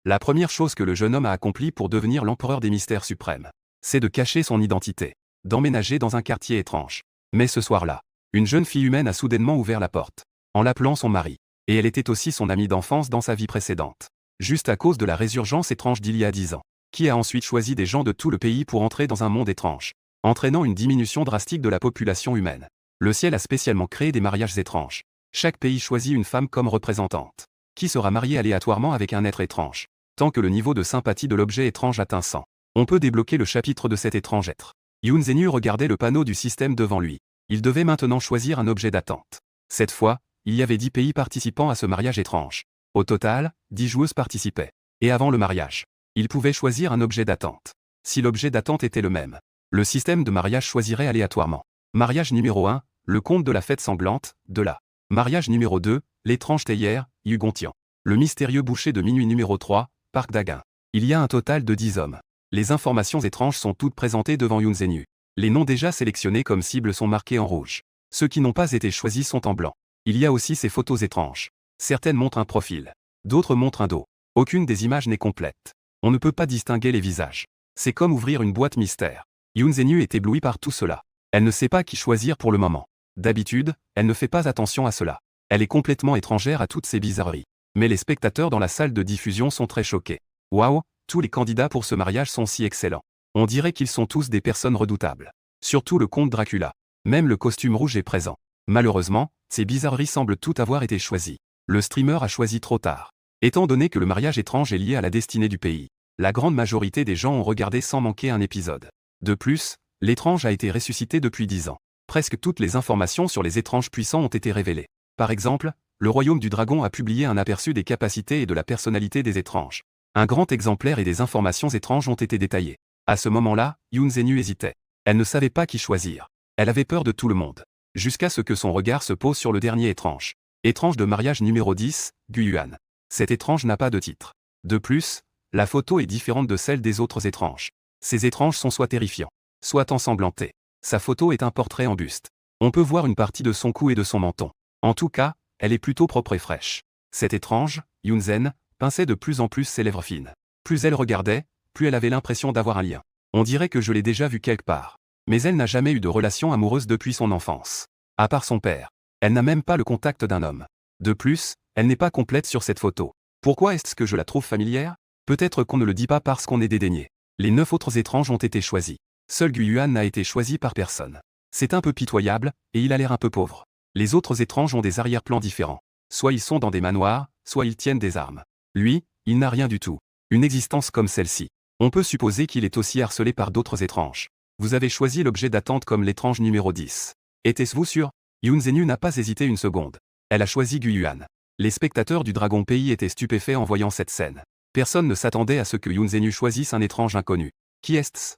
La première chose que le jeune homme a accomplie pour devenir l'empereur des mystères suprêmes, c'est de cacher son identité, d'emménager dans un quartier étrange. Mais ce soir-là, une jeune fille humaine a soudainement ouvert la porte, en l'appelant son mari. Et elle était aussi son amie d'enfance dans sa vie précédente. Juste à cause de la résurgence étrange d'il y a 10 ans. Qui a ensuite choisi des gens de tout le pays pour entrer dans un monde étrange, entraînant une diminution drastique de la population humaine. Le ciel a spécialement créé des mariages étranges. Chaque pays choisit une femme comme représentante, qui sera mariée aléatoirement avec un être étrange. Tant que le niveau de sympathie de l'objet étrange atteint 100, on peut débloquer le chapitre de cet étrange être. Yoon Zhenyu regardait le panneau du système devant lui. Il devait maintenant choisir un objet d'attente. Cette fois, il y avait 10 pays participant à ce mariage étrange. Au total, 10 joueuses participaient. Et avant le mariage, il pouvait choisir un objet d'attente. Si l'objet d'attente était le même, le système de mariage choisirait aléatoirement. Mariage numéro 1, le conte de la fête sanglante, de là. Mariage numéro 2, l'étrange théière, Yugontian. Le mystérieux boucher de minuit numéro 3, Parc d'Aguin. Il y a un total de 10 hommes. Les informations étranges sont toutes présentées devant Yoon Zhenyu. Les noms déjà sélectionnés comme cible sont marqués en rouge. Ceux qui n'ont pas été choisis sont en blanc. Il y a aussi ces photos étranges. Certaines montrent un profil. D'autres montrent un dos. Aucune des images n'est complète. On ne peut pas distinguer les visages. C'est comme ouvrir une boîte mystère. Yoon Zhenyu est ébloui par tout cela. Elle ne sait pas qui choisir pour le moment. D'habitude, elle ne fait pas attention à cela. Elle est complètement étrangère à toutes ces bizarreries. Mais les spectateurs dans la salle de diffusion sont très choqués. Waouh, tous les candidats pour ce mariage sont si excellents. On dirait qu'ils sont tous des personnes redoutables. Surtout le comte Dracula. Même le costume rouge est présent. Malheureusement, ces bizarreries semblent toutes avoir été choisies. Le streamer a choisi trop tard. Étant donné que le mariage étrange est lié à la destinée du pays, la grande majorité des gens ont regardé sans manquer un épisode. De plus, l'étrange a été ressuscité depuis 10 ans. Presque toutes les informations sur les étranges puissants ont été révélées. Par exemple, le Royaume du Dragon a publié un aperçu des capacités et de la personnalité des étranges. Un grand exemplaire et des informations étranges ont été détaillées. À ce moment-là, Yoon Zhenyu hésitait. Elle ne savait pas qui choisir. Elle avait peur de tout le monde. Jusqu'à ce que son regard se pose sur le dernier étrange. Étrange de mariage numéro 10, Guyuan. Cet étrange n'a pas de titre. De plus, la photo est différente de celle des autres étranges. Ces étranges sont soit terrifiants, soit ensanglantés. Sa photo est un portrait en buste. On peut voir une partie de son cou et de son menton. En tout cas, elle est plutôt propre et fraîche. Cette étrange, Yoon Zhen, pinçait de plus en plus ses lèvres fines. Plus elle regardait, plus elle avait l'impression d'avoir un lien. On dirait que je l'ai déjà vue quelque part. Mais elle n'a jamais eu de relation amoureuse depuis son enfance. À part son père. Elle n'a même pas le contact d'un homme. De plus, elle n'est pas complète sur cette photo. Pourquoi est-ce que je la trouve familière? Peut-être qu'on ne le dit pas parce qu'on est dédaigné. Les 9 autres étranges ont été choisis. Seul Guyuan n'a été choisi par personne. C'est un peu pitoyable, et il a l'air un peu pauvre. Les autres étranges ont des arrière-plans différents. Soit ils sont dans des manoirs, soit ils tiennent des armes. Lui, il n'a rien du tout. Une existence comme celle-ci. On peut supposer qu'il est aussi harcelé par d'autres étranges. Vous avez choisi l'objet d'attente comme l'étrange numéro 10. Était-ce-vous sûr? Yoon Zhenyu n'a pas hésité une seconde. Elle a choisi Guyuan. Les spectateurs du Dragon Pays étaient stupéfaits en voyant cette scène. Personne ne s'attendait à ce que Yoon Zhenyu choisisse un étrange inconnu. Qui est-ce?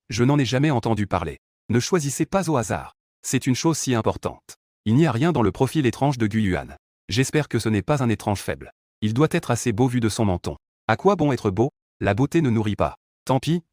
Je n'en ai jamais entendu parler. Ne choisissez pas au hasard. C'est une chose si importante. Il n'y a rien dans le profil étrange de Guyuan. J'espère que ce n'est pas un étrange faible. Il doit être assez beau vu de son menton. À quoi bon être beau? La beauté ne nourrit pas. Tant pis,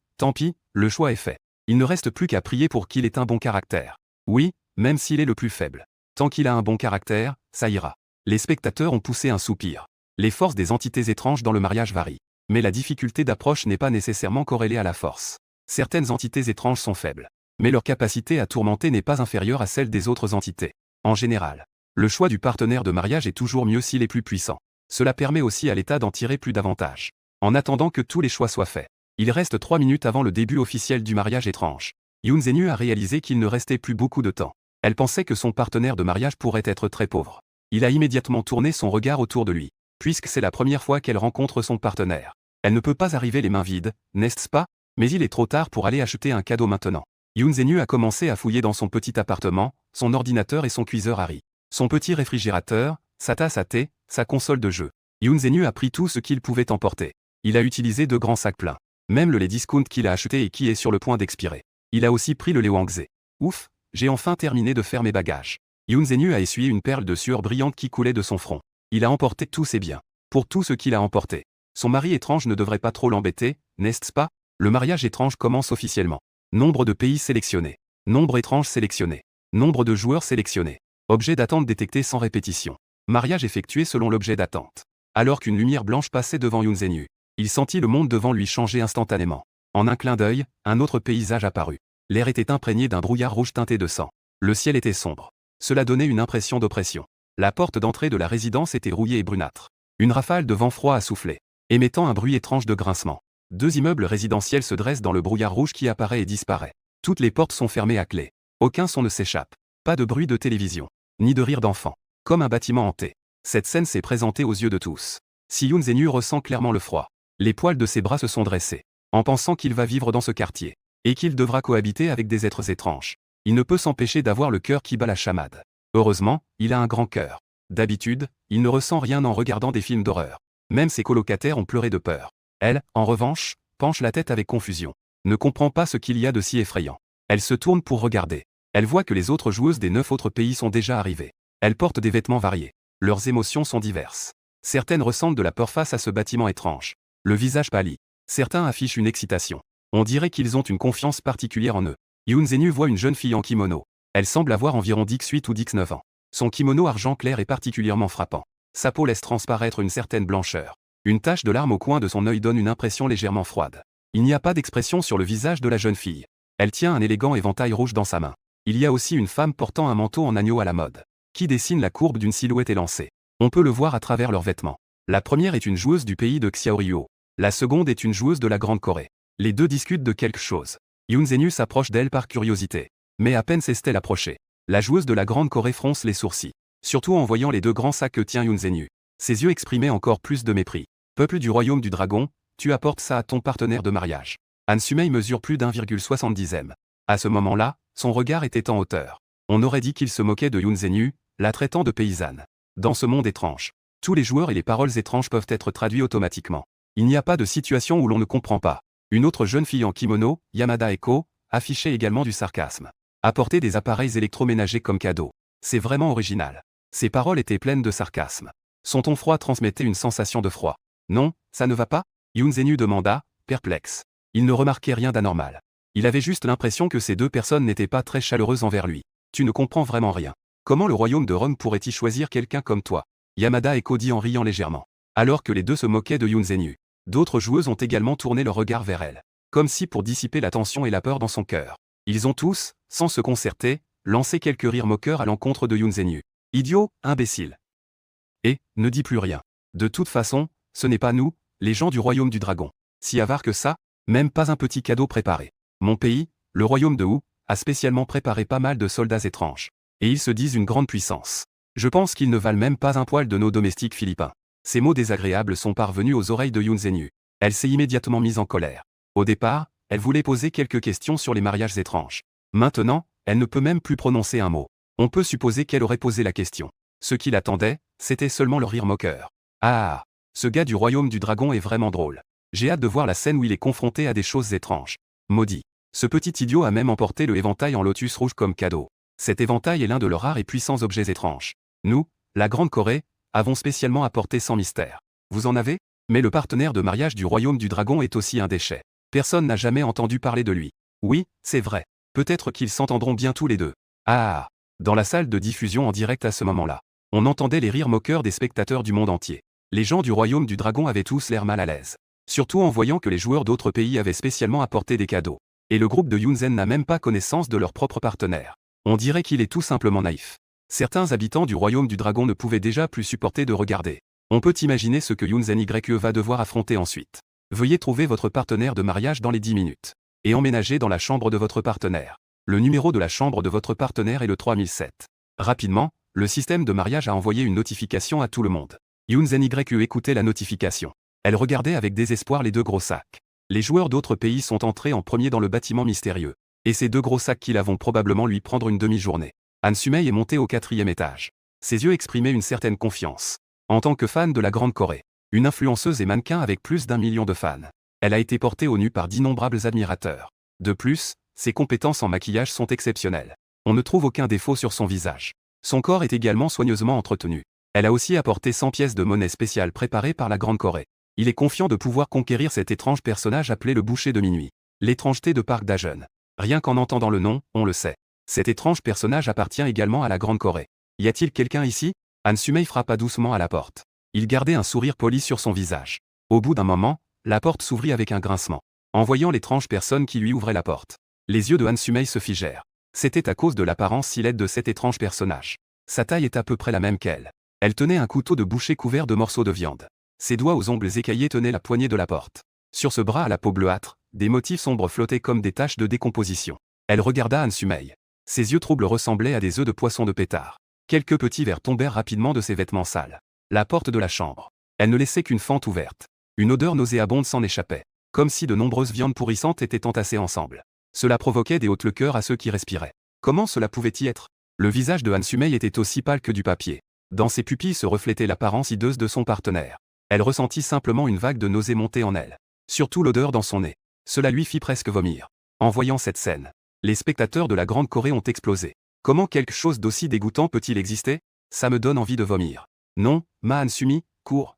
le choix est fait. Il ne reste plus qu'à prier pour qu'il ait un bon caractère. Oui, même s'il est le plus faible. Tant qu'il a un bon caractère, ça ira. Les spectateurs ont poussé un soupir. Les forces des entités étranges dans le mariage varient. Mais la difficulté d'approche n'est pas nécessairement corrélée à la force. Certaines entités étranges sont faibles. Mais leur capacité à tourmenter n'est pas inférieure à celle des autres entités. En général, le choix du partenaire de mariage est toujours mieux s'il est plus puissant. Cela permet aussi à l'État d'en tirer plus d'avantages. En attendant que tous les choix soient faits, il reste 3 minutes avant le début officiel du mariage étrange. Yoon Zhenyu a réalisé qu'il ne restait plus beaucoup de temps. Elle pensait que son partenaire de mariage pourrait être très pauvre. Il a immédiatement tourné son regard autour de lui, puisque c'est la première fois qu'elle rencontre son partenaire. Elle ne peut pas arriver les mains vides, n'est-ce pas? Mais il est trop tard pour aller acheter un cadeau maintenant. Yoon Zhenyu a commencé à fouiller dans son petit appartement, son ordinateur et son cuiseur Harry. Son petit réfrigérateur, sa tasse à thé, sa console de jeu. Yoon Zhenyu a pris tout ce qu'il pouvait emporter. Il a utilisé 2 grands sacs pleins. Même le lait discount qu'il a acheté et qui est sur le point d'expirer. Il a aussi pris le lait Wangzhe. Ouf, j'ai enfin terminé de faire mes bagages. Yoon Zhenyu a essuyé une perle de sueur brillante qui coulait de son front. Il a emporté tous ses biens. Pour tout ce qu'il a emporté. Son mari étrange ne devrait pas trop l'embêter, n'est-ce pas? Le mariage étrange commence officiellement. Nombre de pays sélectionnés. Nombre étrange sélectionné. Nombre de joueurs sélectionnés. Objet d'attente détecté sans répétition. Mariage effectué selon l'objet d'attente. Alors qu'une lumière blanche passait devant Yoon Zenu, il sentit le monde devant lui changer instantanément. En un clin d'œil, un autre paysage apparut. L'air était imprégné d'un brouillard rouge teinté de sang. Le ciel était sombre. Cela donnait une impression d'oppression. La porte d'entrée de la résidence était rouillée et brunâtre. Une rafale de vent froid a soufflé, émettant un bruit étrange de grincement. 2 immeubles résidentiels se dressent dans le brouillard rouge qui apparaît et disparaît. Toutes les portes sont fermées à clé. Aucun son ne s'échappe. Pas de bruit de télévision, ni de rire d'enfant. Comme un bâtiment hanté. Cette scène s'est présentée aux yeux de tous. Si Yoon Zenu ressent clairement le froid. Les poils de ses bras se sont dressés, en pensant qu'il va vivre dans ce quartier, et qu'il devra cohabiter avec des êtres étranges. Il ne peut s'empêcher d'avoir le cœur qui bat la chamade. Heureusement, il a un grand cœur. D'habitude, il ne ressent rien en regardant des films d'horreur. Même ses colocataires ont pleuré de peur. Elle, en revanche, penche la tête avec confusion. Ne comprend pas ce qu'il y a de si effrayant. Elle se tourne pour regarder. Elle voit que les autres joueuses des 9 autres pays sont déjà arrivées. Elles portent des vêtements variés. Leurs émotions sont diverses. Certaines ressentent de la peur face à ce bâtiment étrange. Le visage pâlit. Certains affichent une excitation. On dirait qu'ils ont une confiance particulière en eux. Yoon Zenu voit une jeune fille en kimono. Elle semble avoir environ 18 ou 19 ans. Son kimono argent clair est particulièrement frappant. Sa peau laisse transparaître une certaine blancheur. Une tache de larme au coin de son œil donne une impression légèrement froide. Il n'y a pas d'expression sur le visage de la jeune fille. Elle tient un élégant éventail rouge dans sa main. Il y a aussi une femme portant un manteau en agneau à la mode, qui dessine la courbe d'une silhouette élancée. On peut le voir à travers leurs vêtements. La première est une joueuse du pays de Xiaoryu. La seconde est une joueuse de la Grande Corée. Les deux discutent de quelque chose. Yoon Zenu s'approche d'elle par curiosité. Mais à peine s'est-elle approchée. La joueuse de la Grande Corée fronce les sourcils. Surtout en voyant les 2 grands sacs que tient Yoon Zenu. Ses yeux exprimaient encore plus de mépris. Peuple du royaume du dragon, tu apportes ça à ton partenaire de mariage. Han Sumei mesure plus d'1,70 m. À ce moment-là, son regard était en hauteur. On aurait dit qu'il se moquait de Yoon Zenu, la traitant de paysanne. Dans ce monde étrange, tous les joueurs et les paroles étranges peuvent être traduits automatiquement. Il n'y a pas de situation où l'on ne comprend pas. Une autre jeune fille en kimono, Yamada Eko, affichait également du sarcasme. Apporter des appareils électroménagers comme cadeau. C'est vraiment original. Ses paroles étaient pleines de sarcasme. Son ton froid transmettait une sensation de froid. Non, ça ne va pas? Yoon Zenu demanda, perplexe. Il ne remarquait rien d'anormal. Il avait juste l'impression que ces 2 personnes n'étaient pas très chaleureuses envers lui. Tu ne comprends vraiment rien. Comment le royaume de Rome pourrait-il choisir quelqu'un comme toi? Yamada Eko dit en riant légèrement. Alors que les 2 se moquaient de Yoon Zenu. D'autres joueuses ont également tourné leur regard vers elle. Comme si pour dissiper la tension et la peur dans son cœur. Ils ont tous, sans se concerter, lancé quelques rires moqueurs à l'encontre de Yoon Zenu. Idiot, imbécile. Et, ne dis plus rien. De toute façon, ce n'est pas nous, les gens du royaume du dragon. Si avare que ça, même pas un petit cadeau préparé. Mon pays, le royaume de Wu, a spécialement préparé pas mal de soldats étranges. Et ils se disent une grande puissance. Je pense qu'ils ne valent même pas un poil de nos domestiques philippins. Ces mots désagréables sont parvenus aux oreilles de Yoon Zenu. Elle s'est immédiatement mise en colère. Au départ, elle voulait poser quelques questions sur les mariages étranges. Maintenant, elle ne peut même plus prononcer un mot. On peut supposer qu'elle aurait posé la question. Ce qui l'attendait, c'était seulement le rire moqueur. Ah, ce gars du royaume du dragon est vraiment drôle. J'ai hâte de voir la scène où il est confronté à des choses étranges. Maudit. Ce petit idiot a même emporté le éventail en lotus rouge comme cadeau. Cet éventail est l'un de leurs rares et puissants objets étranges. Nous, la Grande Corée, avons spécialement apporté sans mystère. Vous en avez? Mais le partenaire de mariage du royaume du dragon est aussi un déchet. Personne n'a jamais entendu parler de lui. Oui, c'est vrai. Peut-être qu'ils s'entendront bien tous les 2. Ah! Dans la salle de diffusion en direct à ce moment-là, on entendait les rires moqueurs des spectateurs du monde entier. Les gens du royaume du dragon avaient tous l'air mal à l'aise. Surtout en voyant que les joueurs d'autres pays avaient spécialement apporté des cadeaux. Et le groupe de Yoon Zenu n'a même pas connaissance de leur propre partenaire. On dirait qu'il est tout simplement naïf. Certains habitants du royaume du dragon ne pouvaient déjà plus supporter de regarder. On peut imaginer ce que Yoon Zenu va devoir affronter ensuite. Veuillez trouver votre partenaire de mariage dans les 10 minutes. Et emménager dans la chambre de votre partenaire. Le numéro de la chambre de votre partenaire est le 3007. Rapidement, le système de mariage a envoyé une notification à tout le monde. Yoon Zenu écoutait la notification. Elle regardait avec désespoir les 2 gros sacs. Les joueurs d'autres pays sont entrés en premier dans le bâtiment mystérieux. Et ces 2 gros sacs qui vont probablement lui prendre une demi-journée. Han Sumei est monté au 4e étage. Ses yeux exprimaient une certaine confiance. En tant que fan de la Grande Corée, une influenceuse et mannequin avec plus d'1 million de fans, elle a été portée au nu par d'innombrables admirateurs. De plus, ses compétences en maquillage sont exceptionnelles. On ne trouve aucun défaut sur son visage. Son corps est également soigneusement entretenu. Elle a aussi apporté 100 pièces de monnaie spéciale préparées par la Grande Corée. Il est confiant de pouvoir conquérir cet étrange personnage appelé le boucher de minuit. L'étrangeté de Park Da-jeon. Rien qu'en entendant le nom, on le sait. Cet étrange personnage appartient également à la Grande Corée. Y a-t-il quelqu'un ici? Han Sumei frappa doucement à la porte. Il gardait un sourire poli sur son visage. Au bout d'un moment, la porte s'ouvrit avec un grincement. En voyant l'étrange personne qui lui ouvrait la porte, les yeux de Han Sumei se figèrent. C'était à cause de l'apparence si laide de cet étrange personnage. Sa taille est à peu près la même qu'elle. Elle tenait un couteau de boucher couvert de morceaux de viande. Ses doigts aux ongles écaillés tenaient la poignée de la porte. Sur ce bras à la peau bleuâtre, des motifs sombres flottaient comme des taches de décomposition. Elle regarda Han Sumei. Ses yeux troubles ressemblaient à des œufs de poisson de pétard. Quelques petits vers tombèrent rapidement de ses vêtements sales. La porte de la chambre. Elle ne laissait qu'une fente ouverte. Une odeur nauséabonde s'en échappait, comme si de nombreuses viandes pourrissantes étaient entassées ensemble. Cela provoquait des hautes le cœur à ceux qui respiraient. Comment cela pouvait-y être? Le visage de Han Sumei était aussi pâle que du papier. Dans ses pupilles se reflétait l'apparence hideuse de son partenaire. Elle ressentit simplement une vague de nausée monter en elle. Surtout l'odeur dans son nez. Cela lui fit presque vomir. En voyant cette scène, les spectateurs de la Grande Corée ont explosé. Comment quelque chose d'aussi dégoûtant peut-il exister? Ça me donne envie de vomir. Non, Ma Han Sumi, cours.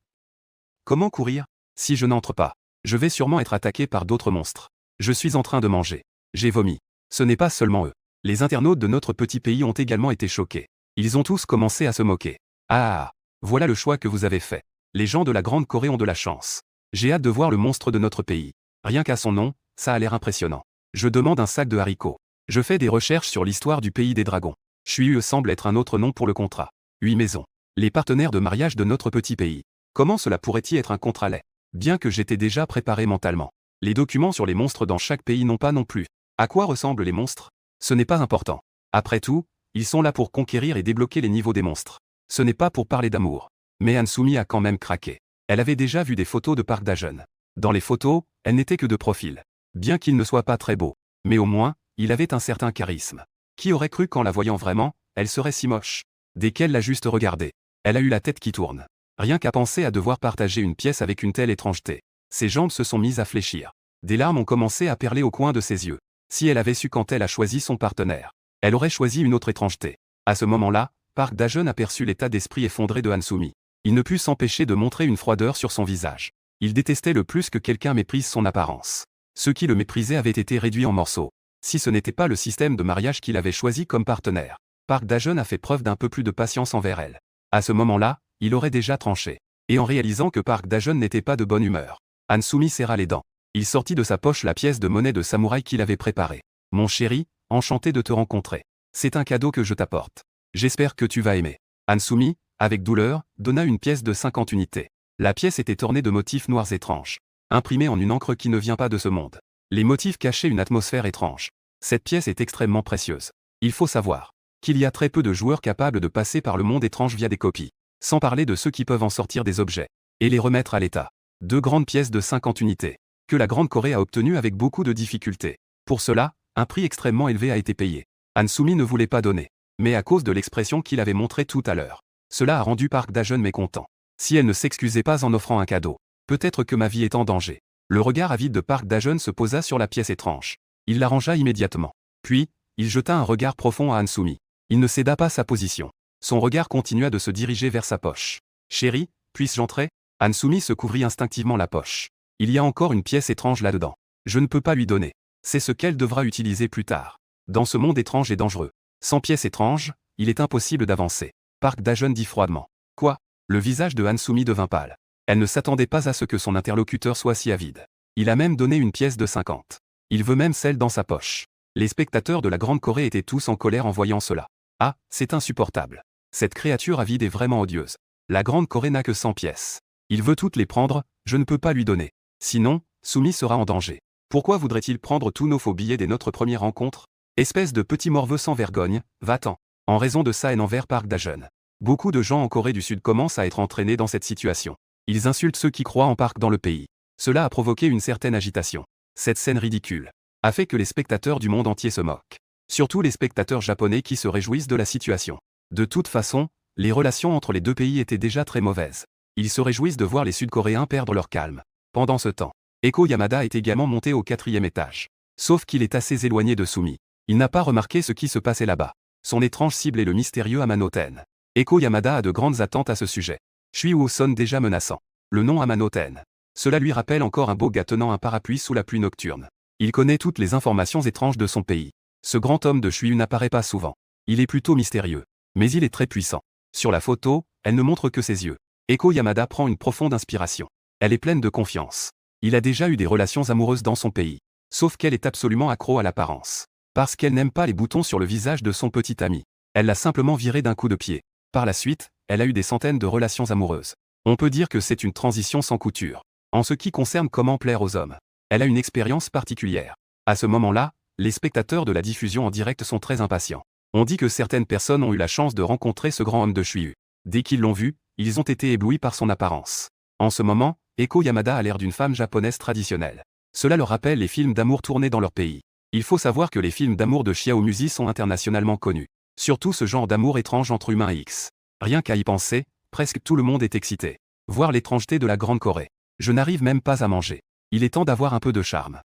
Comment courir? Si je n'entre pas, je vais sûrement être attaqué par d'autres monstres. Je suis en train de manger. J'ai vomi. Ce n'est pas seulement eux. Les internautes de notre petit pays ont également été choqués. Ils ont tous commencé à se moquer. Ah, voilà le choix que vous avez fait. Les gens de la Grande Corée ont de la chance. J'ai hâte de voir le monstre de notre pays. Rien qu'à son nom, ça a l'air impressionnant. Je demande un sac de haricots. Je fais des recherches sur l'histoire du pays des dragons. Shui semble être un autre nom pour le contrat. 8 maisons. Les partenaires de mariage de notre petit pays. Comment cela pourrait-il être un contrat laid? Bien que j'étais déjà préparé mentalement. Les documents sur les monstres dans chaque pays n'ont pas non plus. À quoi ressemblent les monstres? Ce n'est pas important. Après tout, ils sont là pour conquérir et débloquer les niveaux des monstres. Ce n'est pas pour parler d'amour. Mais Han Sumi a quand même craqué. Elle avait déjà vu des photos de Park Da-jeon. Dans les photos, elle n'était que de profil. Bien qu'il ne soit pas très beau. Mais au moins, il avait un certain charisme. Qui aurait cru qu'en la voyant vraiment, elle serait si moche? Dès qu'elle l'a juste regardée, elle a eu la tête qui tourne. Rien qu'à penser à devoir partager une pièce avec une telle étrangeté. Ses jambes se sont mises à fléchir. Des larmes ont commencé à perler au coin de ses yeux. Si elle avait su quand elle a choisi son partenaire, elle aurait choisi une autre étrangeté. À ce moment-là, Park Da-jeon aperçut l'état d'esprit effondré de Han Sumi. Il ne put s'empêcher de montrer une froideur sur son visage. Il détestait le plus que quelqu'un méprise son apparence. Ceux qui le méprisaient avaient été réduits en morceaux. Si ce n'était pas le système de mariage qu'il avait choisi comme partenaire, Park Da-jeon a fait preuve d'un peu plus de patience envers elle. À ce moment-là, il aurait déjà tranché. Et en réalisant que Park Da-jeon n'était pas de bonne humeur, Han Sumi serra les dents. Il sortit de sa poche la pièce de monnaie de samouraï qu'il avait préparée. Mon chéri, enchanté de te rencontrer. C'est un cadeau que je t'apporte. J'espère que tu vas aimer. Han Sumi, avec douleur, donna une pièce de 50 unités. La pièce était ornée de motifs noirs étranges, imprimés en une encre qui ne vient pas de ce monde. Les motifs cachaient une atmosphère étrange. Cette pièce est extrêmement précieuse. Il faut savoir qu'il y a très peu de joueurs capables de passer par le monde étrange via des copies, sans parler de ceux qui peuvent en sortir des objets et les remettre à l'état. 2 grandes pièces de 50 unités, que la Grande Corée a obtenues avec beaucoup de difficultés. Pour cela, un prix extrêmement élevé a été payé. Han Sumi ne voulait pas donner, mais à cause de l'expression qu'il avait montrée tout à l'heure. Cela a rendu Park Da-jeon mécontent. Si elle ne s'excusait pas en offrant un cadeau, peut-être que ma vie est en danger. Le regard avide de Park Da-jeon se posa sur la pièce étrange. Il la rangea immédiatement. Puis, il jeta un regard profond à Han Sumi. Il ne céda pas sa position. Son regard continua de se diriger vers sa poche. Chérie, puisse-je entrer? Han Sumi se couvrit instinctivement la poche. Il y a encore une pièce étrange là-dedans. Je ne peux pas lui donner. C'est ce qu'elle devra utiliser plus tard. Dans ce monde étrange et dangereux. Sans pièce étrange, il est impossible d'avancer. Park Da-jeon dit froidement. Quoi? Le visage de Han Sumi devint pâle. Elle ne s'attendait pas à ce que son interlocuteur soit si avide. Il a même donné une pièce de 50. Il veut même celle dans sa poche. Les spectateurs de la Grande Corée étaient tous en colère en voyant cela. Ah, c'est insupportable. Cette créature avide est vraiment odieuse. La Grande Corée n'a que 100 pièces. Il veut toutes les prendre, je ne peux pas lui donner. Sinon, Sumi sera en danger. Pourquoi voudrait-il prendre tous nos faux billets dès notre première rencontre? Espèce de petit morveux sans vergogne, va-t'en. En raison de sa haine envers Park Da-jeon. Beaucoup de gens en Corée du Sud commencent à être entraînés dans cette situation. Ils insultent ceux qui croient en Park dans le pays. Cela a provoqué une certaine agitation. Cette scène ridicule a fait que les spectateurs du monde entier se moquent. Surtout les spectateurs japonais qui se réjouissent de la situation. De toute façon, les relations entre les deux pays étaient déjà très mauvaises. Ils se réjouissent de voir les Sud-Coréens perdre leur calme. Pendant ce temps, Eko Yamada est également monté au 4e étage. Sauf qu'il est assez éloigné de Sumi. Il n'a pas remarqué ce qui se passait là-bas. Son étrange cible est le mystérieux Amano Ten. Eko Yamada a de grandes attentes à ce sujet. Shui sonne déjà menaçant. Le nom Amano Ten. Cela lui rappelle encore un beau gars tenant un parapluie sous la pluie nocturne. Il connaît toutes les informations étranges de son pays. Ce grand homme de Shui n'apparaît pas souvent. Il est plutôt mystérieux. Mais il est très puissant. Sur la photo, elle ne montre que ses yeux. Eko Yamada prend une profonde inspiration. Elle est pleine de confiance. Il a déjà eu des relations amoureuses dans son pays. Sauf qu'elle est absolument accro à l'apparence. Parce qu'elle n'aime pas les boutons sur le visage de son petit ami. Elle l'a simplement viré d'un coup de pied. Par la suite, elle a eu des centaines de relations amoureuses. On peut dire que c'est une transition sans couture. En ce qui concerne comment plaire aux hommes, elle a une expérience particulière. À ce moment-là, les spectateurs de la diffusion en direct sont très impatients. On dit que certaines personnes ont eu la chance de rencontrer ce grand homme de Shuyu. Dès qu'ils l'ont vu, ils ont été éblouis par son apparence. En ce moment, Eko Yamada a l'air d'une femme japonaise traditionnelle. Cela leur rappelle les films d'amour tournés dans leur pays. Il faut savoir que les films d'amour de Hayao Miyazaki sont internationalement connus. Surtout ce genre d'amour étrange entre humains et X. Rien qu'à y penser, presque tout le monde est excité. Voir l'étrangeté de la Grande Corée. Je n'arrive même pas à manger. Il est temps d'avoir un peu de charme.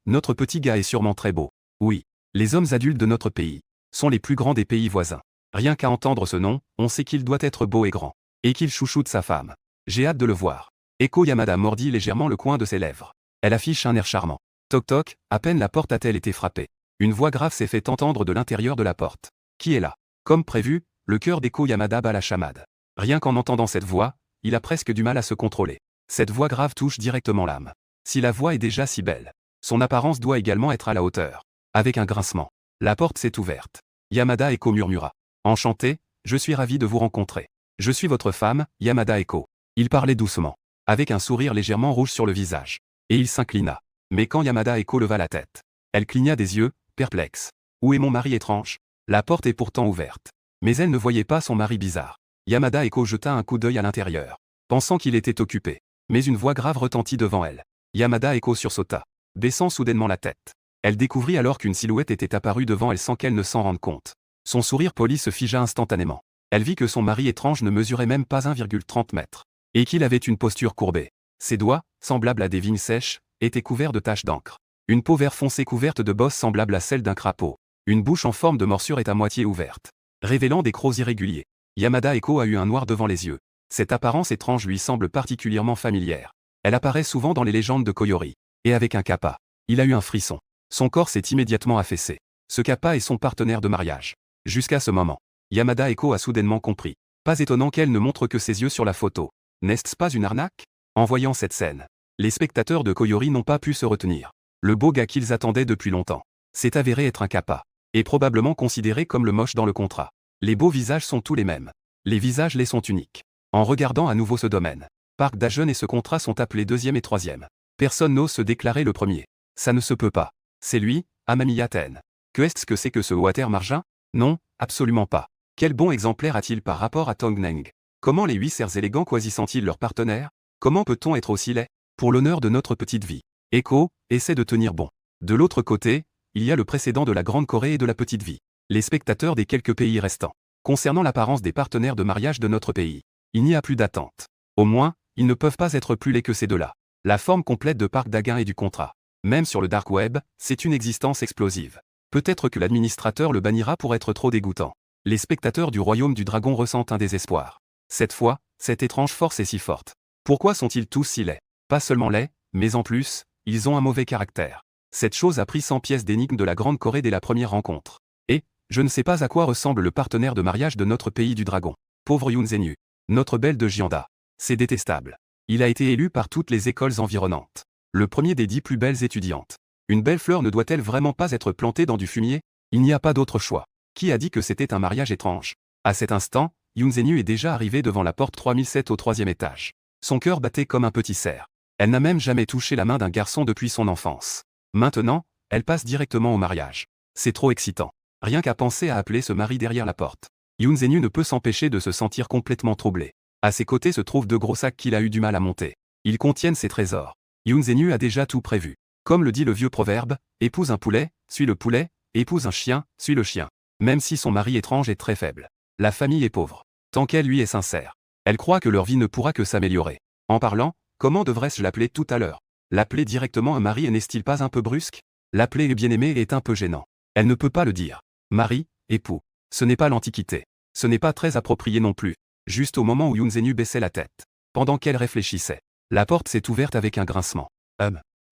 Notre petit gars est sûrement très beau. Oui, les hommes adultes de notre pays sont les plus grands des pays voisins. Rien qu'à entendre ce nom, on sait qu'il doit être beau et grand. Et qu'il chouchoute sa femme. J'ai hâte de le voir. Eko Yamada mordit légèrement le coin de ses lèvres. Elle affiche un air charmant. Toc toc, à peine la porte a-t-elle été frappée. Une voix grave s'est fait entendre de l'intérieur de la porte. Qui est là? Comme prévu, le cœur d'Eko Yamada bat la chamade. Rien qu'en entendant cette voix, il a presque du mal à se contrôler. Cette voix grave touche directement l'âme. Si la voix est déjà si belle, son apparence doit également être à la hauteur. Avec un grincement, la porte s'est ouverte. Yamada Eko murmura. Enchanté, je suis ravi de vous rencontrer. Je suis votre femme, Yamada Eko. Il parlait doucement, avec un sourire légèrement rouge sur le visage. Et il s'inclina. Mais quand Yamada Eko leva la tête, elle cligna des yeux, perplexe. Où est mon mari étrange? La porte est pourtant ouverte. Mais elle ne voyait pas son mari bizarre. Yamada Eko jeta un coup d'œil à l'intérieur, pensant qu'il était occupé. Mais une voix grave retentit devant elle. Yamada Eko sursauta, baissant soudainement la tête. Elle découvrit alors qu'une silhouette était apparue devant elle sans qu'elle ne s'en rende compte. Son sourire poli se figea instantanément. Elle vit que son mari étrange ne mesurait même pas 1,30 mètres. Et qu'il avait une posture courbée. Ses doigts, semblables à des vignes sèches, étaient couverts de taches d'encre. Une peau vert foncé couverte de bosses semblables à celle d'un crapaud. Une bouche en forme de morsure est à moitié ouverte, révélant des crocs irréguliers. Yamada Eko a eu un noir devant les yeux. Cette apparence étrange lui semble particulièrement familière. Elle apparaît souvent dans les légendes de Koyori. Et avec un kappa, il a eu un frisson. Son corps s'est immédiatement affaissé. Ce kappa est son partenaire de mariage. Jusqu'à ce moment, Yamada Eko a soudainement compris. Pas étonnant qu'elle ne montre que ses yeux sur la photo. N'est-ce pas une arnaque? En voyant cette scène, les spectateurs de Koyori n'ont pas pu se retenir. Le beau gars qu'ils attendaient depuis longtemps s'est avéré être un kappa. Et probablement considéré comme le moche dans le contrat. Les beaux visages sont tous les mêmes. Les visages les sont uniques. En regardant à nouveau ce domaine, Park Dajeon et ce contrat sont appelés deuxième et troisième. Personne n'ose se déclarer le premier. Ça ne se peut pas. C'est lui, Amami Yaten. Qu'est-ce que c'est que ce Water Margin? Non, absolument pas. Quel bon exemplaire a-t-il par rapport à Tongneng? Comment les 8 cerfs élégants choisissent-ils leurs partenaires? Comment peut-on être aussi laid? Pour l'honneur de notre petite vie, Eko essaie de tenir bon. De l'autre côté, il y a le précédent de la Grande Corée et de la petite vie. Les spectateurs des quelques pays restants. Concernant l'apparence des partenaires de mariage de notre pays, il n'y a plus d'attente. Au moins, ils ne peuvent pas être plus laids que ces deux-là. La forme complète de Park Daguin et du contrat. Même sur le dark web, c'est une existence explosive. Peut-être que l'administrateur le bannira pour être trop dégoûtant. Les spectateurs du royaume du dragon ressentent un désespoir. Cette fois, cette étrange force est si forte. Pourquoi sont-ils tous si laids? Pas seulement laids, mais en plus, ils ont un mauvais caractère. Cette chose a pris 100 pièces d'énigme de la Grande Corée dès la première rencontre. Et, je ne sais pas à quoi ressemble le partenaire de mariage de notre pays du dragon. Pauvre Yoon Zenu. Notre belle de Jianda. C'est détestable. Il a été élu par toutes les écoles environnantes. Le premier des 10 plus belles étudiantes. Une belle fleur ne doit-elle vraiment pas être plantée dans du fumier? Il n'y a pas d'autre choix. Qui a dit que c'était un mariage étrange? À cet instant, Yoon Zenu est déjà arrivé devant la porte 3007 au 3e étage. Son cœur battait comme un petit cerf. Elle n'a même jamais touché la main d'un garçon depuis son enfance. Maintenant, elle passe directement au mariage. C'est trop excitant. Rien qu'à penser à appeler ce mari derrière la porte. Yoon Zenu ne peut s'empêcher de se sentir complètement troublé. À ses côtés se trouvent 2 gros sacs qu'il a eu du mal à monter. Ils contiennent ses trésors. Yoon Zenu a déjà tout prévu. Comme le dit le vieux proverbe, épouse un poulet, suis le poulet, épouse un chien, suis le chien. Même si son mari étrange est très faible. La famille est pauvre. Tant qu'elle lui est sincère. Elle croit que leur vie ne pourra que s'améliorer. En parlant, comment devrais-je l'appeler tout à l'heure? L'appeler directement un mari n'est-il pas un peu brusque? L'appeler le bien-aimé est un peu gênant. Elle ne peut pas le dire. Mari, époux. Ce n'est pas l'Antiquité. Ce n'est pas très approprié non plus. Juste au moment où Yoon Zenu baissait la tête. Pendant qu'elle réfléchissait. La porte s'est ouverte avec un grincement.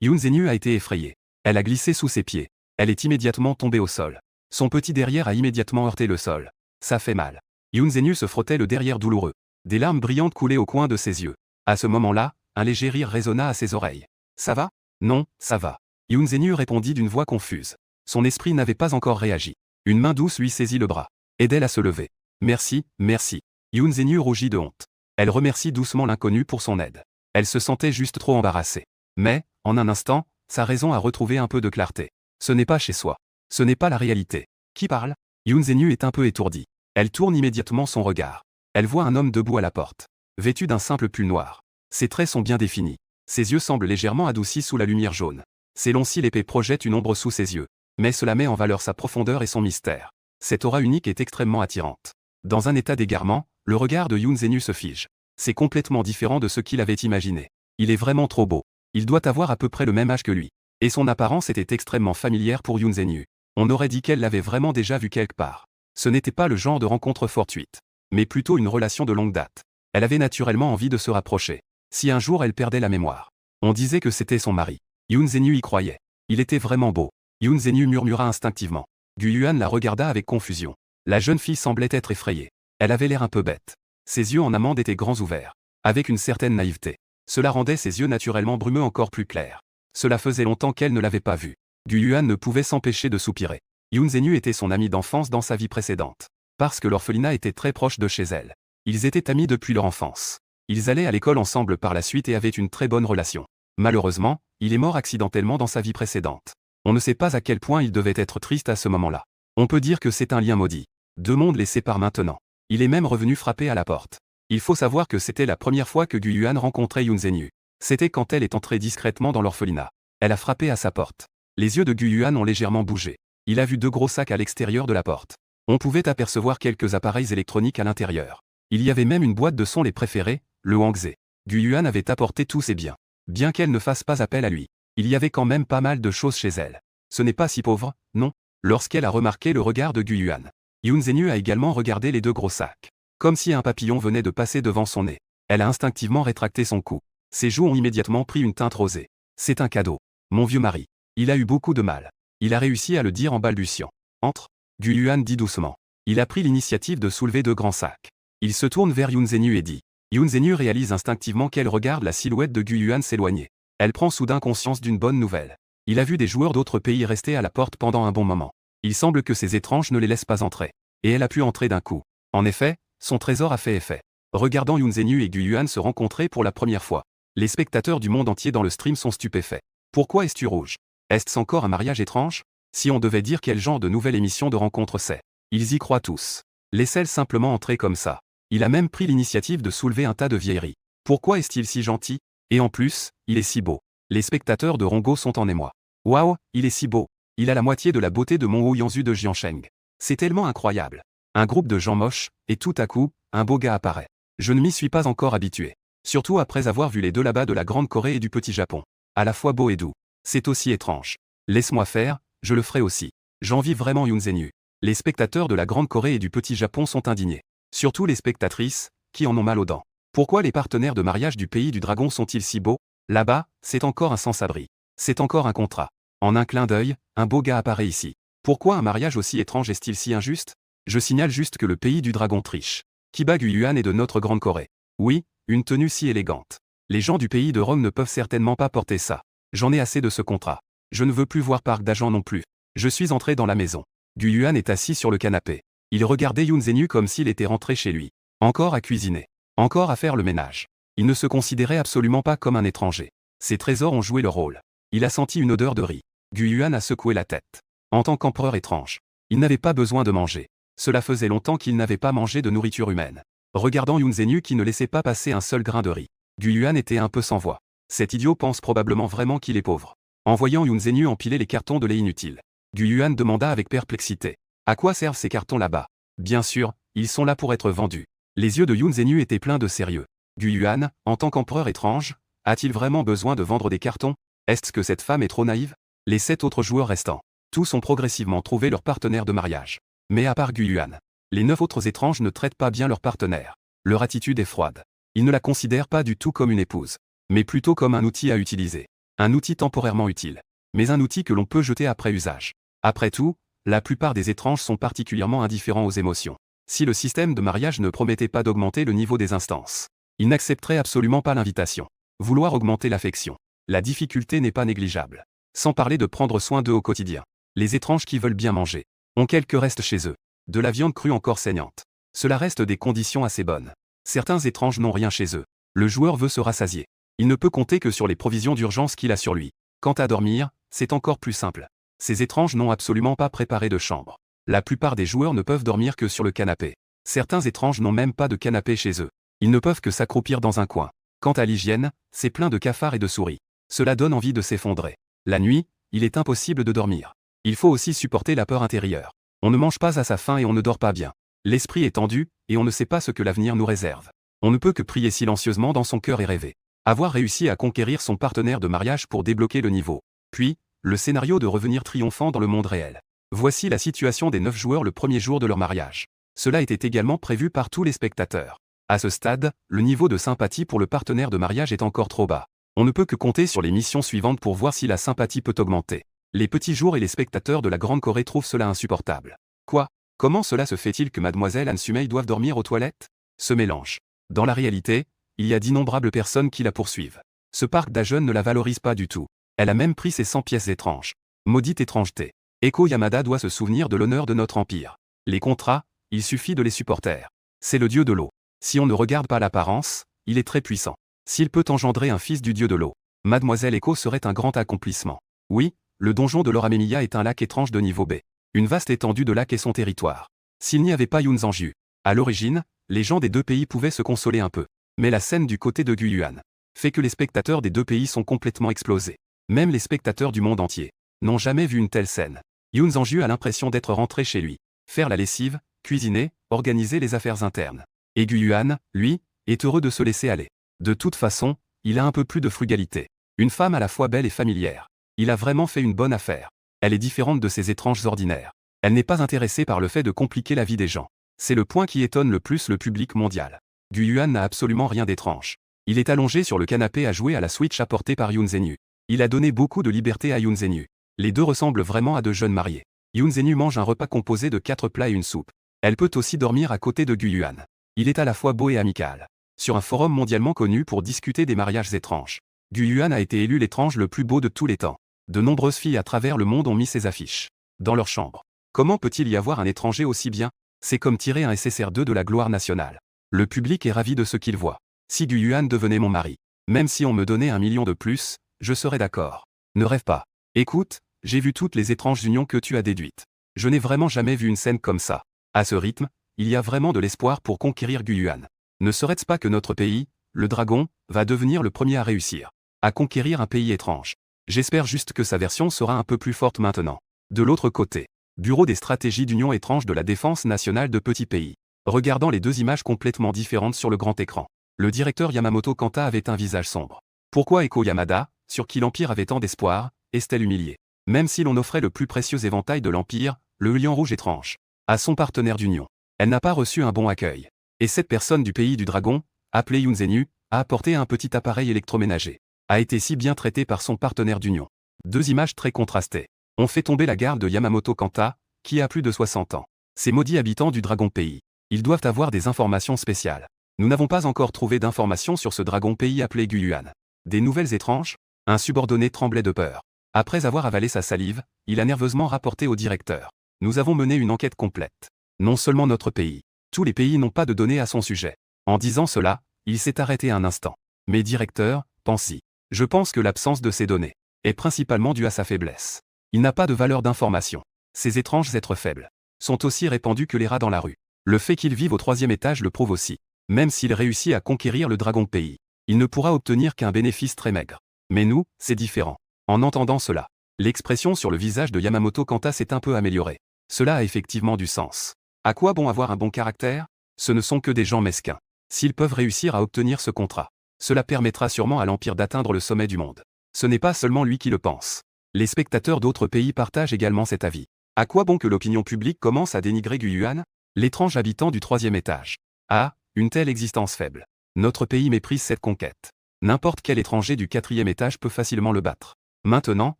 Yoon Zenu a été effrayée. Elle a glissé sous ses pieds. Elle est immédiatement tombée au sol. Son petit derrière a immédiatement heurté le sol. Ça fait mal. Yoon Zenu se frottait le derrière douloureux. Des larmes brillantes coulaient au coin de ses yeux. À ce moment-là, un léger rire résonna à ses oreilles. Ça va? Non, ça va. Yoon Zhenyu répondit d'une voix confuse. Son esprit n'avait pas encore réagi. Une main douce lui saisit le bras. Aide-elle à se lever. Merci, merci. Yoon Zhenyu rougit de honte. Elle remercie doucement l'inconnu pour son aide. Elle se sentait juste trop embarrassée. Mais, en un instant, sa raison a retrouvé un peu de clarté. Ce n'est pas chez soi. Ce n'est pas la réalité. Qui parle? Yoon Zhenyu est un peu étourdie. Elle tourne immédiatement son regard. Elle voit un homme debout à la porte. Vêtu d'un simple pull noir. Ses traits sont bien définis. Ses yeux semblent légèrement adoucis sous la lumière jaune. Ses longs cils épais projettent une ombre sous ses yeux. Mais cela met en valeur sa profondeur et son mystère. Cette aura unique est extrêmement attirante. Dans un état d'égarement, le regard de Yoon Zhenyu se fige. C'est complètement différent de ce qu'il avait imaginé. Il est vraiment trop beau. Il doit avoir à peu près le même âge que lui. Et son apparence était extrêmement familière pour Yoon Zhenyu. On aurait dit qu'elle l'avait vraiment déjà vu quelque part. Ce n'était pas le genre de rencontre fortuite, mais plutôt une relation de longue date. Elle avait naturellement envie de se rapprocher. Si un jour elle perdait la mémoire. On disait que c'était son mari. Yoon Zhenyu y croyait. Il était vraiment beau. Yoon Zhenyu murmura instinctivement. Gu Yuan la regarda avec confusion. La jeune fille semblait être effrayée. Elle avait l'air un peu bête. Ses yeux en amande étaient grands ouverts. Avec une certaine naïveté. Cela rendait ses yeux naturellement brumeux encore plus clairs. Cela faisait longtemps qu'elle ne l'avait pas vu. Gu Yuan ne pouvait s'empêcher de soupirer. Yoon Zhenyu était son ami d'enfance dans sa vie précédente. Parce que l'orphelinat était très proche de chez elle. Ils étaient amis depuis leur enfance. Ils allaient à l'école ensemble par la suite et avaient une très bonne relation. Malheureusement, il est mort accidentellement dans sa vie précédente. On ne sait pas à quel point il devait être triste à ce moment-là. On peut dire que c'est un lien maudit. Deux mondes les séparent maintenant. Il est même revenu frapper à la porte. Il faut savoir que c'était la première fois que Gu Yuan rencontrait Yoon Zhenyu. C'était quand elle est entrée discrètement dans l'orphelinat. Elle a frappé à sa porte. Les yeux de Gu Yuan ont légèrement bougé. Il a vu deux gros sacs à l'extérieur de la porte. On pouvait apercevoir quelques appareils électroniques à l'intérieur. Il y avait même une boîte de sons les préférés, le Wangzhe. Gu Yuan avait apporté tous ses biens. Bien qu'elle ne fasse pas appel à lui. Il y avait quand même pas mal de choses chez elle. Ce n'est pas si pauvre, non? Lorsqu'elle a remarqué le regard de Gu Yuan. Yoon Zhenyu a également regardé les deux gros sacs. Comme si un papillon venait de passer devant son nez. Elle a instinctivement rétracté son cou. Ses joues ont immédiatement pris une teinte rosée. C'est un cadeau. Mon vieux mari. Il a eu beaucoup de mal. Il a réussi à le dire en balbutiant. Entre. Gu Yuan dit doucement. Il a pris l'initiative de soulever deux grands sacs. Il se tourne vers Yoon Zhenyu et dit. Yoon Zhenyu réalise instinctivement qu'elle regarde la silhouette de Gu Yuan s'éloigner. Elle prend soudain conscience d'une bonne nouvelle. Il a vu des joueurs d'autres pays rester à la porte pendant un bon moment. Il semble que ces étranges ne les laissent pas entrer. Et elle a pu entrer d'un coup. En effet, son trésor a fait effet. Regardant Yoon Zhenyu et Gu Yuan se rencontrer pour la première fois. Les spectateurs du monde entier dans le stream sont stupéfaits. Pourquoi es-tu rouge? Est-ce encore un mariage étrange? Si on devait dire quel genre de nouvelle émission de rencontre c'est. Ils y croient tous. Laissez-le simplement entrer comme ça. Il a même pris l'initiative de soulever un tas de vieilleries. Pourquoi est-il si gentil? Et en plus, il est si beau. Les spectateurs de Rongo sont en émoi. Waouh, il est si beau. Il a la moitié de la beauté de mon Yanzu de Jiansheng. C'est tellement incroyable. Un groupe de gens moches, et tout à coup, un beau gars apparaît. Je ne m'y suis pas encore habitué. Surtout après avoir vu les deux là-bas de la Grande Corée et du Petit Japon. À la fois beau et doux. C'est aussi étrange. Laisse-moi faire, je le ferai aussi. J'envie vraiment Yoon Zhenyu. Les spectateurs de la Grande Corée et du Petit Japon sont indignés. Surtout les spectatrices, qui en ont mal aux dents. Pourquoi les partenaires de mariage du pays du dragon sont-ils si beaux? Là-bas, c'est encore un sans-abri. C'est encore un contrat. En un clin d'œil, un beau gars apparaît ici. Pourquoi un mariage aussi étrange est-il si injuste? Je signale juste que le pays du dragon triche. Kiba Gu Yuan est de notre Grande Corée. Oui, une tenue si élégante. Les gens du pays de Rome ne peuvent certainement pas porter ça. J'en ai assez de ce contrat. Je ne veux plus voir Park d'agent non plus. Je suis entré dans la maison. Gu Yuan est assis sur le canapé. Il regardait Yoon Zhenyu comme s'il était rentré chez lui. Encore à cuisiner. Encore à faire le ménage. Il ne se considérait absolument pas comme un étranger. Ses trésors ont joué leur rôle. Il a senti une odeur de riz. Gu Yuan a secoué la tête. En tant qu'empereur étrange. Il n'avait pas besoin de manger. Cela faisait longtemps qu'il n'avait pas mangé de nourriture humaine. Regardant Yoon Zhenyu qui ne laissait pas passer un seul grain de riz. Gu Yuan était un peu sans voix. Cet idiot pense probablement vraiment qu'il est pauvre. En voyant Yoon Zhenyu empiler les cartons de lait inutiles. Gu Yuan demanda avec perplexité. À quoi servent ces cartons là-bas? Bien sûr, ils sont là pour être vendus. Les yeux de Yoon Zhenyu étaient pleins de sérieux. Gu Yuan, en tant qu'empereur étrange, a-t-il vraiment besoin de vendre des cartons? Est-ce que cette femme est trop naïve? Les 7 autres joueurs restants. Tous ont progressivement trouvé leur partenaire de mariage. Mais à part Gu Yuan, les 9 autres étranges ne traitent pas bien leur partenaire. Leur attitude est froide. Ils ne la considèrent pas du tout comme une épouse. Mais plutôt comme un outil à utiliser. Un outil temporairement utile. Mais un outil que l'on peut jeter après usage. Après tout, la plupart des étranges sont particulièrement indifférents aux émotions. Si le système de mariage ne promettait pas d'augmenter le niveau des instances, il n'accepterait absolument pas l'invitation. Vouloir augmenter l'affection. La difficulté n'est pas négligeable. Sans parler de prendre soin d'eux au quotidien. Les étranges qui veulent bien manger ont quelques restes chez eux. De la viande crue encore saignante. Cela reste des conditions assez bonnes. Certains étranges n'ont rien chez eux. Le joueur veut se rassasier. Il ne peut compter que sur les provisions d'urgence qu'il a sur lui. Quant à dormir, c'est encore plus simple. Ces étranges n'ont absolument pas préparé de chambre. La plupart des joueurs ne peuvent dormir que sur le canapé. Certains étranges n'ont même pas de canapé chez eux. Ils ne peuvent que s'accroupir dans un coin. Quant à l'hygiène, c'est plein de cafards et de souris. Cela donne envie de s'effondrer. La nuit, il est impossible de dormir. Il faut aussi supporter la peur intérieure. On ne mange pas à sa faim et on ne dort pas bien. L'esprit est tendu, et on ne sait pas ce que l'avenir nous réserve. On ne peut que prier silencieusement dans son cœur et rêver. Avoir réussi à conquérir son partenaire de mariage pour débloquer le niveau. Puis, le scénario de revenir triomphant dans le monde réel. Voici la situation des 9 joueurs le premier jour de leur mariage. Cela était également prévu par tous les spectateurs. À ce stade, le niveau de sympathie pour le partenaire de mariage est encore trop bas. On ne peut que compter sur les missions suivantes pour voir si la sympathie peut augmenter. Les petits jours et les spectateurs de la Grande Corée trouvent cela insupportable. Quoi? Comment cela se fait-il que Mademoiselle Anne Sumei doive dormir aux toilettes? Ce mélange. Dans la réalité, il y a d'innombrables personnes qui la poursuivent. Ce parc d'Ajeune ne la valorise pas du tout. Elle a même pris ses 100 pièces étranges. Maudite étrangeté. Eko Yamada doit se souvenir de l'honneur de notre empire. Les contrats, il suffit de les supporter. C'est le dieu de l'eau. Si on ne regarde pas l'apparence, il est très puissant. S'il peut engendrer un fils du dieu de l'eau, Mademoiselle Eko serait un grand accomplissement. Oui, le donjon de l'Oramemiya est un lac étrange de niveau B. Une vaste étendue de lac est son territoire. S'il n'y avait pas Yunzanju, à l'origine, les gens des deux pays pouvaient se consoler un peu. Mais la scène du côté de Guyuan fait que les spectateurs des deux pays sont complètement explosés. Même les spectateurs du monde entier n'ont jamais vu une telle scène. Yunzanju a l'impression d'être rentré chez lui. Faire la lessive, cuisiner, organiser les affaires internes. Et Guyuan, lui, est heureux de se laisser aller. De toute façon, il a un peu plus de frugalité. Une femme à la fois belle et familière. Il a vraiment fait une bonne affaire. Elle est différente de ces étranges ordinaires. Elle n'est pas intéressée par le fait de compliquer la vie des gens. C'est le point qui étonne le plus le public mondial. Guyuan n'a absolument rien d'étrange. Il est allongé sur le canapé à jouer à la Switch apportée par Yoon Zenu. Il a donné beaucoup de liberté à Yoon Zenu. Les deux ressemblent vraiment à de jeunes mariés. Yoon Zenu mange un repas composé de 4 plats et une soupe. Elle peut aussi dormir à côté de Guyuan. Il est à la fois beau et amical. Sur un forum mondialement connu pour discuter des mariages étranges, Guyuan a été élu l'étrange le plus beau de tous les temps. De nombreuses filles à travers le monde ont mis ses affiches dans leur chambre. Comment peut-il y avoir un étranger aussi bien? C'est comme tirer un SSR2 de la gloire nationale. Le public est ravi de ce qu'il voit. Si Guyuan devenait mon mari, même si on me donnait 1 million de plus, je serais d'accord. Ne rêve pas. Écoute, j'ai vu toutes les étranges unions que tu as déduites. Je n'ai vraiment jamais vu une scène comme ça. À ce rythme, il y a vraiment de l'espoir pour conquérir Guyuan. Ne serait-ce pas que notre pays, le dragon, va devenir le premier à réussir à conquérir un pays étrange. J'espère juste que sa version sera un peu plus forte maintenant. De l'autre côté, Bureau des stratégies d'union étrange de la défense nationale de petits pays. Regardant les deux images complètement différentes sur le grand écran, le directeur Yamamoto Kanta avait un visage sombre. Pourquoi Eko Yamada, sur qui l'Empire avait tant d'espoir, est-elle humiliée? Même si l'on offrait le plus précieux éventail de l'Empire, le lion rouge étrange, à son partenaire d'union, elle n'a pas reçu un bon accueil. Et cette personne du pays du dragon, appelée Yoon Zenu, a apporté un petit appareil électroménager, a été si bien traité par son partenaire d'union. Deux images très contrastées. On fait tomber la garde de Yamamoto Kanta, qui a plus de 60 ans. Ces maudits habitants du dragon pays. Ils doivent avoir des informations spéciales. Nous n'avons pas encore trouvé d'informations sur ce dragon pays appelé Guyuan. Des nouvelles étranges? Un subordonné tremblait de peur. Après avoir avalé sa salive, il a nerveusement rapporté au directeur. Nous avons mené une enquête complète. Non seulement notre pays. Tous les pays n'ont pas de données à son sujet. En disant cela, il s'est arrêté un instant. Mais directeur, pense-y. Je pense que l'absence de ces données est principalement due à sa faiblesse. Il n'a pas de valeur d'information. Ces étranges êtres faibles sont aussi répandus que les rats dans la rue. Le fait qu'ils vivent au 3e étage le prouve aussi. Même s'il réussit à conquérir le dragon pays, il ne pourra obtenir qu'un bénéfice très maigre. Mais nous, c'est différent. En entendant cela, l'expression sur le visage de Yamamoto Kanta s'est un peu améliorée. Cela a effectivement du sens. À quoi bon avoir un bon caractère? Ce ne sont que des gens mesquins. S'ils peuvent réussir à obtenir ce contrat, cela permettra sûrement à l'Empire d'atteindre le sommet du monde. Ce n'est pas seulement lui qui le pense. Les spectateurs d'autres pays partagent également cet avis. À quoi bon que l'opinion publique commence à dénigrer Guyuan, l'étrange habitant du 3e étage? Ah, une telle existence faible. Notre pays méprise cette conquête. N'importe quel étranger du 4e étage peut facilement le battre. Maintenant,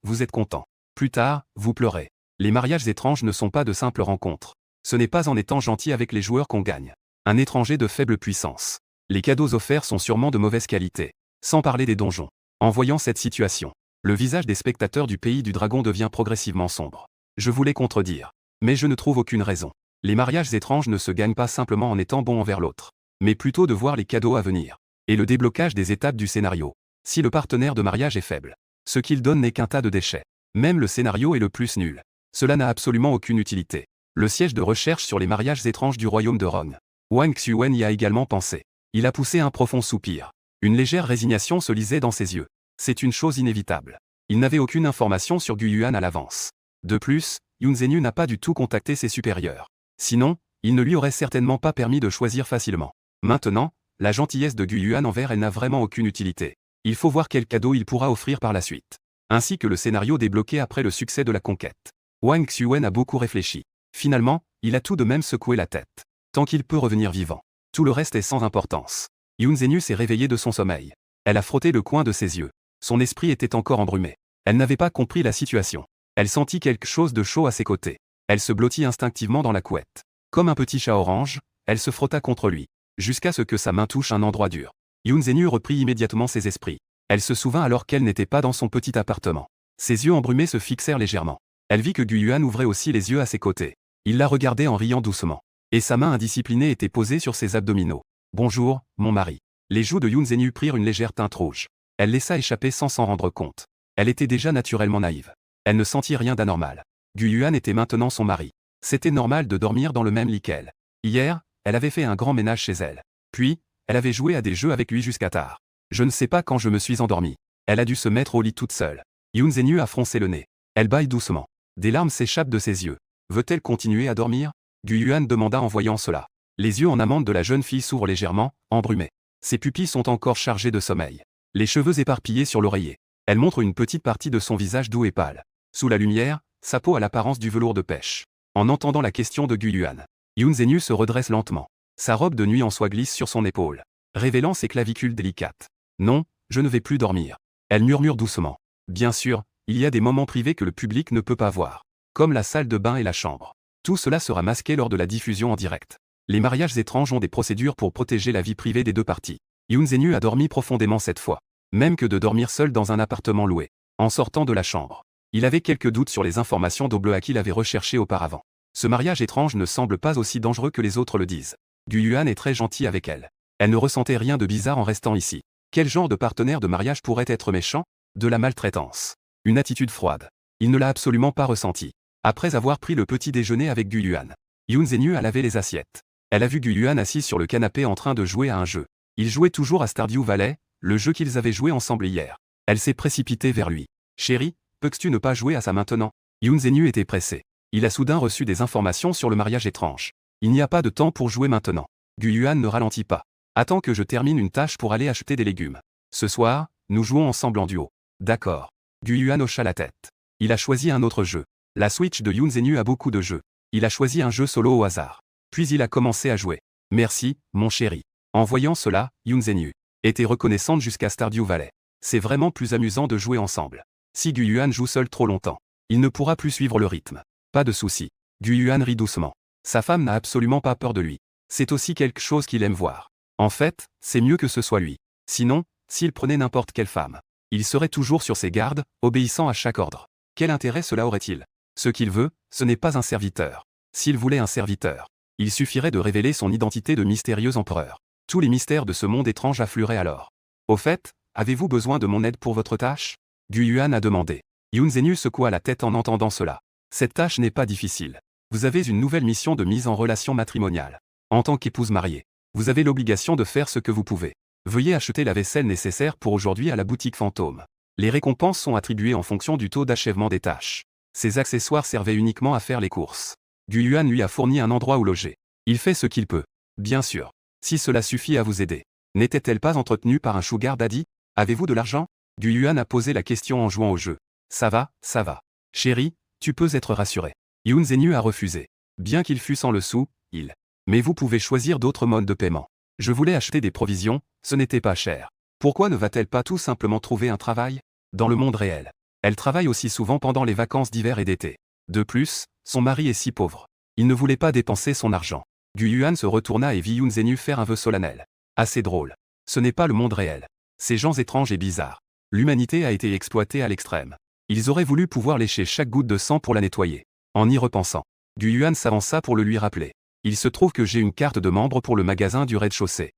vous êtes content. Plus tard, vous pleurez. Les mariages étranges ne sont pas de simples rencontres. Ce n'est pas en étant gentil avec les joueurs qu'on gagne. Un étranger de faible puissance. Les cadeaux offerts sont sûrement de mauvaise qualité. Sans parler des donjons. En voyant cette situation, le visage des spectateurs du pays du dragon devient progressivement sombre. Je voulais contredire. Mais je ne trouve aucune raison. Les mariages étranges ne se gagnent pas simplement en étant bons envers l'autre, mais plutôt de voir les cadeaux à venir. Et le déblocage des étapes du scénario. Si le partenaire de mariage est faible, ce qu'il donne n'est qu'un tas de déchets. Même le scénario est le plus nul. Cela n'a absolument aucune utilité. Le siège de recherche sur les mariages étranges du royaume de Rong. Wang Xuwen y a également pensé. Il a poussé un profond soupir. Une légère résignation se lisait dans ses yeux. C'est une chose inévitable. Il n'avait aucune information sur Gu Yuan à l'avance. De plus, Yun Zhenyu n'a pas du tout contacté ses supérieurs. Sinon, il ne lui aurait certainement pas permis de choisir facilement. Maintenant, la gentillesse de Gu Yuan envers elle n'a vraiment aucune utilité. Il faut voir quel cadeau il pourra offrir par la suite. Ainsi que le scénario débloqué après le succès de la conquête. Wang Xuwen a beaucoup réfléchi. Finalement, il a tout de même secoué la tête. Tant qu'il peut revenir vivant. Tout le reste est sans importance. Yun Zhenyu s'est réveillée de son sommeil. Elle a frotté le coin de ses yeux. Son esprit était encore embrumé. Elle n'avait pas compris la situation. Elle sentit quelque chose de chaud à ses côtés. Elle se blottit instinctivement dans la couette. Comme un petit chat orange, elle se frotta contre lui, jusqu'à ce que sa main touche un endroit dur. Yun Zhenyu reprit immédiatement ses esprits. Elle se souvint alors qu'elle n'était pas dans son petit appartement. Ses yeux embrumés se fixèrent légèrement. Elle vit que Gu Yuan ouvrait aussi les yeux à ses côtés. Il la regardait en riant doucement. Et sa main indisciplinée était posée sur ses abdominaux. « Bonjour, mon mari. » Les joues de Yun Zhenyu prirent une légère teinte rouge. Elle laissa échapper sans s'en rendre compte. Elle était déjà naturellement naïve. Elle ne sentit rien d'anormal. Gu Yuan était maintenant son mari. C'était normal de dormir dans le même lit qu'elle. Hier, elle avait fait un grand ménage chez elle. Puis, elle avait joué à des jeux avec lui jusqu'à tard. Je ne sais pas quand je me suis endormie. Elle a dû se mettre au lit toute seule. Yun Zhenyu a froncé le nez. Elle bâille doucement. Des larmes s'échappent de ses yeux. Veut-elle continuer à dormir? Gu Yuan demanda en voyant cela. Les yeux en amande de la jeune fille s'ouvrent légèrement, embrumés. Ses pupilles sont encore chargées de sommeil. Les cheveux éparpillés sur l'oreiller. Elle montre une petite partie de son visage doux et pâle. Sous la lumière, sa peau a l'apparence du velours de pêche. En entendant la question de Gu Yuan, Yun Zhenyu se redresse lentement. Sa robe de nuit en soie glisse sur son épaule, révélant ses clavicules délicates. Non, je ne vais plus dormir. Elle murmure doucement. Bien sûr, il y a des moments privés que le public ne peut pas voir. Comme la salle de bain et la chambre. Tout cela sera masqué lors de la diffusion en direct. Les mariages étranges ont des procédures pour protéger la vie privée des deux parties. Yun Zhenyu a dormi profondément cette fois. Même que de dormir seul dans un appartement loué. En sortant de la chambre. Il avait quelques doutes sur les informations d'Oblea qu'il avait recherchées auparavant. Ce mariage étrange ne semble pas aussi dangereux que les autres le disent. Gu Yuan est très gentil avec elle. Elle ne ressentait rien de bizarre en restant ici. Quel genre de partenaire de mariage pourrait être méchant? De la maltraitance. Une attitude froide. Il ne l'a absolument pas ressenti. Après avoir pris le petit déjeuner avec Gu Yuan, Yun Zhenyu a lavé les assiettes. Elle a vu Gu Yuan assis sur le canapé en train de jouer à un jeu. Il jouait toujours à Stardew Valley, le jeu qu'ils avaient joué ensemble hier. Elle s'est précipitée vers lui. Chérie, peux-tu ne pas jouer à ça maintenant? Yun Zhenyu était pressé. Il a soudain reçu des informations sur le mariage étrange. Il n'y a pas de temps pour jouer maintenant. Gu Yuan ne ralentit pas. Attends que je termine une tâche pour aller acheter des légumes. Ce soir, nous jouons ensemble en duo. D'accord. Gu Yuan hocha la tête. Il a choisi un autre jeu. La Switch de Yun Zhenyu a beaucoup de jeux. Il a choisi un jeu solo au hasard. Puis il a commencé à jouer. Merci, mon chéri. En voyant cela, Yun Zhenyu était reconnaissante jusqu'à Stardew Valley. C'est vraiment plus amusant de jouer ensemble. Si Gu Yuan joue seul trop longtemps, il ne pourra plus suivre le rythme. Pas de souci. Gu Yuan rit doucement. Sa femme n'a absolument pas peur de lui. C'est aussi quelque chose qu'il aime voir. En fait, c'est mieux que ce soit lui. Sinon, s'il prenait n'importe quelle femme, il serait toujours sur ses gardes, obéissant à chaque ordre. Quel intérêt cela aurait-il? Ce qu'il veut, ce n'est pas un serviteur. S'il voulait un serviteur, il suffirait de révéler son identité de mystérieux empereur. Tous les mystères de ce monde étrange afflueraient alors. Au fait, avez-vous besoin de mon aide pour votre tâche? Gu Yuan a demandé. Yun Zhenyu secoua la tête en entendant cela. Cette tâche n'est pas difficile. Vous avez une nouvelle mission de mise en relation matrimoniale. En tant qu'épouse mariée, vous avez l'obligation de faire ce que vous pouvez. Veuillez acheter la vaisselle nécessaire pour aujourd'hui à la boutique fantôme. Les récompenses sont attribuées en fonction du taux d'achèvement des tâches. Ces accessoires servaient uniquement à faire les courses. Gu Yuan lui a fourni un endroit où loger. Il fait ce qu'il peut. Bien sûr. Si cela suffit à vous aider. N'était-elle pas entretenue par un sugar daddy? Avez-vous de l'argent? Gu Yuan a posé la question en jouant au jeu. Ça va, ça va. Chérie, tu peux être rassurée. Yun Zhenyu a refusé. Bien qu'il fût sans le sou, il. Mais vous pouvez choisir d'autres modes de paiement. Je voulais acheter des provisions, ce n'était pas cher. Pourquoi ne va-t-elle pas tout simplement trouver un travail? Dans le monde réel. Elle travaille aussi souvent pendant les vacances d'hiver et d'été. De plus, son mari est si pauvre. Il ne voulait pas dépenser son argent. Gu Yuan se retourna et vit Yun Zhenyu faire un vœu solennel. Assez drôle. Ce n'est pas le monde réel. Ces gens étranges et bizarres. L'humanité a été exploitée à l'extrême. Ils auraient voulu pouvoir lécher chaque goutte de sang pour la nettoyer. En y repensant, Gu Yuan s'avança pour le lui rappeler. Il se trouve que j'ai une carte de membre pour le magasin du rez-de-chaussée.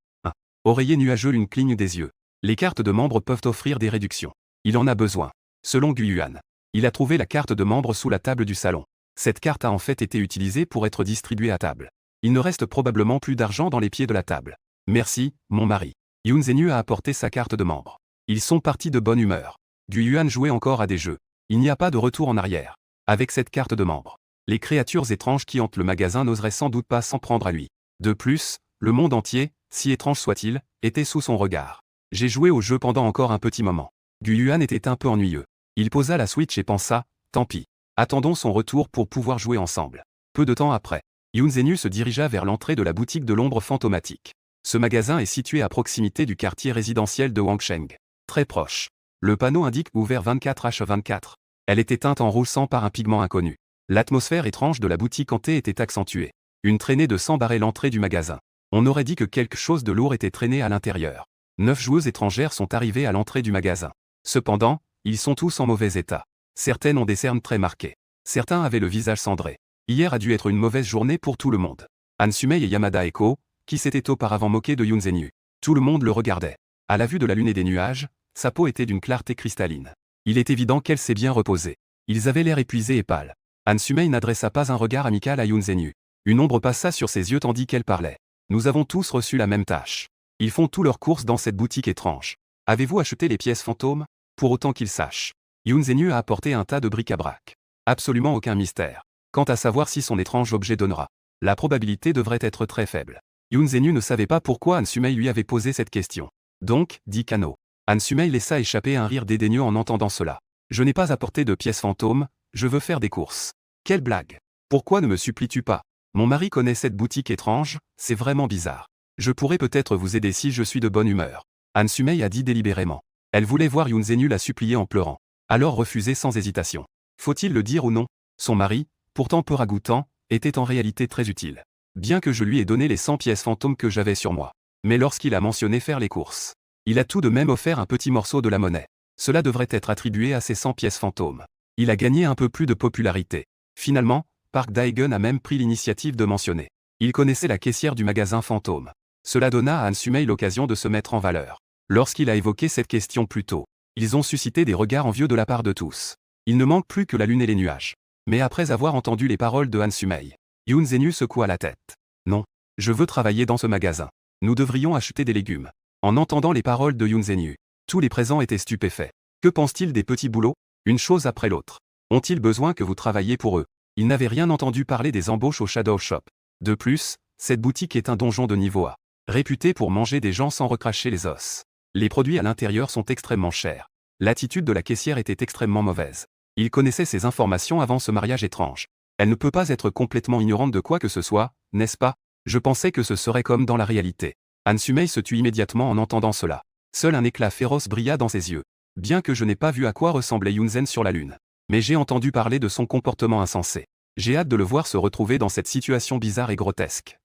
Oreiller nuageux une cligne des yeux. Les cartes de membres peuvent offrir des réductions. Il en a besoin. Selon Gu Yuan, il a trouvé la carte de membre sous la table du salon. Cette carte a en fait été utilisée pour être distribuée à table. Il ne reste probablement plus d'argent dans les pieds de la table. Merci, mon mari. Yun Zhenyu a apporté sa carte de membre. Ils sont partis de bonne humeur. Gu Yuan jouait encore à des jeux. Il n'y a pas de retour en arrière. Avec cette carte de membre, les créatures étranges qui hantent le magasin n'oseraient sans doute pas s'en prendre à lui. De plus, le monde entier, si étrange soit-il, était sous son regard. J'ai joué au jeu pendant encore un petit moment. Gu Yuan était un peu ennuyeux. Il posa la Switch et pensa, tant pis. Attendons son retour pour pouvoir jouer ensemble. Peu de temps après, Yun Zhenyu se dirigea vers l'entrée de la boutique de l'ombre fantomatique. Ce magasin est situé à proximité du quartier résidentiel de Wangsheng. Très proche. Le panneau indique ouvert 24h24. Elle était teinte en rouge sang par un pigment inconnu. L'atmosphère étrange de la boutique hantée était accentuée. Une traînée de sang barrait l'entrée du magasin. On aurait dit que quelque chose de lourd était traîné à l'intérieur. 9 joueuses étrangères sont arrivées à l'entrée du magasin. Cependant, ils sont tous en mauvais état. Certaines ont des cernes très marquées. Certains avaient le visage cendré. Hier a dû être une mauvaise journée pour tout le monde. Han Sumei et Yamada Eko, qui s'étaient auparavant moqués de Yun Zhenyu. Tout le monde le regardait. À la vue de la lune et des nuages, sa peau était d'une clarté cristalline. Il est évident qu'elle s'est bien reposée. Ils avaient l'air épuisés et pâles. Han Sumei n'adressa pas un regard amical à Yun Zhenyu. Une ombre passa sur ses yeux tandis qu'elle parlait. Nous avons tous reçu la même tâche. Ils font tous leurs courses dans cette boutique étrange. Avez-vous acheté les pièces fantômes? Pour autant qu'ils sachent. Yun Zhenyu a apporté un tas de bric-à-brac. Absolument aucun mystère. Quant à savoir si son étrange objet donnera, la probabilité devrait être très faible. Yun Zhenyu ne savait pas pourquoi Han Sumei lui avait posé cette question. Donc, dit Kano. Han Sumei laissa échapper un rire dédaigneux en entendant cela. Je n'ai pas apporté de pièces fantômes, je veux faire des courses. Quelle blague. Pourquoi ne me supplies-tu pas? Mon mari connaît cette boutique étrange, c'est vraiment bizarre. Je pourrais peut-être vous aider si je suis de bonne humeur. Han Sumei a dit délibérément. Elle voulait voir Yun Zhenyu la supplier en pleurant. Alors refuser sans hésitation. Faut-il le dire ou non? Son mari, pourtant peu ragoûtant, était en réalité très utile. Bien que je lui ai donné les 100 pièces fantômes que j'avais sur moi. Mais lorsqu'il a mentionné faire les courses, il a tout de même offert un petit morceau de la monnaie. Cela devrait être attribué à ces 100 pièces fantômes. Il a gagné un peu plus de popularité. Finalement, Park Dae-gun a même pris l'initiative de mentionner. Il connaissait la caissière du magasin fantôme. Cela donna à Han Sumei l'occasion de se mettre en valeur. Lorsqu'il a évoqué cette question plus tôt, ils ont suscité des regards envieux de la part de tous. Il ne manque plus que la lune et les nuages. Mais après avoir entendu les paroles de Han Sumei, Yun Zhenyu secoua la tête. Non, je veux travailler dans ce magasin. Nous devrions acheter des légumes. En entendant les paroles de Yun Zhenyu, tous les présents étaient stupéfaits. Que pense-t-il des petits boulots? Une chose après l'autre. Ont-ils besoin que vous travailliez pour eux? Ils n'avaient rien entendu parler des embauches au Shadow Shop. De plus, cette boutique est un donjon de niveau A, réputé pour manger des gens sans recracher les os. Les produits à l'intérieur sont extrêmement chers. L'attitude de la caissière était extrêmement mauvaise. Il connaissait ces informations avant ce mariage étrange. Elle ne peut pas être complètement ignorante de quoi que ce soit, n'est-ce pas? Je pensais que ce serait comme dans la réalité. Han Sumei se tut immédiatement en entendant cela. Seul un éclat féroce brilla dans ses yeux. Bien que je n'ai pas vu à quoi ressemblait Yun Zhen sur la lune. Mais j'ai entendu parler de son comportement insensé. J'ai hâte de le voir se retrouver dans cette situation bizarre et grotesque.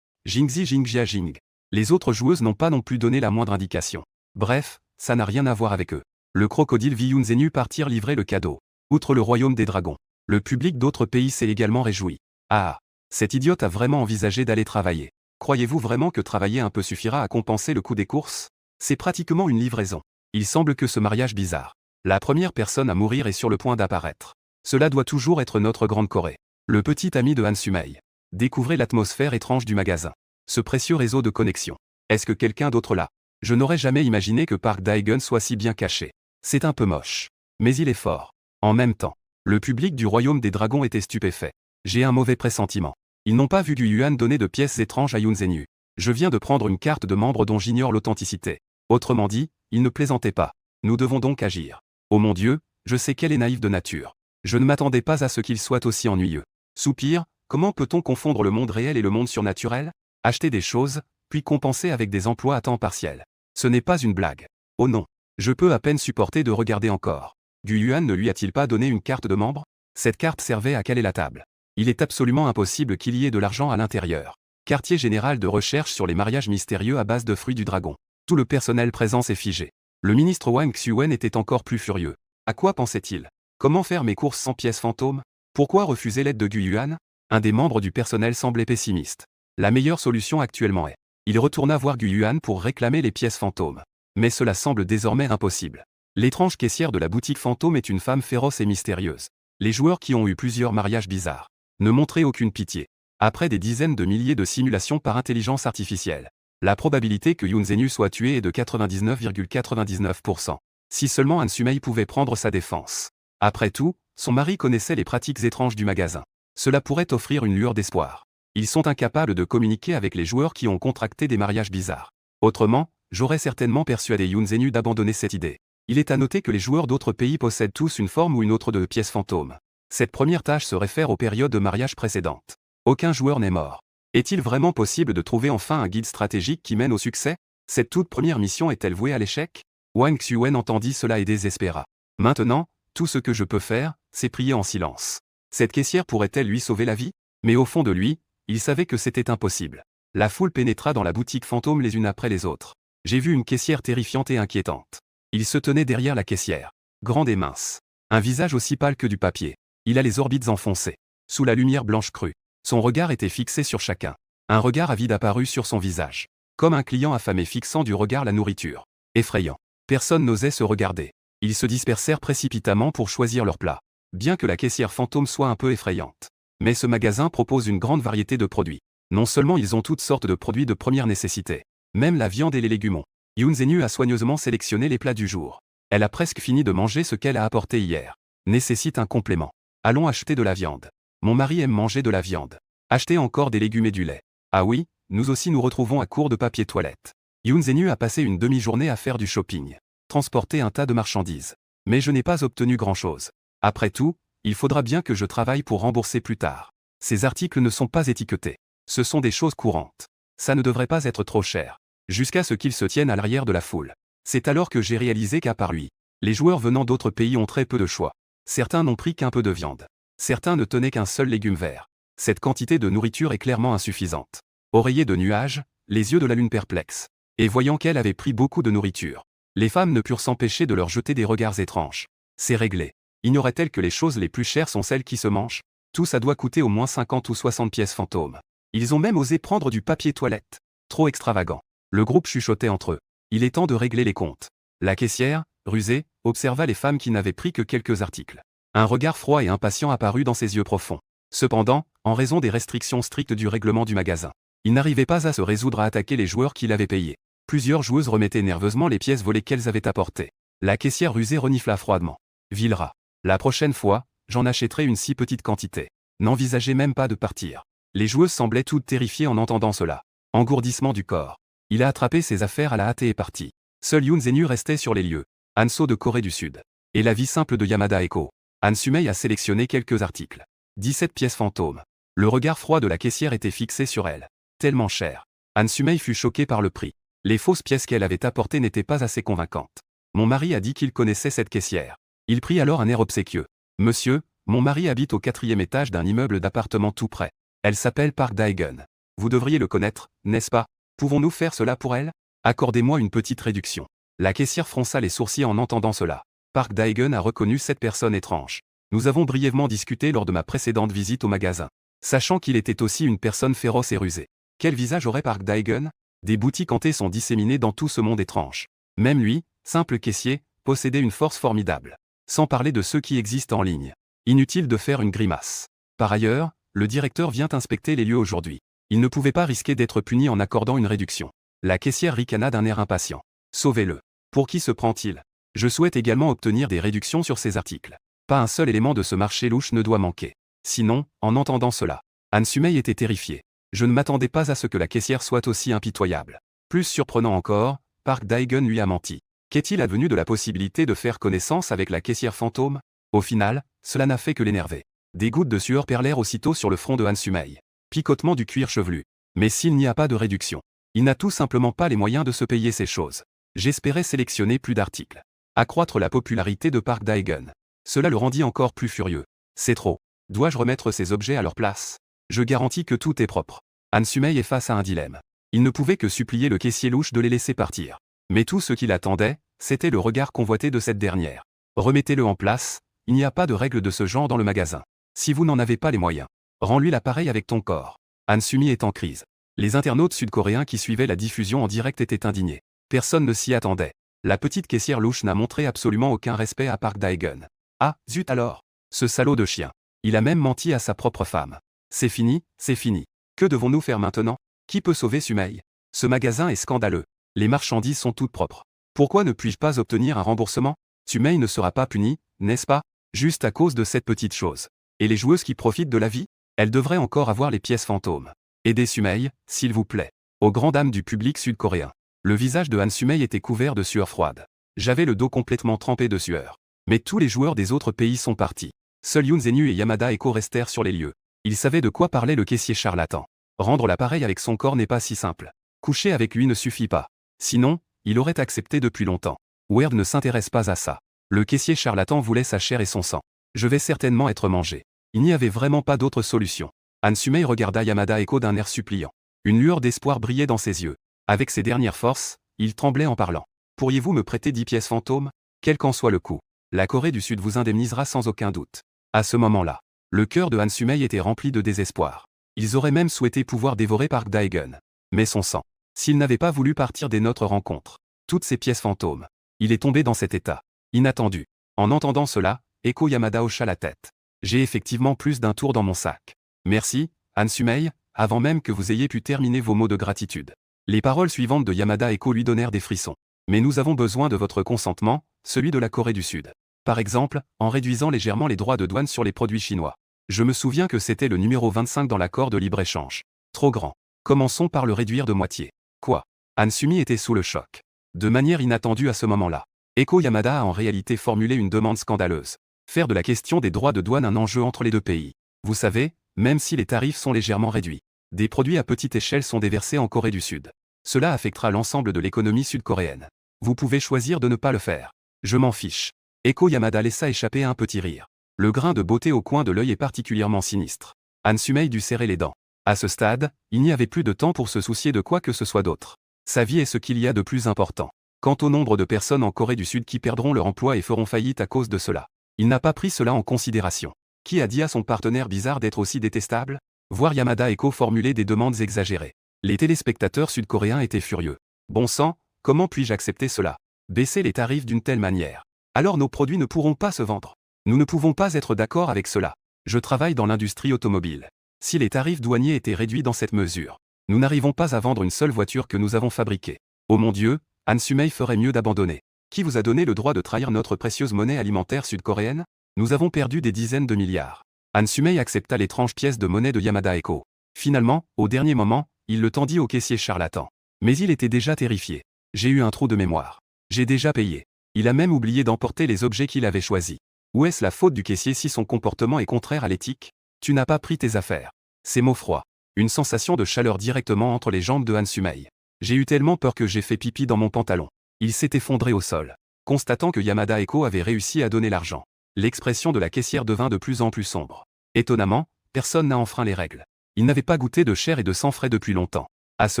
Jingzi Jingjia Jing. Les autres joueuses n'ont pas non plus donné la moindre indication. Bref, ça n'a rien à voir avec eux. Le crocodile vit Yun Zhenyu partir livrer le cadeau. Outre le royaume des dragons, le public d'autres pays s'est également réjoui. Ah, cette idiote a vraiment envisagé d'aller travailler. Croyez-vous vraiment que travailler un peu suffira à compenser le coût des courses? C'est pratiquement une livraison. Il semble que ce mariage bizarre. La première personne à mourir est sur le point d'apparaître. Cela doit toujours être notre grande Corée. Le petit ami de Han Sumei. Découvrez l'atmosphère étrange du magasin. Ce précieux réseau de connexion. Est-ce que quelqu'un d'autre là? Je n'aurais jamais imaginé que Park Dae-gun soit si bien caché. C'est un peu moche. Mais il est fort. En même temps, le public du royaume des dragons était stupéfait. J'ai un mauvais pressentiment. Ils n'ont pas vu Gu Yuan donner de pièces étranges à Yun Zhenyu. Je viens de prendre une carte de membre dont j'ignore l'authenticité. Autrement dit, il ne plaisantait pas. Nous devons donc agir. Oh mon Dieu, je sais qu'elle est naïve de nature. Je ne m'attendais pas à ce qu'il soit aussi ennuyeux. Soupir, comment peut-on confondre le monde réel et le monde surnaturel? Acheter des choses, puis compenser avec des emplois à temps partiel. Ce n'est pas une blague. Oh non. Je peux à peine supporter de regarder encore. Gu Yuan ne lui a-t-il pas donné une carte de membre? Cette carte servait à caler la table. Il est absolument impossible qu'il y ait de l'argent à l'intérieur. Quartier général de recherche sur les mariages mystérieux à base de fruits du dragon. Tout le personnel présent s'est figé. Le ministre Wang Xuwen était encore plus furieux. À quoi pensait-il? Comment faire mes courses sans pièces fantômes? Pourquoi refuser l'aide de Gu Yuan? Un des membres du personnel semblait pessimiste. La meilleure solution actuellement est. Il retourna voir Gu Yuan pour réclamer les pièces fantômes. Mais cela semble désormais impossible. L'étrange caissière de la boutique fantôme est une femme féroce et mystérieuse. Les joueurs qui ont eu plusieurs mariages bizarres ne montraient aucune pitié. Après des dizaines de milliers de simulations par intelligence artificielle, la probabilité que Yoon Zhenyu soit tué est de 99,99%. Si seulement Han Sumei pouvait prendre sa défense. Après tout, son mari connaissait les pratiques étranges du magasin. Cela pourrait offrir une lueur d'espoir. Ils sont incapables de communiquer avec les joueurs qui ont contracté des mariages bizarres. Autrement, j'aurais certainement persuadé Yoon Zhenyu d'abandonner cette idée. Il est à noter que les joueurs d'autres pays possèdent tous une forme ou une autre de pièces fantômes. Cette première tâche se réfère aux périodes de mariage précédentes. Aucun joueur n'est mort. Est-il vraiment possible de trouver enfin un guide stratégique qui mène au succès? Cette toute première mission est-elle vouée à l'échec? Wang Xuwen entendit cela et désespéra. Maintenant, tout ce que je peux faire, c'est prier en silence. Cette caissière pourrait-elle lui sauver la vie? Mais au fond de lui, il savait que c'était impossible. La foule pénétra dans la boutique fantôme les unes après les autres. J'ai vu une caissière terrifiante et inquiétante. Il se tenait derrière la caissière. Grande et mince. Un visage aussi pâle que du papier. Il a les orbites enfoncées. Sous la lumière blanche crue. Son regard était fixé sur chacun. Un regard avide apparut sur son visage. Comme un client affamé fixant du regard la nourriture. Effrayant. Personne n'osait se regarder. Ils se dispersèrent précipitamment pour choisir leur plat. Bien que la caissière fantôme soit un peu effrayante. Mais ce magasin propose une grande variété de produits. Non seulement ils ont toutes sortes de produits de première nécessité. Même la viande et les légumes. Yoon Zhenyu a soigneusement sélectionné les plats du jour. Elle a presque fini de manger ce qu'elle a apporté hier. Nécessite un complément. Allons acheter de la viande. Mon mari aime manger de la viande. Acheter encore des légumes et du lait. Ah oui, nous aussi nous retrouvons à court de papier toilette. Yoon Zhenyu a passé une demi-journée à faire du shopping. Transporter un tas de marchandises. Mais je n'ai pas obtenu grand-chose. Après tout, il faudra bien que je travaille pour rembourser plus tard. Ces articles ne sont pas étiquetés. Ce sont des choses courantes. Ça ne devrait pas être trop cher. Jusqu'à ce qu'ils se tiennent à l'arrière de la foule. C'est alors que j'ai réalisé qu'à part lui, les joueurs venant d'autres pays ont très peu de choix. Certains n'ont pris qu'un peu de viande. Certains ne tenaient qu'un seul légume vert. Cette quantité de nourriture est clairement insuffisante. Oreiller de nuages, les yeux de la lune perplexes. Et voyant qu'elle avait pris beaucoup de nourriture, les femmes ne purent s'empêcher de leur jeter des regards étranges. C'est réglé. Ignorait-elle que les choses les plus chères sont celles qui se mangent? Tout ça doit coûter au moins 50 ou 60 pièces fantômes. Ils ont même osé prendre du papier toilette. Trop extravagant. Le groupe chuchotait entre eux. Il est temps de régler les comptes. La caissière, rusée, observa les femmes qui n'avaient pris que quelques articles. Un regard froid et impatient apparut dans ses yeux profonds. Cependant, en raison des restrictions strictes du règlement du magasin, il n'arrivait pas à se résoudre à attaquer les joueurs qui l'avaient payé. Plusieurs joueuses remettaient nerveusement les pièces volées qu'elles avaient apportées. La caissière rusée renifla froidement. Vilera. La prochaine fois, j'en achèterai une si petite quantité. N'envisagez même pas de partir. Les joueuses semblaient toutes terrifiées en entendant cela. Engourdissement du corps. Il a attrapé ses affaires à la hâte et est parti. Seul Yoon Zhenyu restait sur les lieux. Hanso de Corée du Sud. Et la vie simple de Yamada Eko. Han Sumei a sélectionné quelques articles. 17 pièces fantômes. Le regard froid de la caissière était fixé sur elle. Tellement cher. Han Sumei fut choqué par le prix. Les fausses pièces qu'elle avait apportées n'étaient pas assez convaincantes. Mon mari a dit qu'il connaissait cette caissière. Il prit alors un air obséquieux. Monsieur, mon mari habite au 4e étage d'un immeuble d'appartements tout près. Elle s'appelle Park Daegun. Vous devriez le connaître, n'est-ce pas? Pouvons-nous faire cela pour elle? Accordez-moi une petite réduction. La caissière fronça les sourcils en entendant cela. Park Daegun a reconnu cette personne étrange. Nous avons brièvement discuté lors de ma précédente visite au magasin. Sachant qu'il était aussi une personne féroce et rusée. Quel visage aurait Park Daegun? Des boutiques hantées sont disséminées dans tout ce monde étrange. Même lui, simple caissier, possédait une force formidable. Sans parler de ceux qui existent en ligne. Inutile de faire une grimace. Par ailleurs, le directeur vient inspecter les lieux aujourd'hui. Il ne pouvait pas risquer d'être puni en accordant une réduction. La caissière ricana d'un air impatient. Sauvez-le. Pour qui se prend-il? Je souhaite également obtenir des réductions sur ces articles. Pas un seul élément de ce marché louche ne doit manquer. Sinon, en entendant cela, Han Sumei était terrifié. Je ne m'attendais pas à ce que la caissière soit aussi impitoyable. Plus surprenant encore, Park Daegun lui a menti. Qu'est-il advenu de la possibilité de faire connaissance avec la caissière fantôme? Au final, cela n'a fait que l'énerver. Des gouttes de sueur perlèrent aussitôt sur le front de Han Sumei. Picotement du cuir chevelu. Mais s'il n'y a pas de réduction, il n'a tout simplement pas les moyens de se payer ces choses. J'espérais sélectionner plus d'articles. Accroître la popularité de Park Daegun. Cela le rendit encore plus furieux. C'est trop. Dois-je remettre ces objets à leur place? Je garantis que tout est propre. Han Sumei est face à un dilemme. Il ne pouvait que supplier le caissier louche de les laisser partir. Mais tout ce qu'il attendait, c'était le regard convoité de cette dernière. Remettez-le en place, il n'y a pas de règle de ce genre dans le magasin. Si vous n'en avez pas les moyens, rends-lui l'appareil avec ton corps. Han Sumi est en crise. Les internautes sud-coréens qui suivaient la diffusion en direct étaient indignés. Personne ne s'y attendait. La petite caissière louche n'a montré absolument aucun respect à Park Dae-gun. Ah, zut alors! Ce salaud de chien. Il a même menti à sa propre femme. C'est fini, c'est fini. Que devons-nous faire maintenant? Qui peut sauver Sumei? Ce magasin est scandaleux. Les marchandises sont toutes propres. Pourquoi ne puis-je pas obtenir un remboursement? Sumei ne sera pas puni, n'est-ce pas? Juste à cause de cette petite chose. Et les joueuses qui profitent de la vie? Elles devraient encore avoir les pièces fantômes. Aidez Sumei, s'il vous plaît. Aux grandes dames du public sud-coréen. Le visage de Han Sumei était couvert de sueur froide. J'avais le dos complètement trempé de sueur. Mais tous les joueurs des autres pays sont partis. Seuls Yoon Zenu et Yamada Eko restèrent sur les lieux. Ils savaient de quoi parlait le caissier charlatan. Rendre l'appareil avec son corps n'est pas si simple. Coucher avec lui ne suffit pas. Sinon, il aurait accepté depuis longtemps. Weird ne s'intéresse pas à ça. Le caissier charlatan voulait sa chair et son sang. Je vais certainement être mangé. Il n'y avait vraiment pas d'autre solution. Han Sumei regarda Yamada Eko d'un air suppliant. Une lueur d'espoir brillait dans ses yeux. Avec ses dernières forces, il tremblait en parlant. Pourriez-vous me prêter 10 pièces fantômes? Quel qu'en soit le coût. La Corée du Sud vous indemnisera sans aucun doute. À ce moment-là, le cœur de Han Sumei était rempli de désespoir. Ils auraient même souhaité pouvoir dévorer Park Dae-gun. Mais son sang. S'il n'avait pas voulu partir dès notre rencontre. Toutes ces pièces fantômes. Il est tombé dans cet état. Inattendu. En entendant cela, Eko Yamada hocha la tête. J'ai effectivement plus d'un tour dans mon sac. Merci, Han Sumei, avant même que vous ayez pu terminer vos mots de gratitude. Les paroles suivantes de Yamada Eko lui donnèrent des frissons. Mais nous avons besoin de votre consentement, celui de la Corée du Sud. Par exemple, en réduisant légèrement les droits de douane sur les produits chinois. Je me souviens que c'était le numéro 25 dans l'accord de libre-échange. Trop grand. Commençons par le réduire de moitié. Quoi? Han Sumi était sous le choc. De manière inattendue à ce moment-là. Eko Yamada a en réalité formulé une demande scandaleuse. Faire de la question des droits de douane un enjeu entre les deux pays. Vous savez, même si les tarifs sont légèrement réduits, des produits à petite échelle sont déversés en Corée du Sud. Cela affectera l'ensemble de l'économie sud-coréenne. Vous pouvez choisir de ne pas le faire. Je m'en fiche. Eko Yamada laissa échapper un petit rire. Le grain de beauté au coin de l'œil est particulièrement sinistre. Han Sumei dut serrer les dents. À ce stade, il n'y avait plus de temps pour se soucier de quoi que ce soit d'autre. Sa vie est ce qu'il y a de plus important. Quant au nombre de personnes en Corée du Sud qui perdront leur emploi et feront faillite à cause de cela, il n'a pas pris cela en considération. Qui a dit à son partenaire bizarre d'être aussi détestable? Voir Yamada Eko formuler des demandes exagérées. Les téléspectateurs sud-coréens étaient furieux. Bon sang, comment puis-je accepter cela? Baisser les tarifs d'une telle manière. Alors nos produits ne pourront pas se vendre. Nous ne pouvons pas être d'accord avec cela. Je travaille dans l'industrie automobile. Si les tarifs douaniers étaient réduits dans cette mesure, nous n'arrivons pas à vendre une seule voiture que nous avons fabriquée. Oh mon Dieu, Han Sumei ferait mieux d'abandonner. Qui vous a donné le droit de trahir notre précieuse monnaie alimentaire sud-coréenne? Nous avons perdu des dizaines de milliards. Han Sumei accepta l'étrange pièce de monnaie de Yamada Eko. Finalement, au dernier moment, il le tendit au caissier charlatan. Mais il était déjà terrifié. J'ai eu un trou de mémoire. J'ai déjà payé. Il a même oublié d'emporter les objets qu'il avait choisis. Où est-ce la faute du caissier si son comportement est contraire à l'éthique? Tu n'as pas pris tes affaires. Ces mots froids. Une sensation de chaleur directement entre les jambes de Han Sumei. J'ai eu tellement peur que j'ai fait pipi dans mon pantalon. Il s'est effondré au sol. Constatant que Yamada Eko avait réussi à donner l'argent. L'expression de la caissière devint de plus en plus sombre. Étonnamment, personne n'a enfreint les règles. Il n'avait pas goûté de chair et de sang frais depuis longtemps. À ce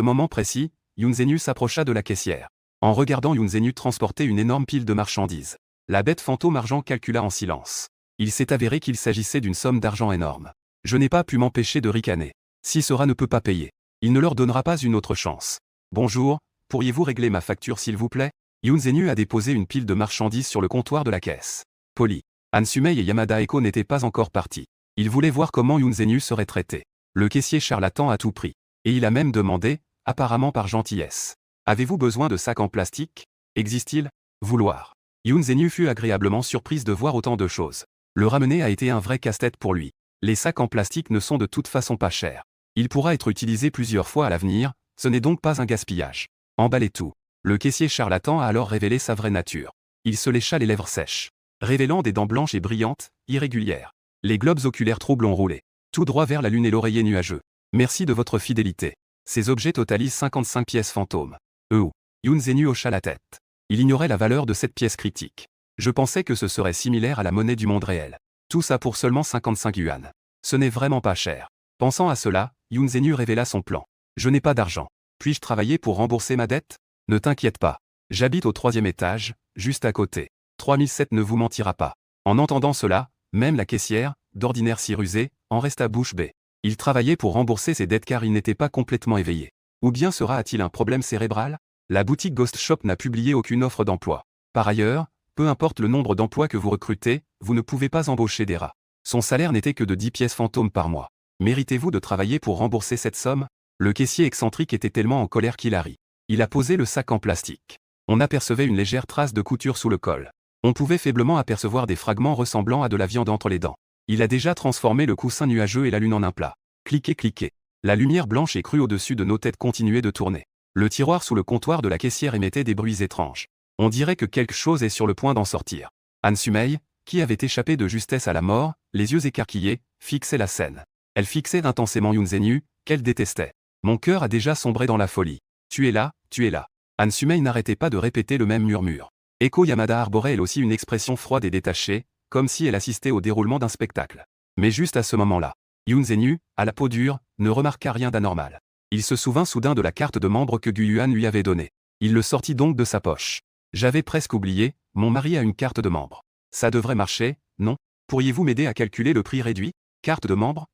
moment précis, Yoon Zenu s'approcha de la caissière. En regardant Yoon Zenu transporter une énorme pile de marchandises, la bête fantôme argent calcula en silence. Il s'est avéré qu'il s'agissait d'une somme d'argent énorme. Je n'ai pas pu m'empêcher de ricaner. Si Sora ne peut pas payer, il ne leur donnera pas une autre chance. Bonjour, pourriez-vous régler ma facture s'il vous plaît? Yoon Zenu a déposé une pile de marchandises sur le comptoir de la caisse. Poli. Han Sumei et Yamada Eko n'étaient pas encore partis. Ils voulaient voir comment Yoon Zenu serait traité. Le caissier charlatan a tout pris. Et il a même demandé, apparemment par gentillesse. Avez-vous besoin de sacs en plastique? Existe-t-il? Vouloir. Yoon Zenu fut agréablement surprise de voir autant de choses. Le ramener a été un vrai casse-tête pour lui. Les sacs en plastique ne sont de toute façon pas chers. Il pourra être utilisé plusieurs fois à l'avenir, ce n'est donc pas un gaspillage. Emballez tout. Le caissier charlatan a alors révélé sa vraie nature. Il se lécha les lèvres sèches, révélant des dents blanches et brillantes, irrégulières. Les globes oculaires troubles ont roulé, tout droit vers la lune et l'oreiller nuageux. Merci de votre fidélité. Ces objets totalisent 55 pièces fantômes. Yoon Zenu hocha la tête. Il ignorait la valeur de cette pièce critique. Je pensais que ce serait similaire à la monnaie du monde réel. Tout ça pour seulement 55 yuan. Ce n'est vraiment pas cher. Pensant à cela, Yoon Zhenyu révéla son plan. Je n'ai pas d'argent. Puis-je travailler pour rembourser ma dette? Ne t'inquiète pas. J'habite au 3e étage, juste à côté. 3007 ne vous mentira pas. En entendant cela, même la caissière, d'ordinaire si rusée, en resta bouche bée. Il travaillait pour rembourser ses dettes car il n'était pas complètement éveillé. Ou bien sera-t-il un problème cérébral? La boutique Ghost Shop n'a publié aucune offre d'emploi. Par ailleurs, peu importe le nombre d'emplois que vous recrutez, vous ne pouvez pas embaucher des rats. Son salaire n'était que de 10 pièces fantômes par mois. Méritez-vous de travailler pour rembourser cette somme? Le caissier excentrique était tellement en colère qu'il a ri. Il a posé le sac en plastique. On apercevait une légère trace de couture sous le col. On pouvait faiblement apercevoir des fragments ressemblant à de la viande entre les dents. Il a déjà transformé le coussin nuageux et la lune en un plat. Cliquez, cliquez. La lumière blanche et crue au-dessus de nos têtes continuait de tourner. Le tiroir sous le comptoir de la caissière émettait des bruits étranges. On dirait que quelque chose est sur le point d'en sortir. Han Sumei, qui avait échappé de justesse à la mort, les yeux écarquillés, fixait la scène. Elle fixait intensément Yoon Zhenyu, qu'elle détestait. Mon cœur a déjà sombré dans la folie. Tu es là, tu es là. Han Sumei n'arrêtait pas de répéter le même murmure. Eko Yamada arborait elle aussi une expression froide et détachée, comme si elle assistait au déroulement d'un spectacle. Mais juste à ce moment-là, Yoon Zhenyu, à la peau dure, ne remarqua rien d'anormal. Il se souvint soudain de la carte de membre que Gu Yuan lui avait donnée. Il le sortit donc de sa poche. J'avais presque oublié, mon mari a une carte de membre. Ça devrait marcher, non? Pourriez-vous m'aider à calculer le prix réduit? Carte de membre?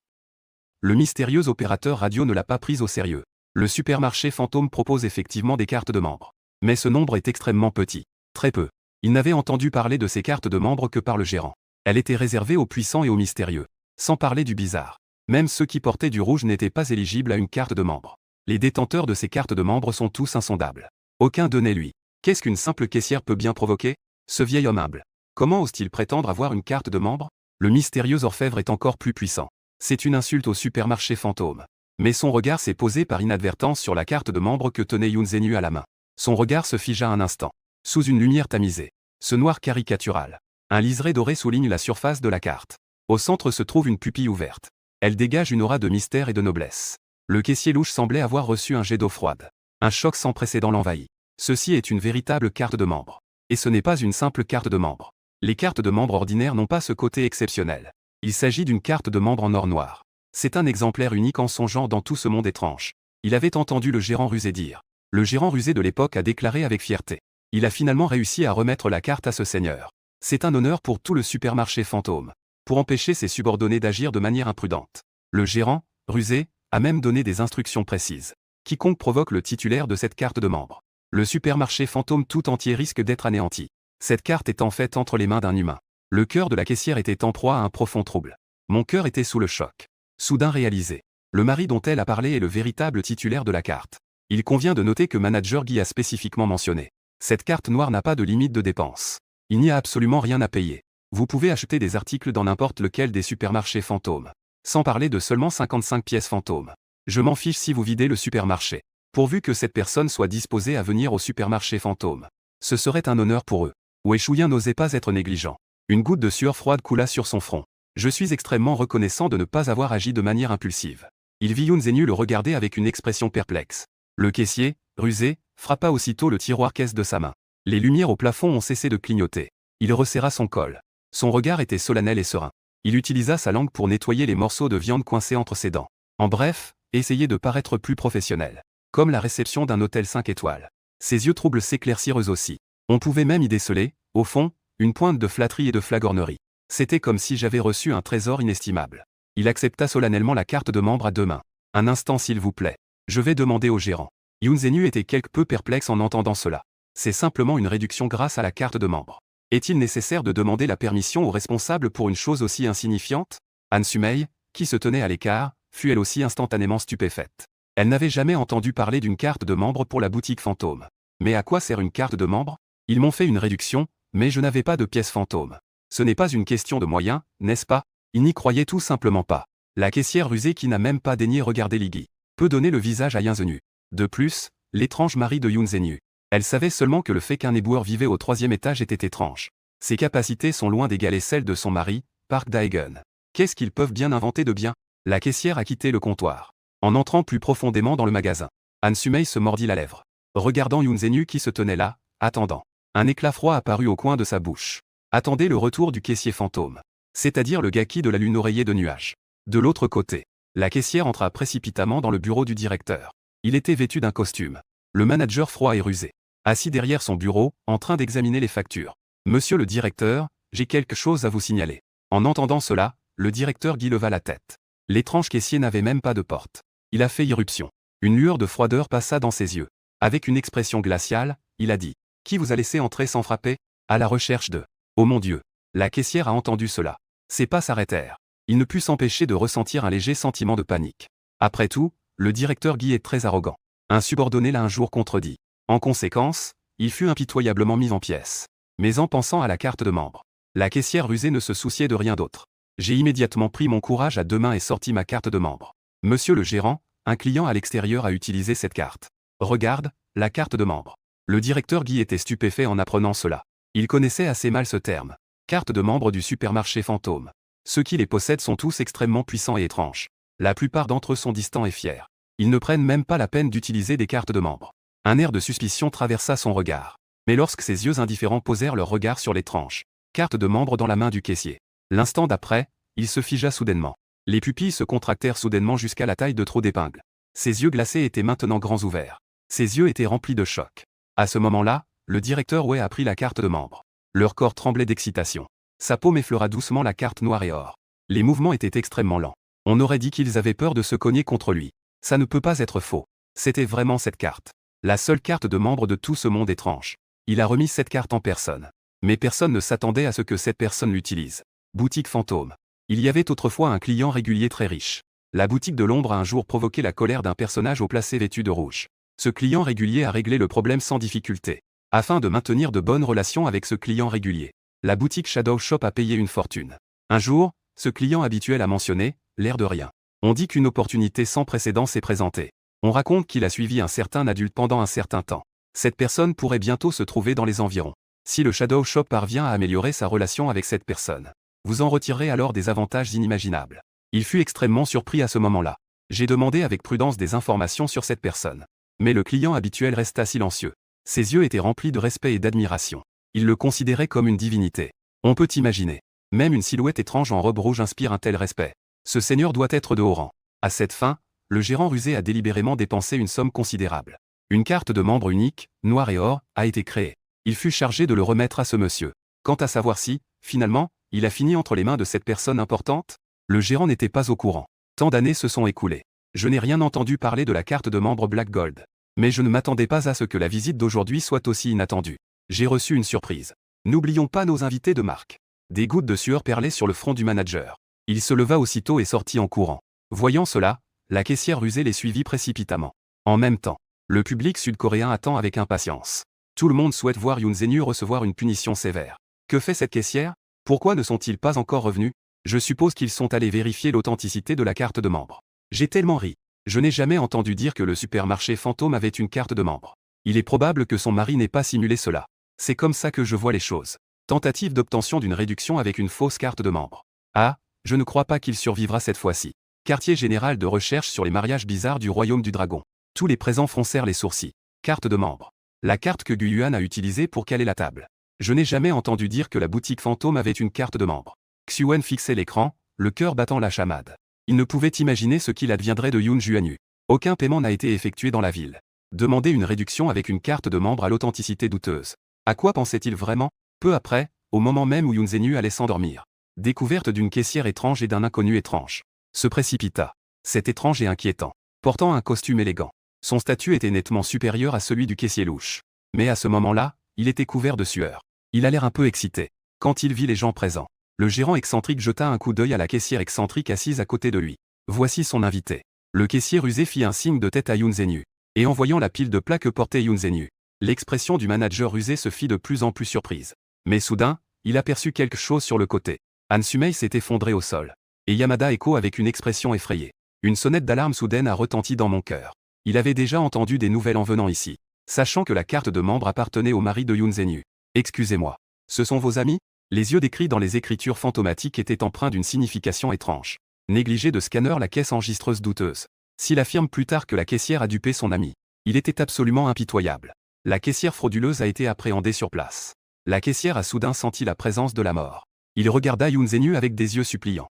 Le mystérieux opérateur radio ne l'a pas prise au sérieux. Le supermarché fantôme propose effectivement des cartes de membres. Mais ce nombre est extrêmement petit. Très peu. Il n'avait entendu parler de ces cartes de membres que par le gérant. Elle était réservée aux puissants et aux mystérieux. Sans parler du bizarre. Même ceux qui portaient du rouge n'étaient pas éligibles à une carte de membre. Les détenteurs de ces cartes de membres sont tous insondables. Aucun d'eux n'est lui. Qu'est-ce qu'une simple caissière peut bien provoquer? Ce vieil homme humble. Comment ose-t-il prétendre avoir une carte de membre? Le mystérieux orfèvre est encore plus puissant. C'est une insulte au supermarché fantôme. Mais son regard s'est posé par inadvertance sur la carte de membre que tenait Yoon Zhenyu à la main. Son regard se figea un instant. Sous une lumière tamisée. Ce noir caricatural. Un liseré doré souligne la surface de la carte. Au centre se trouve une pupille ouverte. Elle dégage une aura de mystère et de noblesse. Le caissier louche semblait avoir reçu un jet d'eau froide. Un choc sans précédent l'envahit. Ceci est une véritable carte de membre. Et ce n'est pas une simple carte de membre. Les cartes de membre ordinaires n'ont pas ce côté exceptionnel. Il s'agit d'une carte de membre en or noir. C'est un exemplaire unique en son genre dans tout ce monde étrange. Il avait entendu le gérant rusé dire. Le gérant rusé de l'époque a déclaré avec fierté. Il a finalement réussi à remettre la carte à ce seigneur. C'est un honneur pour tout le supermarché fantôme. Pour empêcher ses subordonnés d'agir de manière imprudente. Le gérant, rusé, a même donné des instructions précises. Quiconque provoque le titulaire de cette carte de membre. Le supermarché fantôme tout entier risque d'être anéanti. Cette carte est en fait entre les mains d'un humain. Le cœur de la caissière était en proie à un profond trouble. Mon cœur était sous le choc. Soudain réalisé. Le mari dont elle a parlé est le véritable titulaire de la carte. Il convient de noter que Manager Guy a spécifiquement mentionné. Cette carte noire n'a pas de limite de dépenses. Il n'y a absolument rien à payer. Vous pouvez acheter des articles dans n'importe lequel des supermarchés fantômes. Sans parler de seulement 55 pièces fantômes. Je m'en fiche si vous videz le supermarché. Pourvu que cette personne soit disposée à venir au supermarché fantôme. Ce serait un honneur pour eux. Wei Shuyan n'osait pas être négligent. Une goutte de sueur froide coula sur son front. Je suis extrêmement reconnaissant de ne pas avoir agi de manière impulsive. Il vit Yoon Zhenyu le regarder avec une expression perplexe. Le caissier, rusé, frappa aussitôt le tiroir caisse de sa main. Les lumières au plafond ont cessé de clignoter. Il resserra son col. Son regard était solennel et serein. Il utilisa sa langue pour nettoyer les morceaux de viande coincés entre ses dents. En bref, essayer de paraître plus professionnel. Comme la réception d'un hôtel 5 étoiles. Ses yeux troubles s'éclaircirent eux aussi. On pouvait même y déceler, au fond, une pointe de flatterie et de flagornerie. C'était comme si j'avais reçu un trésor inestimable. Il accepta solennellement la carte de membre à 2 mains. Un instant s'il vous plaît. Je vais demander au gérant. Yoon Zhenyu était quelque peu perplexe en entendant cela. C'est simplement une réduction grâce à la carte de membre. Est-il nécessaire de demander la permission au responsable pour une chose aussi insignifiante? Han Sumei, qui se tenait à l'écart, fut elle aussi instantanément stupéfaite. Elle n'avait jamais entendu parler d'une carte de membre pour la boutique fantôme. Mais à quoi sert une carte de membre? Ils m'ont fait une réduction, mais je n'avais pas de pièces fantômes. Ce n'est pas une question de moyens, n'est-ce pas? Il n'y croyait tout simplement pas. La caissière rusée qui n'a même pas daigné regarder Li Gi peut donner le visage à Yoon Zhenyu. De plus, l'étrange mari de Yoon Zhenyu. Elle savait seulement que le fait qu'un éboueur vivait au 3e étage était étrange. Ses capacités sont loin d'égaler celles de son mari, Park Dae-gun. Qu'est-ce qu'ils peuvent bien inventer de bien? La caissière a quitté le comptoir. En entrant plus profondément dans le magasin, Han Sumei se mordit la lèvre. Regardant Yoon Zhenyu qui se tenait là, attendant. Un éclat froid apparut au coin de sa bouche. Attendez le retour du caissier fantôme. c'est-à-dire le gaki de la lune oreiller de nuages. De l'autre côté, la caissière entra précipitamment dans le bureau du directeur. Il était vêtu d'un costume. Le manager froid et rusé, assis derrière son bureau, en train d'examiner les factures. Monsieur le directeur, j'ai quelque chose à vous signaler. En entendant cela, le directeur Guy leva la tête. L'étrange caissier n'avait même pas de porte. Il a fait irruption. Une lueur de froideur passa dans ses yeux. Avec une expression glaciale, il a dit « Qui vous a laissé entrer sans frapper ?» À la recherche de « Oh mon Dieu !» La caissière a entendu cela. Ses pas s'arrêtèrent. Il ne put s'empêcher de ressentir un léger sentiment de panique. Après tout, le directeur Guy est très arrogant. Un subordonné l'a un jour contredit. En conséquence, il fut impitoyablement mis en pièces. Mais en pensant à la carte de membre, la caissière rusée ne se souciait de rien d'autre. J'ai immédiatement pris mon courage à deux mains et sorti ma carte de membre. Monsieur le gérant, un client à l'extérieur a utilisé cette carte. Regarde, la carte de membre. Le directeur Guy était stupéfait en apprenant cela. Il connaissait assez mal ce terme. Carte de membre du supermarché fantôme. Ceux qui les possèdent sont tous extrêmement puissants et étranges. La plupart d'entre eux sont distants et fiers. Ils ne prennent même pas la peine d'utiliser des cartes de membres. Un air de suspicion traversa son regard. Mais lorsque ses yeux indifférents posèrent leur regard sur l'étrange carte de membre dans la main du caissier, l'instant d'après, il se figea soudainement. Les pupilles se contractèrent soudainement jusqu'à la taille de trous d'épingle. Ses yeux glacés étaient maintenant grands ouverts. Ses yeux étaient remplis de choc. À ce moment-là, le directeur Way a pris la carte de membre. Leur corps tremblait d'excitation. Sa paume effleura doucement la carte noire et or. Les mouvements étaient extrêmement lents. On aurait dit qu'ils avaient peur de se cogner contre lui. Ça ne peut pas être faux. C'était vraiment cette carte. La seule carte de membre de tout ce monde étrange. Il a remis cette carte en personne. Mais personne ne s'attendait à ce que cette personne l'utilise. Boutique fantôme. Il y avait autrefois un client régulier très riche. La boutique de l'ombre a un jour provoqué la colère d'un personnage au placé vêtu de rouge. Ce client régulier a réglé le problème sans difficulté. Afin de maintenir de bonnes relations avec ce client régulier, la boutique Shadow Shop a payé une fortune. Un jour, ce client habituel a mentionné « l'air de rien ». On dit qu'une opportunité sans précédent s'est présentée. On raconte qu'il a suivi un certain adulte pendant un certain temps. Cette personne pourrait bientôt se trouver dans les environs. Si le Shadow Shop parvient à améliorer sa relation avec cette personne, vous en retirerez alors des avantages inimaginables. Il fut extrêmement surpris à ce moment-là. J'ai demandé avec prudence des informations sur cette personne. Mais le client habituel resta silencieux. Ses yeux étaient remplis de respect et d'admiration. Il le considérait comme une divinité. On peut imaginer. Même une silhouette étrange en robe rouge inspire un tel respect. Ce seigneur doit être de haut rang. À cette fin, le gérant rusé a délibérément dépensé une somme considérable. Une carte de membre unique, noir et or, a été créée. Il fut chargé de le remettre à ce monsieur. Quant à savoir si, finalement, il a fini entre les mains de cette personne importante, le gérant n'était pas au courant. Tant d'années se sont écoulées. Je n'ai rien entendu parler de la carte de membre Black Gold. Mais je ne m'attendais pas à ce que la visite d'aujourd'hui soit aussi inattendue. J'ai reçu une surprise. N'oublions pas nos invités de marque. Des gouttes de sueur perlaient sur le front du manager. Il se leva aussitôt et sortit en courant. Voyant cela, la caissière rusée les suivit précipitamment. En même temps, le public sud-coréen attend avec impatience. Tout le monde souhaite voir Yoon Se-nyu recevoir une punition sévère. Que fait cette caissière? Pourquoi ne sont-ils pas encore revenus? Je suppose qu'ils sont allés vérifier l'authenticité de la carte de membre. J'ai tellement ri. Je n'ai jamais entendu dire que le supermarché fantôme avait une carte de membre. Il est probable que son mari n'ait pas simulé cela. C'est comme ça que je vois les choses. Tentative d'obtention d'une réduction avec une fausse carte de membre. Ah, je ne crois pas qu'il survivra cette fois-ci. Quartier général de recherche sur les mariages bizarres du royaume du dragon. Tous les présents froncèrent les sourcils. Carte de membre. La carte que Gu Yuan a utilisée pour caler la table. Je n'ai jamais entendu dire que la boutique fantôme avait une carte de membre. Xuan fixait l'écran, le cœur battant la chamade. Il ne pouvait imaginer ce qu'il adviendrait de Yoon Se-nyu. Aucun paiement n'a été effectué dans la ville. Demander une réduction avec une carte de membre à l'authenticité douteuse. À quoi pensait-il vraiment? Peu après, au moment même où Yoon Se-nyu allait s'endormir. Découverte d'une caissière étrange et d'un inconnu étrange. Se précipita. C'est étrange et inquiétant. Portant un costume élégant. Son statut était nettement supérieur à celui du caissier louche. Mais à ce moment-là, il était couvert de sueur. Il a l'air un peu excité. Quand il vit les gens présents, le gérant excentrique jeta un coup d'œil à la caissière excentrique assise à côté de lui. Voici son invité. Le caissier rusé fit un signe de tête à Yoon Se-nyu. Et en voyant la pile de plats que portait Yoon Se-nyu, l'expression du manager rusé se fit de plus en plus surprise. Mais soudain, il aperçut quelque chose sur le côté. Han Sumei s'est effondré au sol. Et Yamada Eko avec une expression effrayée. Une sonnette d'alarme soudaine a retenti dans mon cœur. Il avait déjà entendu des nouvelles en venant ici. Sachant que la carte de membre appartenait au mari de Yoon Se-nyu. Excusez-moi. Ce sont vos amis? Les yeux décrits dans les écritures fantomatiques étaient empreints d'une signification étrange. Négligé de scanner la caisse enregistreuse douteuse. S'il affirme plus tard que la caissière a dupé son ami, il était absolument impitoyable. La caissière frauduleuse a été appréhendée sur place. La caissière a soudain senti la présence de la mort. Il regarda Yoon Zenu avec des yeux suppliants.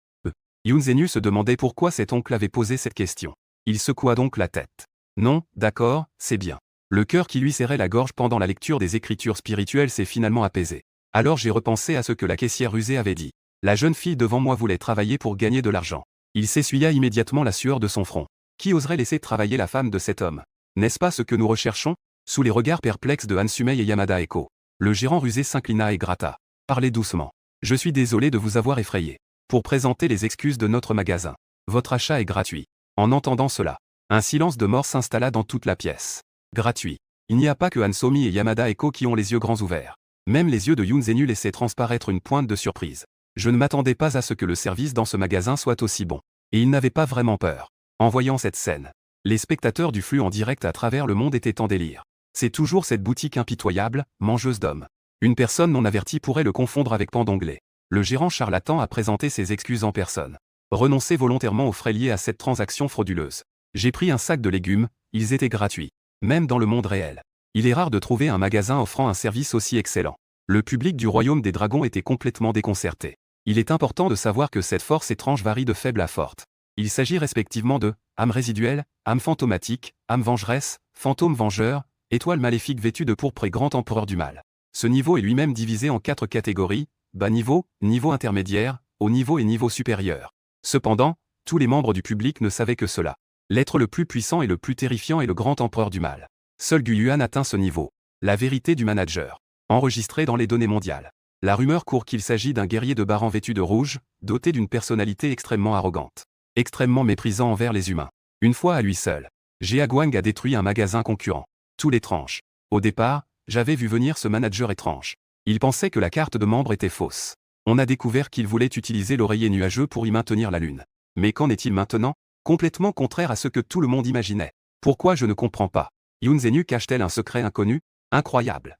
Yoon Zenu se demandait pourquoi cet oncle avait posé cette question. Il secoua donc la tête. Non, d'accord, c'est bien. Le cœur qui lui serrait la gorge pendant la lecture des écritures spirituelles s'est finalement apaisé. Alors j'ai repensé à ce que la caissière rusée avait dit. La jeune fille devant moi voulait travailler pour gagner de l'argent. Il s'essuya immédiatement la sueur de son front. Qui oserait laisser travailler la femme de cet homme? N'est-ce pas ce que nous recherchons? Sous les regards perplexes de Hansumei et Yamada Eko, le gérant rusé s'inclina et gratta. Parlez doucement. Je suis désolé de vous avoir effrayé. Pour présenter les excuses de notre magasin. Votre achat est gratuit. En entendant cela, un silence de mort s'installa dans toute la pièce. Gratuit. Il n'y a pas que Hansomi et Yamada Eko qui ont les yeux grands ouverts. Même les yeux de Yoon Zenu laissaient transparaître une pointe de surprise. Je ne m'attendais pas à ce que le service dans ce magasin soit aussi bon. Et il n'avait pas vraiment peur. En voyant cette scène, les spectateurs du flux en direct à travers le monde étaient en délire. C'est toujours cette boutique impitoyable, mangeuse d'hommes. Une personne non avertie pourrait le confondre avec Pandonglé. Le gérant charlatan a présenté ses excuses en personne. Renoncez volontairement aux frais liés à cette transaction frauduleuse. J'ai pris un sac de légumes, ils étaient gratuits. Même dans le monde réel. Il est rare de trouver un magasin offrant un service aussi excellent. Le public du Royaume des Dragons était complètement déconcerté. Il est important de savoir que cette force étrange varie de faible à forte. Il s'agit respectivement de âme résiduelle, âme fantomatique, âme vengeresse, fantôme vengeur, étoile maléfique vêtue de pourpre et grand empereur du mal. Ce niveau est lui-même divisé en 4 catégories, bas niveau, niveau intermédiaire, haut niveau et niveau supérieur. Cependant, tous les membres du public ne savaient que cela. L'être le plus puissant et le plus terrifiant est le grand empereur du mal. Seul Guyuan atteint ce niveau. La vérité du manager. Enregistrée dans les données mondiales. La rumeur court qu'il s'agit d'un guerrier de Baran vêtu de rouge, doté d'une personnalité extrêmement arrogante. Extrêmement méprisant envers les humains. Une fois à lui seul, Jeaguang a détruit un magasin concurrent. Tout l'étrange. Au départ, j'avais vu venir ce manager étrange. Il pensait que la carte de membre était fausse. On a découvert qu'il voulait utiliser l'oreiller nuageux pour y maintenir la lune. Mais qu'en est-il maintenant? Complètement contraire à ce que tout le monde imaginait. Pourquoi je ne comprends pas? Yoon Zenu cache-t-elle un secret inconnu? Incroyable.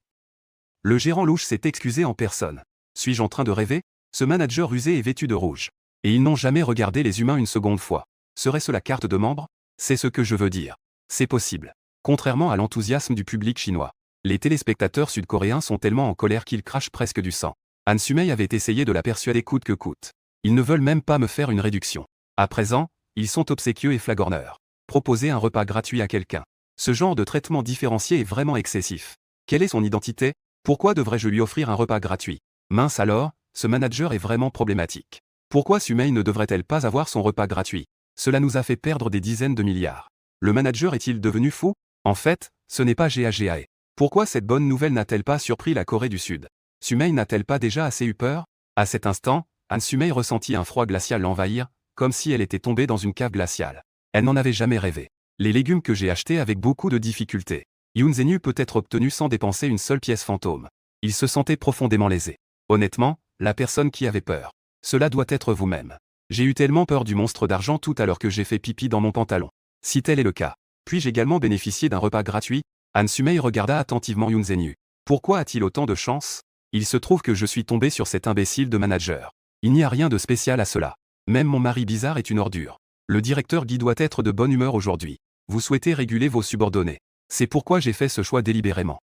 Le gérant louche s'est excusé en personne. Suis-je en train de rêver? Ce manager rusé est vêtu de rouge. Et ils n'ont jamais regardé les humains une seconde fois. Serait-ce la carte de membre? C'est ce que je veux dire. C'est possible. Contrairement à l'enthousiasme du public chinois. Les téléspectateurs sud-coréens sont tellement en colère qu'ils crachent presque du sang. Hansumei avait essayé de la persuader coûte que coûte. Ils ne veulent même pas me faire une réduction. À présent, ils sont obséquieux et flagorneurs. Proposer un repas gratuit à quelqu'un. Ce genre de traitement différencié est vraiment excessif. Quelle est son identité? Pourquoi devrais-je lui offrir un repas gratuit? Mince alors, ce manager est vraiment problématique. Pourquoi Sumei ne devrait-elle pas avoir son repas gratuit? Cela nous a fait perdre des dizaines de milliards. Le manager est-il devenu fou? En fait, ce n'est pas GAGAE. Pourquoi cette bonne nouvelle n'a-t-elle pas surpris la Corée du Sud? Sumei n'a-t-elle pas déjà assez eu peur? À cet instant, Hansumei ressentit un froid glacial l'envahir, comme si elle était tombée dans une cave glaciale. Elle n'en avait jamais rêvé. Les légumes que j'ai achetés avec beaucoup de difficultés. Yoon Zenu peut être obtenu sans dépenser une seule pièce fantôme. Il se sentait profondément lésé. Honnêtement, la personne qui avait peur. Cela doit être vous-même. J'ai eu tellement peur du monstre d'argent tout à l'heure que j'ai fait pipi dans mon pantalon. Si tel est le cas, puis-je également bénéficier d'un repas gratuit? Hansumei regarda attentivement Yoon Zenu. Pourquoi a-t-il autant de chance? Il se trouve que je suis tombé sur cet imbécile de manager. Il n'y a rien de spécial à cela. Même mon mari bizarre est une ordure. Le directeur Guy doit être de bonne humeur aujourd'hui. Vous souhaitez réguler vos subordonnés. C'est pourquoi j'ai fait ce choix délibérément.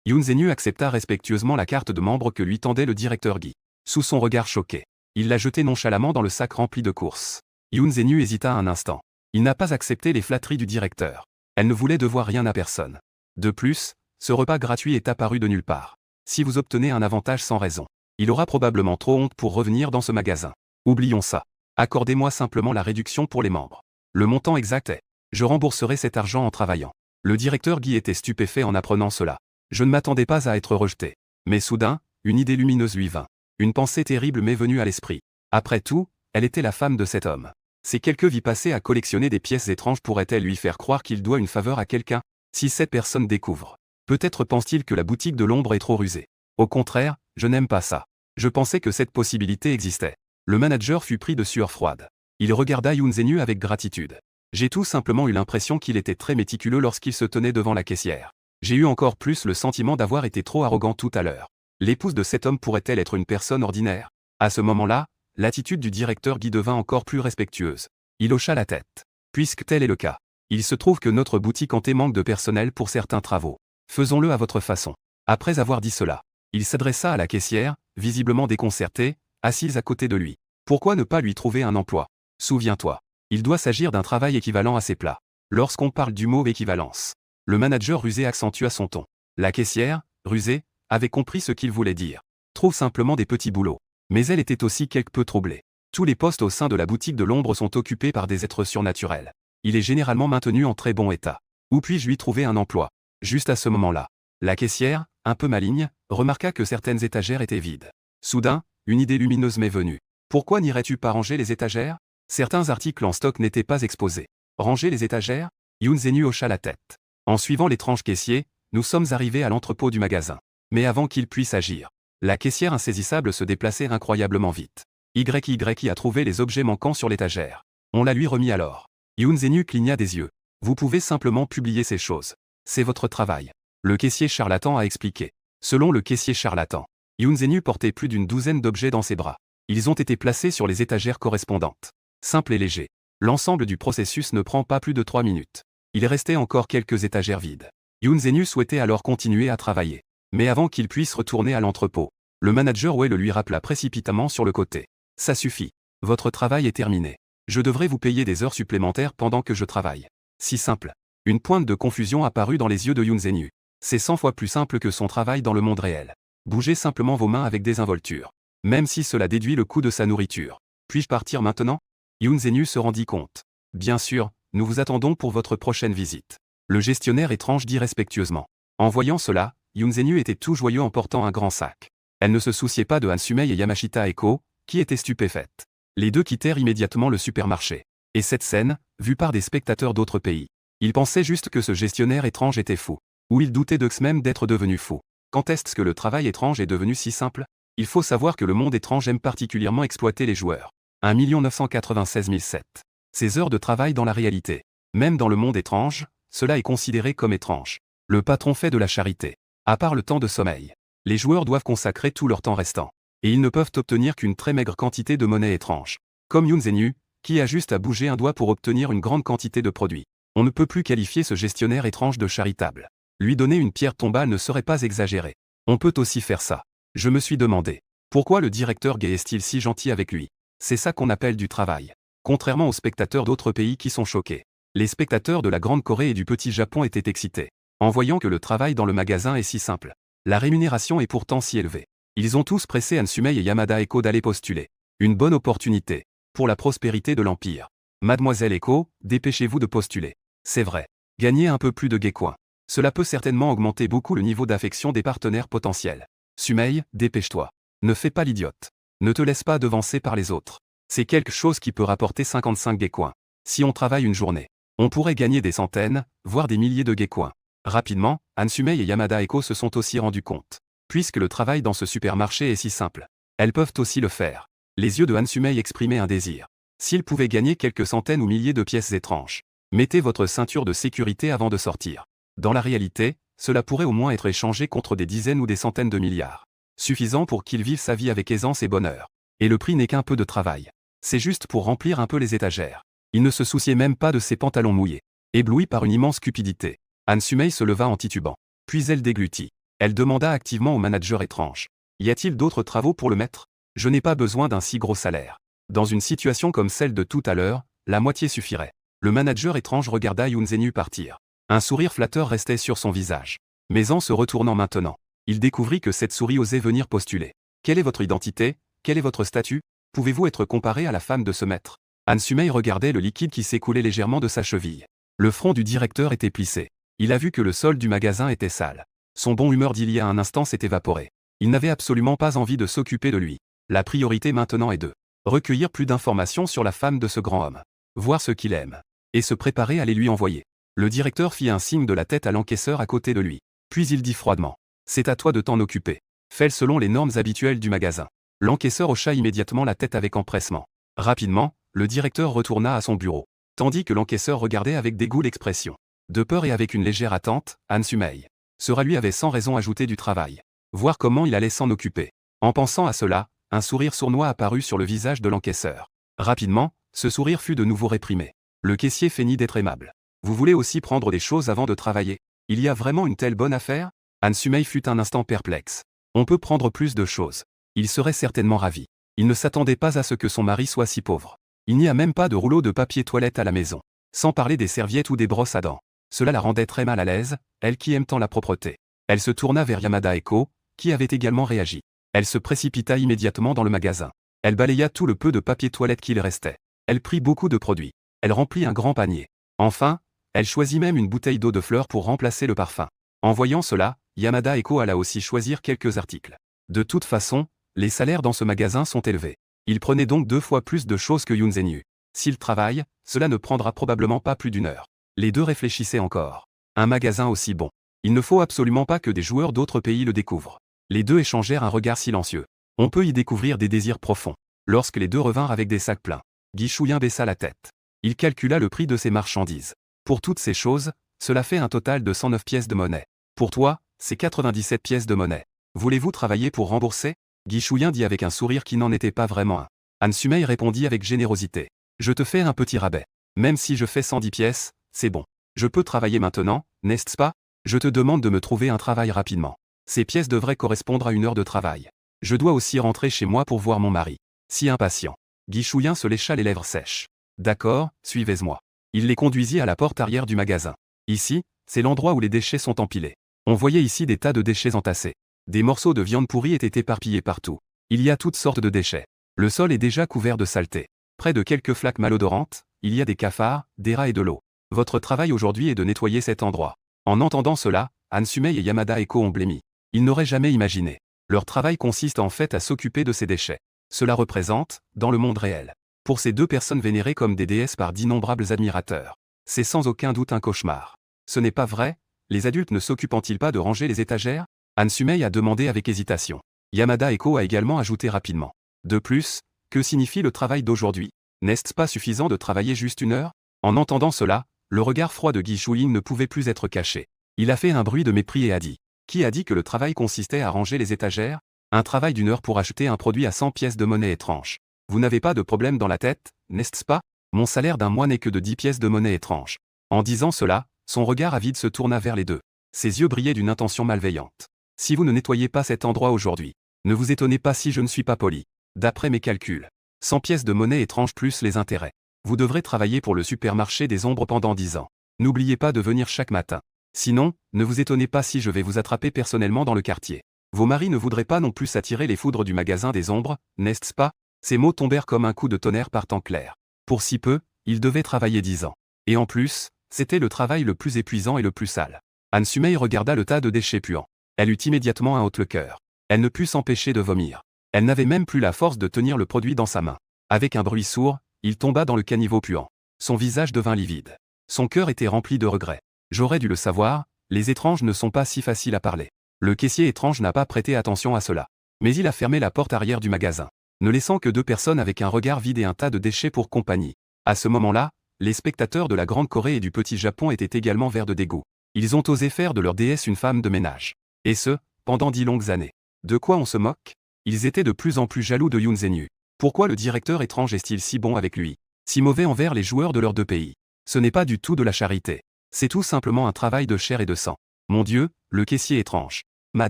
Yoon Zenu accepta respectueusement la carte de membre que lui tendait le directeur Guy. Sous son regard choqué, il la jetait nonchalamment dans le sac rempli de courses. Yoon Zenu hésita un instant. Il n'a pas accepté les flatteries du directeur. Elle ne voulait devoir rien à personne. De plus, ce repas gratuit est apparu de nulle part. Si vous obtenez un avantage sans raison, il aura probablement trop honte pour revenir dans ce magasin. Oublions ça. Accordez-moi simplement la réduction pour les membres. Le montant exact est. Je rembourserai cet argent en travaillant. Le directeur Guy était stupéfait en apprenant cela. Je ne m'attendais pas à être rejeté. Mais soudain, une idée lumineuse lui vint. Une pensée terrible m'est venue à l'esprit. Après tout, elle était la femme de cet homme. Ces quelques vies passées à collectionner des pièces étranges pourraient-elles lui faire croire qu'il doit une faveur à quelqu'un? Si cette personne découvre. Peut-être pense-t-il que la boutique de l'ombre est trop rusée. Au contraire, je n'aime pas ça. Je pensais que cette possibilité existait. Le manager fut pris de sueur froide. Il regarda Yoon Zenu avec gratitude. J'ai tout simplement eu l'impression qu'il était très méticuleux lorsqu'il se tenait devant la caissière. J'ai eu encore plus le sentiment d'avoir été trop arrogant tout à l'heure. L'épouse de cet homme pourrait-elle être une personne ordinaire? À ce moment-là, l'attitude du directeur Guy devint encore plus respectueuse. Il hocha la tête. Puisque tel est le cas, il se trouve que notre boutique hanté manque de personnel pour certains travaux. Faisons-le à votre façon. Après avoir dit cela, il s'adressa à la caissière, visiblement déconcertée. assise à côté de lui. Pourquoi ne pas lui trouver un emploi? Souviens-toi. Il doit s'agir d'un travail équivalent à ses plats. Lorsqu'on parle du mot équivalence, le manager rusé accentua son ton. La caissière, rusée, avait compris ce qu'il voulait dire. Trouve simplement des petits boulots. Mais elle était aussi quelque peu troublée. Tous les postes au sein de la boutique de l'ombre sont occupés par des êtres surnaturels. Il est généralement maintenu en très bon état. Où puis-je lui trouver un emploi? Juste à ce moment-là, la caissière, un peu maligne, remarqua que certaines étagères étaient vides. Soudain, une idée lumineuse m'est venue. Pourquoi n'irais-tu pas ranger les étagères? Certains articles en stock n'étaient pas exposés. Ranger les étagères? Yoon Zenu hocha la tête. En suivant l'étrange caissier, nous sommes arrivés à l'entrepôt du magasin. Mais avant qu'il puisse agir, la caissière insaisissable se déplaçait incroyablement vite. YY a trouvé les objets manquants sur l'étagère. On la lui remis alors. Yoon Zenu cligna des yeux. Vous pouvez simplement publier ces choses. C'est votre travail. Le caissier charlatan a expliqué. Selon le caissier charlatan, Yoon Zenu portait plus d'une douzaine d'objets dans ses bras. Ils ont été placés sur les étagères correspondantes. Simple et léger. L'ensemble du processus ne prend pas plus de 3 minutes. Il restait encore quelques étagères vides. Yoon Zenu souhaitait alors continuer à travailler. Mais avant qu'il puisse retourner à l'entrepôt, le manager Wei le lui rappela précipitamment sur le côté. Ça suffit. Votre travail est terminé. Je devrais vous payer des heures supplémentaires pendant que je travaille. Si simple. Une pointe de confusion apparut dans les yeux de Yoon Zenu. C'est 100 fois plus simple que son travail dans le monde réel. Bougez simplement vos mains avec désinvolture. Même si cela déduit le coût de sa nourriture. Puis-je partir maintenant? Yoon Zenu se rendit compte. Bien sûr, nous vous attendons pour votre prochaine visite. Le gestionnaire étrange dit respectueusement. En voyant cela, Yoon Zenu était tout joyeux en portant un grand sac. Elle ne se souciait pas de Hansumei et Yamashita Eko, qui étaient stupéfaites. Les deux quittèrent immédiatement le supermarché. Et cette scène, vue par des spectateurs d'autres pays. Ils pensaient juste que ce gestionnaire étrange était fou. Ou ils doutaient d'eux-mêmes d'être devenu fou. Quand est-ce que le travail étrange est devenu si simple? Il faut savoir que le monde étrange aime particulièrement exploiter les joueurs. 1 996 007. Ces heures de travail dans la réalité. Même dans le monde étrange, cela est considéré comme étrange. Le patron fait de la charité. À part le temps de sommeil, les joueurs doivent consacrer tout leur temps restant. Et ils ne peuvent obtenir qu'une très maigre quantité de monnaie étrange. Comme Yoon Zenu, qui a juste à bouger un doigt pour obtenir une grande quantité de produits. On ne peut plus qualifier ce gestionnaire étrange de charitable. Lui donner une pierre tombale ne serait pas exagéré. On peut aussi faire ça. Je me suis demandé. Pourquoi le directeur Gay est-il si gentil avec lui? C'est ça qu'on appelle du travail. Contrairement aux spectateurs d'autres pays qui sont choqués. Les spectateurs de la Grande Corée et du Petit Japon étaient excités. En voyant que le travail dans le magasin est si simple. La rémunération est pourtant si élevée. Ils ont tous pressé Hansumei et Yamada Eko d'aller postuler. Une bonne opportunité. Pour la prospérité de l'Empire. Mademoiselle Eko, dépêchez-vous de postuler. C'est vrai. Gagnez un peu plus de gekoin. Cela peut certainement augmenter beaucoup le niveau d'affection des partenaires potentiels. Sumei, dépêche-toi. Ne fais pas l'idiote. Ne te laisse pas devancer par les autres. C'est quelque chose qui peut rapporter 55 gekoins. Si on travaille une journée, on pourrait gagner des centaines, voire des milliers de gekoins. Rapidement, Hansumei et Yamada Eko se sont aussi rendus compte. Puisque le travail dans ce supermarché est si simple, elles peuvent aussi le faire. Les yeux de Hansumei exprimaient un désir. S'ils pouvaient gagner quelques centaines ou milliers de pièces étranges, mettez votre ceinture de sécurité avant de sortir. Dans la réalité, cela pourrait au moins être échangé contre des dizaines ou des centaines de milliards. Suffisant pour qu'il vive sa vie avec aisance et bonheur. Et le prix n'est qu'un peu de travail. C'est juste pour remplir un peu les étagères. Il ne se souciait même pas de ses pantalons mouillés. Ébloui par une immense cupidité, Hansumei se leva en titubant. Puis elle déglutit. Elle demanda activement au manager étrange. Y a-t-il d'autres travaux pour le maître? Je n'ai pas besoin d'un si gros salaire. Dans une situation comme celle de tout à l'heure, la moitié suffirait. Le manager étrange regarda Yoon Zenu partir. Un sourire flatteur restait sur son visage. Mais en se retournant maintenant, il découvrit que cette souris osait venir postuler. Quelle est votre identité? Quel est votre statut? Pouvez-vous être comparé à la femme de ce maître? Hansumei regardait le liquide qui s'écoulait légèrement de sa cheville. Le front du directeur était plissé. Il a vu que le sol du magasin était sale. Son bon humeur d'il y a un instant s'est évaporé. Il n'avait absolument pas envie de s'occuper de lui. La priorité maintenant est de recueillir plus d'informations sur la femme de ce grand homme. Voir ce qu'il aime. Et se préparer à les lui envoyer. Le directeur fit un signe de la tête à l'encaisseur à côté de lui. Puis il dit froidement. C'est à toi de t'en occuper. Fais-le selon les normes habituelles du magasin. L'encaisseur hocha immédiatement la tête avec empressement. Rapidement, le directeur retourna à son bureau. Tandis que l'encaisseur regardait avec dégoût l'expression de peur et avec une légère attente, Hansumei sera lui avait sans raison ajouté du travail. Voir comment il allait s'en occuper. En pensant à cela, un sourire sournois apparut sur le visage de l'encaisseur. Rapidement, ce sourire fut de nouveau réprimé. Le caissier feignit d'être aimable. Vous voulez aussi prendre des choses avant de travailler? Il y a vraiment une telle bonne affaire? Hansumei fut un instant perplexe. On peut prendre plus de choses. Il serait certainement ravi. Il ne s'attendait pas à ce que son mari soit si pauvre. Il n'y a même pas de rouleau de papier toilette à la maison. Sans parler des serviettes ou des brosses à dents. Cela la rendait très mal à l'aise, elle qui aime tant la propreté. Elle se tourna vers Yamada Eko, qui avait également réagi. Elle se précipita immédiatement dans le magasin. Elle balaya tout le peu de papier toilette qu'il restait. Elle prit beaucoup de produits. Elle remplit un grand panier. Enfin, elle choisit même une bouteille d'eau de fleurs pour remplacer le parfum. En voyant cela, Yamada Eko alla aussi choisir quelques articles. De toute façon, les salaires dans ce magasin sont élevés. Il prenait donc 2 fois plus de choses que Yoon Zenyu. S'il travaille, cela ne prendra probablement pas plus d'1 heure. Les deux réfléchissaient encore. Un magasin aussi bon. Il ne faut absolument pas que des joueurs d'autres pays le découvrent. Les deux échangèrent un regard silencieux. On peut y découvrir des désirs profonds. Lorsque les deux revinrent avec des sacs pleins, Guichouyin baissa la tête. Il calcula le prix de ses marchandises. Pour toutes ces choses, cela fait un total de 109 pièces de monnaie. Pour toi, c'est 97 pièces de monnaie. Voulez-vous travailler pour rembourser? Guichouyin dit avec un sourire qui n'en était pas vraiment un. Han Sumei répondit avec générosité. Je te fais un petit rabais. Même si je fais 110 pièces, c'est bon. Je peux travailler maintenant, n'est-ce pas? Je te demande de me trouver un travail rapidement. Ces pièces devraient correspondre à 1 heure de travail. Je dois aussi rentrer chez moi pour voir mon mari. Si impatient. Guichouyin se lécha les lèvres sèches. D'accord, suivez-moi. Il les conduisit à la porte arrière du magasin. Ici, c'est l'endroit où les déchets sont empilés. On voyait ici des tas de déchets entassés. Des morceaux de viande pourrie étaient éparpillés partout. Il y a toutes sortes de déchets. Le sol est déjà couvert de saleté. Près de quelques flaques malodorantes, il y a des cafards, des rats et de l'eau. Votre travail aujourd'hui est de nettoyer cet endroit. En entendant cela, Han Sumei et Yamada Eko ont blêmi. Ils n'auraient jamais imaginé. Leur travail consiste en fait à s'occuper de ces déchets. Cela représente, dans le monde réel, pour ces deux personnes vénérées comme des déesses par d'innombrables admirateurs. C'est sans aucun doute un cauchemar. Ce n'est pas vrai? Les adultes ne s'occupent-ils pas de ranger les étagères? Han Sumei a demandé avec hésitation. Yamada Eko a également ajouté rapidement. De plus, que signifie le travail d'aujourd'hui? N'est-ce pas suffisant de travailler juste 1 heure? En entendant cela, le regard froid de Guichouyin ne pouvait plus être caché. Il a fait un bruit de mépris et a dit. Qui a dit que le travail consistait à ranger les étagères? Un travail d'1 heure pour acheter un produit à 100 pièces de monnaie étrange. Vous n'avez pas de problème dans la tête, n'est-ce pas? Mon salaire d'un mois n'est que de 10 pièces de monnaie étrange. En disant cela, son regard avide se tourna vers les deux. Ses yeux brillaient d'une intention malveillante. Si vous ne nettoyez pas cet endroit aujourd'hui, ne vous étonnez pas si je ne suis pas poli. D'après mes calculs, 100 pièces de monnaie étrange plus les intérêts. Vous devrez travailler pour le supermarché des ombres pendant 10 ans. N'oubliez pas de venir chaque matin. Sinon, ne vous étonnez pas si je vais vous attraper personnellement dans le quartier. Vos maris ne voudraient pas non plus attirer les foudres du magasin des ombres, n'est-ce pas? Ces mots tombèrent comme un coup de tonnerre par temps clair. Pour si peu, il devait travailler 10 ans. Et en plus, c'était le travail le plus épuisant et le plus sale. Han Sumei regarda le tas de déchets puants. Elle eut immédiatement un haut le cœur. Elle ne put s'empêcher de vomir. Elle n'avait même plus la force de tenir le produit dans sa main. Avec un bruit sourd, il tomba dans le caniveau puant. Son visage devint livide. Son cœur était rempli de regrets. J'aurais dû le savoir, les étranges ne sont pas si faciles à parler. Le caissier étrange n'a pas prêté attention à cela. Mais il a fermé la porte arrière du magasin, ne laissant que 2 personnes avec un regard vide et un tas de déchets pour compagnie. À ce moment-là, les spectateurs de la Grande Corée et du Petit Japon étaient également verts de dégoût. Ils ont osé faire de leur déesse une femme de ménage. Et ce, pendant 10 longues années. De quoi on se moque? Ils étaient de plus en plus jaloux de Yoon Zenyu. Pourquoi le directeur étrange est-il si bon avec lui? Si mauvais envers les joueurs de leurs 2 pays? Ce n'est pas du tout de la charité. C'est tout simplement un travail de chair et de sang. Mon Dieu, le caissier étrange. Ma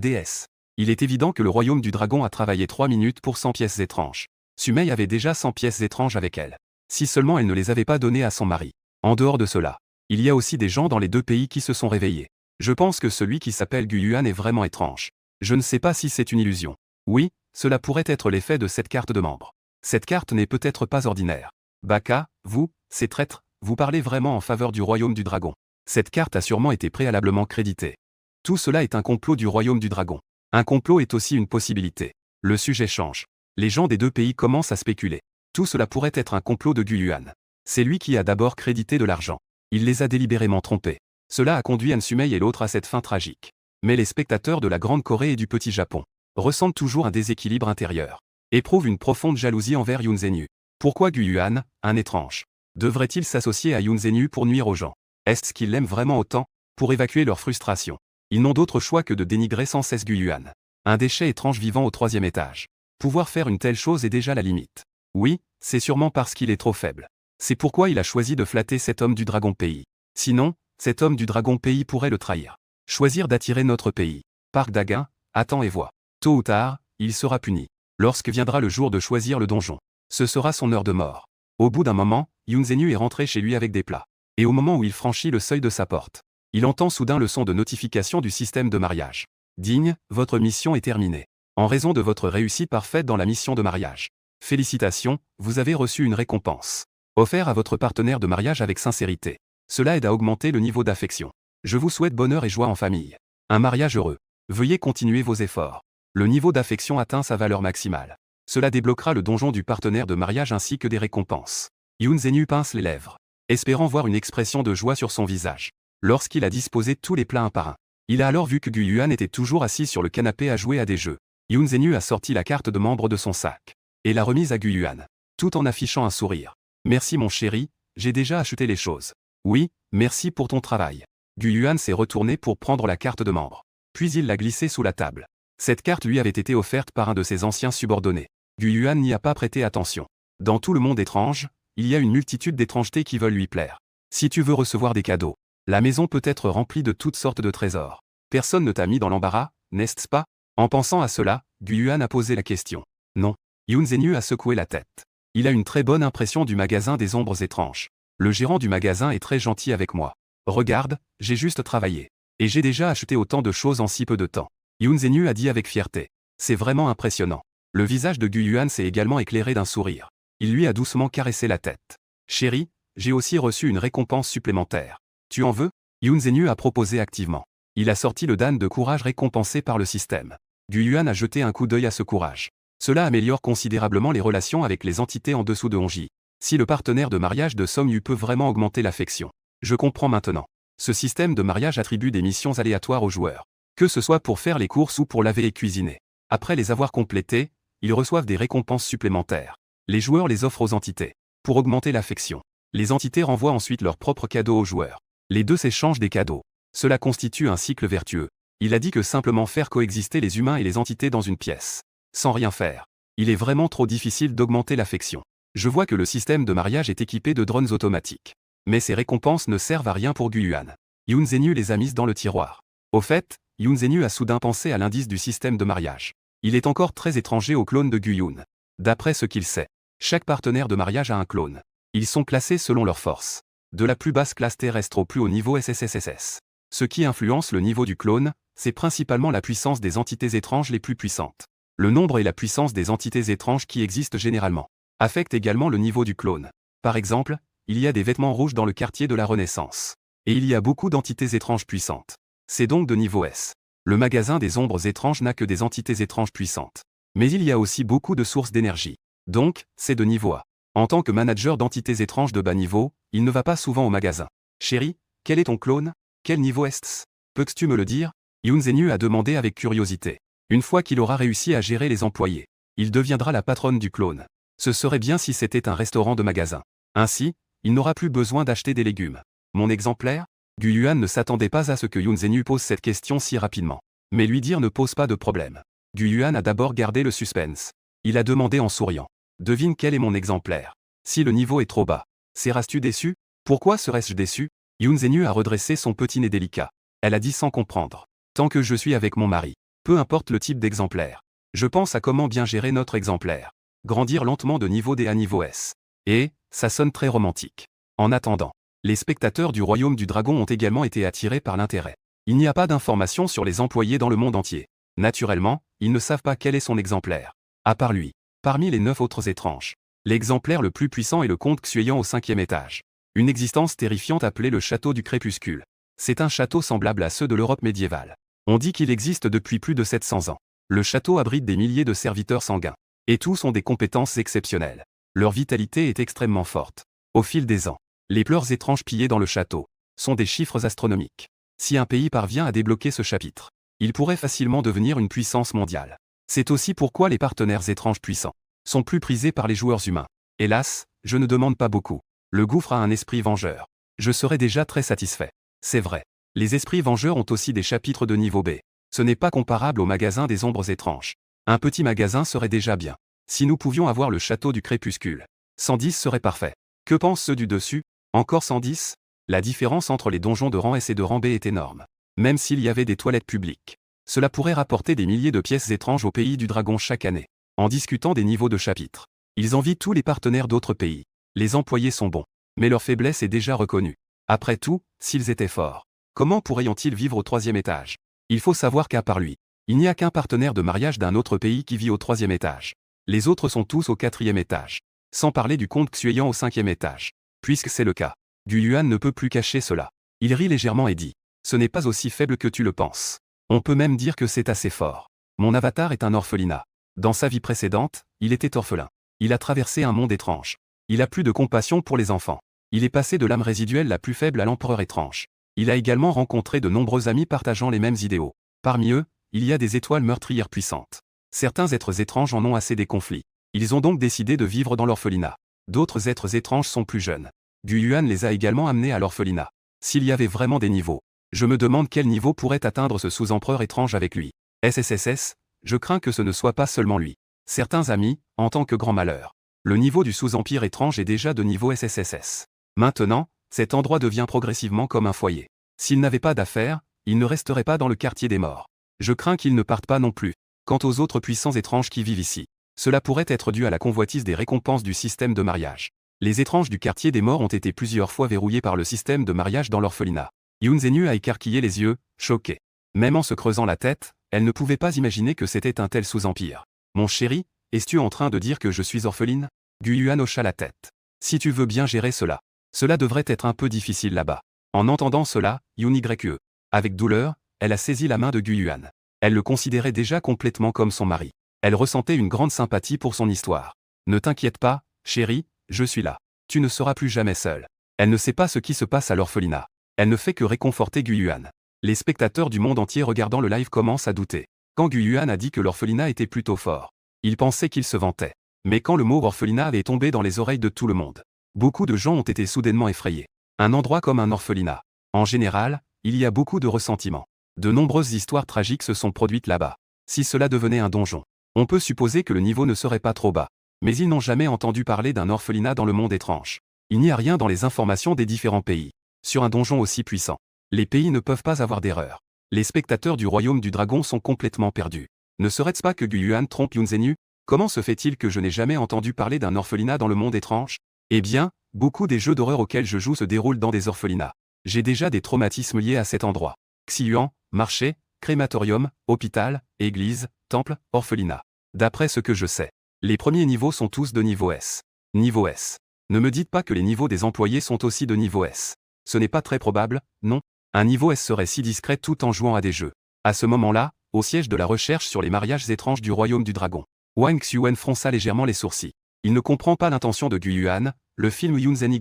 déesse. Il est évident que le royaume du dragon a travaillé 3 minutes pour 100 pièces étranges. Sumei avait déjà 100 pièces étranges avec elle. Si seulement elle ne les avait pas données à son mari. En dehors de cela, il y a aussi des gens dans les 2 pays qui se sont réveillés. Je pense que celui qui s'appelle Guyuan est vraiment étrange. Je ne sais pas si c'est une illusion. Oui, cela pourrait être l'effet de cette carte de membre. Cette carte n'est peut-être pas ordinaire. Baka, vous, ces traîtres, vous parlez vraiment en faveur du royaume du dragon. Cette carte a sûrement été préalablement créditée. Tout cela est un complot du royaume du dragon. Un complot est aussi une possibilité. Le sujet change. Les gens des 2 pays commencent à spéculer. Tout cela pourrait être un complot de Guyuan. C'est lui qui a d'abord crédité de l'argent. Il les a délibérément trompés. Cela a conduit Han Sumei et l'autre à cette fin tragique. Mais les spectateurs de la Grande Corée et du Petit Japon ressentent toujours un déséquilibre intérieur. Éprouvent une profonde jalousie envers Yoon Zenyu. Pourquoi Guyuan, un étrange, devrait-il s'associer à Yoon Zenyu pour nuire aux gens? Est-ce qu'ils l'aiment vraiment autant? Pour évacuer leur frustration, ils n'ont d'autre choix que de dénigrer sans cesse Guyuan. Un déchet étrange vivant au 3e étage. Pouvoir faire une telle chose est déjà la limite. Oui, c'est sûrement parce qu'il est trop faible. C'est pourquoi il a choisi de flatter cet homme du Dragon Pays. Sinon, cet homme du Dragon Pays pourrait le trahir. Choisir d'attirer notre pays. Park Daguin, attends et vois. Tôt ou tard, il sera puni. Lorsque viendra le jour de choisir le donjon, ce sera son heure de mort. Au bout d'un moment, Yoon Se-nu est rentré chez lui avec des plats. Et au moment où il franchit le seuil de sa porte, il entend soudain le son de notification du système de mariage. Digne, votre mission est terminée. En raison de votre réussite parfaite dans la mission de mariage. Félicitations, vous avez reçu une récompense. Offert à votre partenaire de mariage avec sincérité. Cela aide à augmenter le niveau d'affection. Je vous souhaite bonheur et joie en famille. Un mariage heureux. Veuillez continuer vos efforts. Le niveau d'affection atteint sa valeur maximale. Cela débloquera le donjon du partenaire de mariage ainsi que des récompenses. Yoon Se-nu pince les lèvres, espérant voir une expression de joie sur son visage. Lorsqu'il a disposé tous les plats un par un, il a alors vu que Gu-yuan était toujours assis sur le canapé à jouer à des jeux. Yoon Se-nu a sorti la carte de membre de son sac et l'a remise à Gu-yuan, tout en affichant un sourire. Merci mon chéri, j'ai déjà acheté les choses. Oui, merci pour ton travail. Gu-yuan s'est retourné pour prendre la carte de membre. Puis il l'a glissée sous la table. Cette carte lui avait été offerte par un de ses anciens subordonnés. Gu-yuan n'y a pas prêté attention. Dans tout le monde étrange, il y a une multitude d'étrangetés qui veulent lui plaire. Si tu veux recevoir des cadeaux, la maison peut être remplie de toutes sortes de trésors. Personne ne t'a mis dans l'embarras, n'est-ce pas? En pensant à cela, Gu-yuan a posé la question. Non. Yoon Se-nu a secoué la tête. Il a une très bonne impression du magasin des ombres étranges. Le gérant du magasin est très gentil avec moi. Regarde, j'ai juste travaillé. Et j'ai déjà acheté autant de choses en si peu de temps. Yoon Se-nu a dit avec fierté. C'est vraiment impressionnant. Le visage de Gu-yuan s'est également éclairé d'un sourire. Il lui a doucement caressé la tête. Chérie, j'ai aussi reçu une récompense supplémentaire. Tu en veux? Yoon Se-nu a proposé activement. Il a sorti le dan de courage récompensé par le système. Gu-yuan a jeté un coup d'œil à ce courage. Cela améliore considérablement les relations avec les entités en dessous de Hongji. Si le partenaire de mariage de Song-yu peut vraiment augmenter l'affection. Je comprends maintenant. Ce système de mariage attribue des missions aléatoires aux joueurs. Que ce soit pour faire les courses ou pour laver et cuisiner. Après les avoir complétées, ils reçoivent des récompenses supplémentaires. Les joueurs les offrent aux entités. Pour augmenter l'affection. Les entités renvoient ensuite leurs propres cadeaux aux joueurs. Les deux s'échangent des cadeaux. Cela constitue un cycle vertueux. Il a dit que simplement faire coexister les humains et les entités dans une pièce. Sans rien faire. Il est vraiment trop difficile d'augmenter l'affection. Je vois que le système de mariage est équipé de drones automatiques. Mais ces récompenses ne servent à rien pour Gu-yuan. Yoon Se-nu les a mises dans le tiroir. Au fait, Yoon Se-nu a soudain pensé à l'indice du système de mariage. Il est encore très étranger au clone de Gu-yuan. D'après ce qu'il sait, chaque partenaire de mariage a un clone. Ils sont classés selon leur force. De la plus basse classe terrestre au plus haut niveau SSSSS. Ce qui influence le niveau du clone, c'est principalement la puissance des entités étranges les plus puissantes. Le nombre et la puissance des entités étranges qui existent généralement affectent également le niveau du clone. Par exemple, il y a des vêtements rouges dans le quartier de la Renaissance. Et il y a beaucoup d'entités étranges puissantes. C'est donc de niveau S. Le magasin des ombres étranges n'a que des entités étranges puissantes. Mais il y a aussi beaucoup de sources d'énergie. Donc, c'est de niveau A. En tant que manager d'entités étranges de bas niveau, il ne va pas souvent au magasin. Chérie, quel est ton clone? Quel niveau est-ce? Peux-tu me le dire? Yoon Se-nu a demandé avec curiosité. Une fois qu'il aura réussi à gérer les employés, il deviendra la patronne du clone. Ce serait bien si c'était un restaurant de magasin. Ainsi, il n'aura plus besoin d'acheter des légumes. Mon exemplaire? Gu-yuan ne s'attendait pas à ce que Yoon Se-nu pose cette question si rapidement. Mais lui dire ne pose pas de problème. Gu-yuan a d'abord gardé le suspense. Il a demandé en souriant. Devine quel est mon exemplaire. Si le niveau est trop bas, seras-tu déçu? Pourquoi serais-je déçu? Yoon Se-nu a redressé son petit nez délicat. Elle a dit sans comprendre. Tant que je suis avec mon mari, peu importe le type d'exemplaire. Je pense à comment bien gérer notre exemplaire. Grandir lentement de niveau D à niveau S. Et, ça sonne très romantique. En attendant, les spectateurs du Royaume du Dragon ont également été attirés par l'intérêt. Il n'y a pas d'informations sur les employés dans le monde entier. Naturellement, ils ne savent pas quel est son exemplaire. À part lui. Parmi les 9 autres étranges. L'exemplaire le plus puissant est le comte Xueyan au 5e étage. Une existence terrifiante appelée le château du crépuscule. C'est un château semblable à ceux de l'Europe médiévale. On dit qu'il existe depuis plus de 700 ans. Le château abrite des milliers de serviteurs sanguins. Et tous ont des compétences exceptionnelles. Leur vitalité est extrêmement forte. Au fil des ans, les pleurs étranges pillées dans le château sont des chiffres astronomiques. Si un pays parvient à débloquer ce chapitre, il pourrait facilement devenir une puissance mondiale. C'est aussi pourquoi les partenaires étranges puissants sont plus prisés par les joueurs humains. Hélas, je ne demande pas beaucoup. Le gouffre a un esprit vengeur. Je serais déjà très satisfait. C'est vrai. Les esprits vengeurs ont aussi des chapitres de niveau B. Ce n'est pas comparable au magasin des ombres étranges. Un petit magasin serait déjà bien. Si nous pouvions avoir le château du crépuscule, 110 serait parfait. Que pensent ceux du dessus? Encore 110? La différence entre les donjons de rang S et de rang B est énorme. Même s'il y avait des toilettes publiques. Cela pourrait rapporter des milliers de pièces étranges au pays du dragon chaque année. en discutant des niveaux de chapitre. Ils envient tous les partenaires d'autres pays. Les employés sont bons, mais leur faiblesse est déjà reconnue. Après tout, s'ils étaient forts, comment pourraient-ils vivre au 3e étage? Il faut savoir qu'à part lui, il n'y a qu'un partenaire de mariage d'un autre pays qui vit au 3e étage. Les autres sont tous au 4e étage. Sans parler du comte Xueyan au 5e étage. Puisque c'est le cas, Gu Yuan ne peut plus cacher cela. Il rit légèrement et dit « Ce n'est pas aussi faible que tu le penses. On peut même dire que c'est assez fort. Mon avatar est un orphelinat. Dans sa vie précédente, il était orphelin. Il a traversé un monde étrange. Il a plus de compassion pour les enfants. Il est passé de l'âme résiduelle la plus faible à l'empereur étrange. Il a également rencontré de nombreux amis partageant les mêmes idéaux. Parmi eux, il y a des étoiles meurtrières puissantes. Certains êtres étranges en ont assez des conflits. Ils ont donc décidé de vivre dans l'orphelinat. D'autres êtres étranges sont plus jeunes. Gu Yuan les a également amenés à l'orphelinat. S'il y avait vraiment des niveaux, je me demande quel niveau pourrait atteindre ce sous-empereur étrange avec lui. SSSS, je crains que ce ne soit pas seulement lui. Certains amis, en tant que grand malheur. Le niveau du sous-empire étrange est déjà de niveau SSSS. Maintenant, cet endroit devient progressivement comme un foyer. S'il n'avait pas d'affaires, il ne resterait pas dans le quartier des morts. Je crains qu'il ne parte pas non plus. Quant aux autres puissants étranges qui vivent ici, cela pourrait être dû à la convoitise des récompenses du système de mariage. Les étranges du quartier des morts ont été plusieurs fois verrouillés par le système de mariage dans l'orphelinat. Yoon Zhenyu a écarquillé les yeux, choquée. Même en se creusant la tête, elle ne pouvait pas imaginer que c'était un tel sous-empire. Mon chéri, es-tu en train de dire que je suis orpheline? Gu Yuan hocha la tête. Si tu veux bien gérer cela. Cela devrait être un peu difficile là-bas. En entendant cela, Yoon Yue. Avec douleur, elle a saisi la main de Gu Yuan. Elle le considérait déjà complètement comme son mari. Elle ressentait une grande sympathie pour son histoire. Ne t'inquiète pas, chérie, je suis là. Tu ne seras plus jamais seule. Elle ne sait pas ce qui se passe à l'orphelinat. Elle ne fait que réconforter Gu Yuan. Les spectateurs du monde entier regardant le live commencent à douter. Quand Gu Yuan a dit que l'orphelinat était plutôt fort, ils pensaient qu'il se vantait. Mais quand le mot orphelinat avait tombé dans les oreilles de tout le monde, beaucoup de gens ont été soudainement effrayés. Un endroit comme un orphelinat. En général, il y a beaucoup de ressentiments. De nombreuses histoires tragiques se sont produites là-bas. Si cela devenait un donjon, on peut supposer que le niveau ne serait pas trop bas. Mais ils n'ont jamais entendu parler d'un orphelinat dans le monde étrange. Il n'y a rien dans les informations des différents pays. Sur un donjon aussi puissant, les pays ne peuvent pas avoir d'erreur. Les spectateurs du royaume du dragon sont complètement perdus. Ne serait-ce pas que Gu Yuan trompe Yoon Zhenyu? Comment se fait-il que je n'ai jamais entendu parler d'un orphelinat dans le monde étrange? Eh bien, beaucoup des jeux d'horreur auxquels je joue se déroulent dans des orphelinats. J'ai déjà des traumatismes liés à cet endroit. Xiuan, marché, crématorium, hôpital, église, temple, orphelinat. D'après ce que je sais, les premiers niveaux sont tous de niveau S. Niveau S. Ne me dites pas que les niveaux des employés sont aussi de niveau S. Ce n'est pas très probable, non? Un niveau S serait si discret tout en jouant à des jeux. À ce moment-là, au siège de la recherche sur les mariages étranges du royaume du dragon, Wang Xuan fronça légèrement les sourcils. Il ne comprend pas l'intention de Gu Yuan, le film Yoon Zhenyu.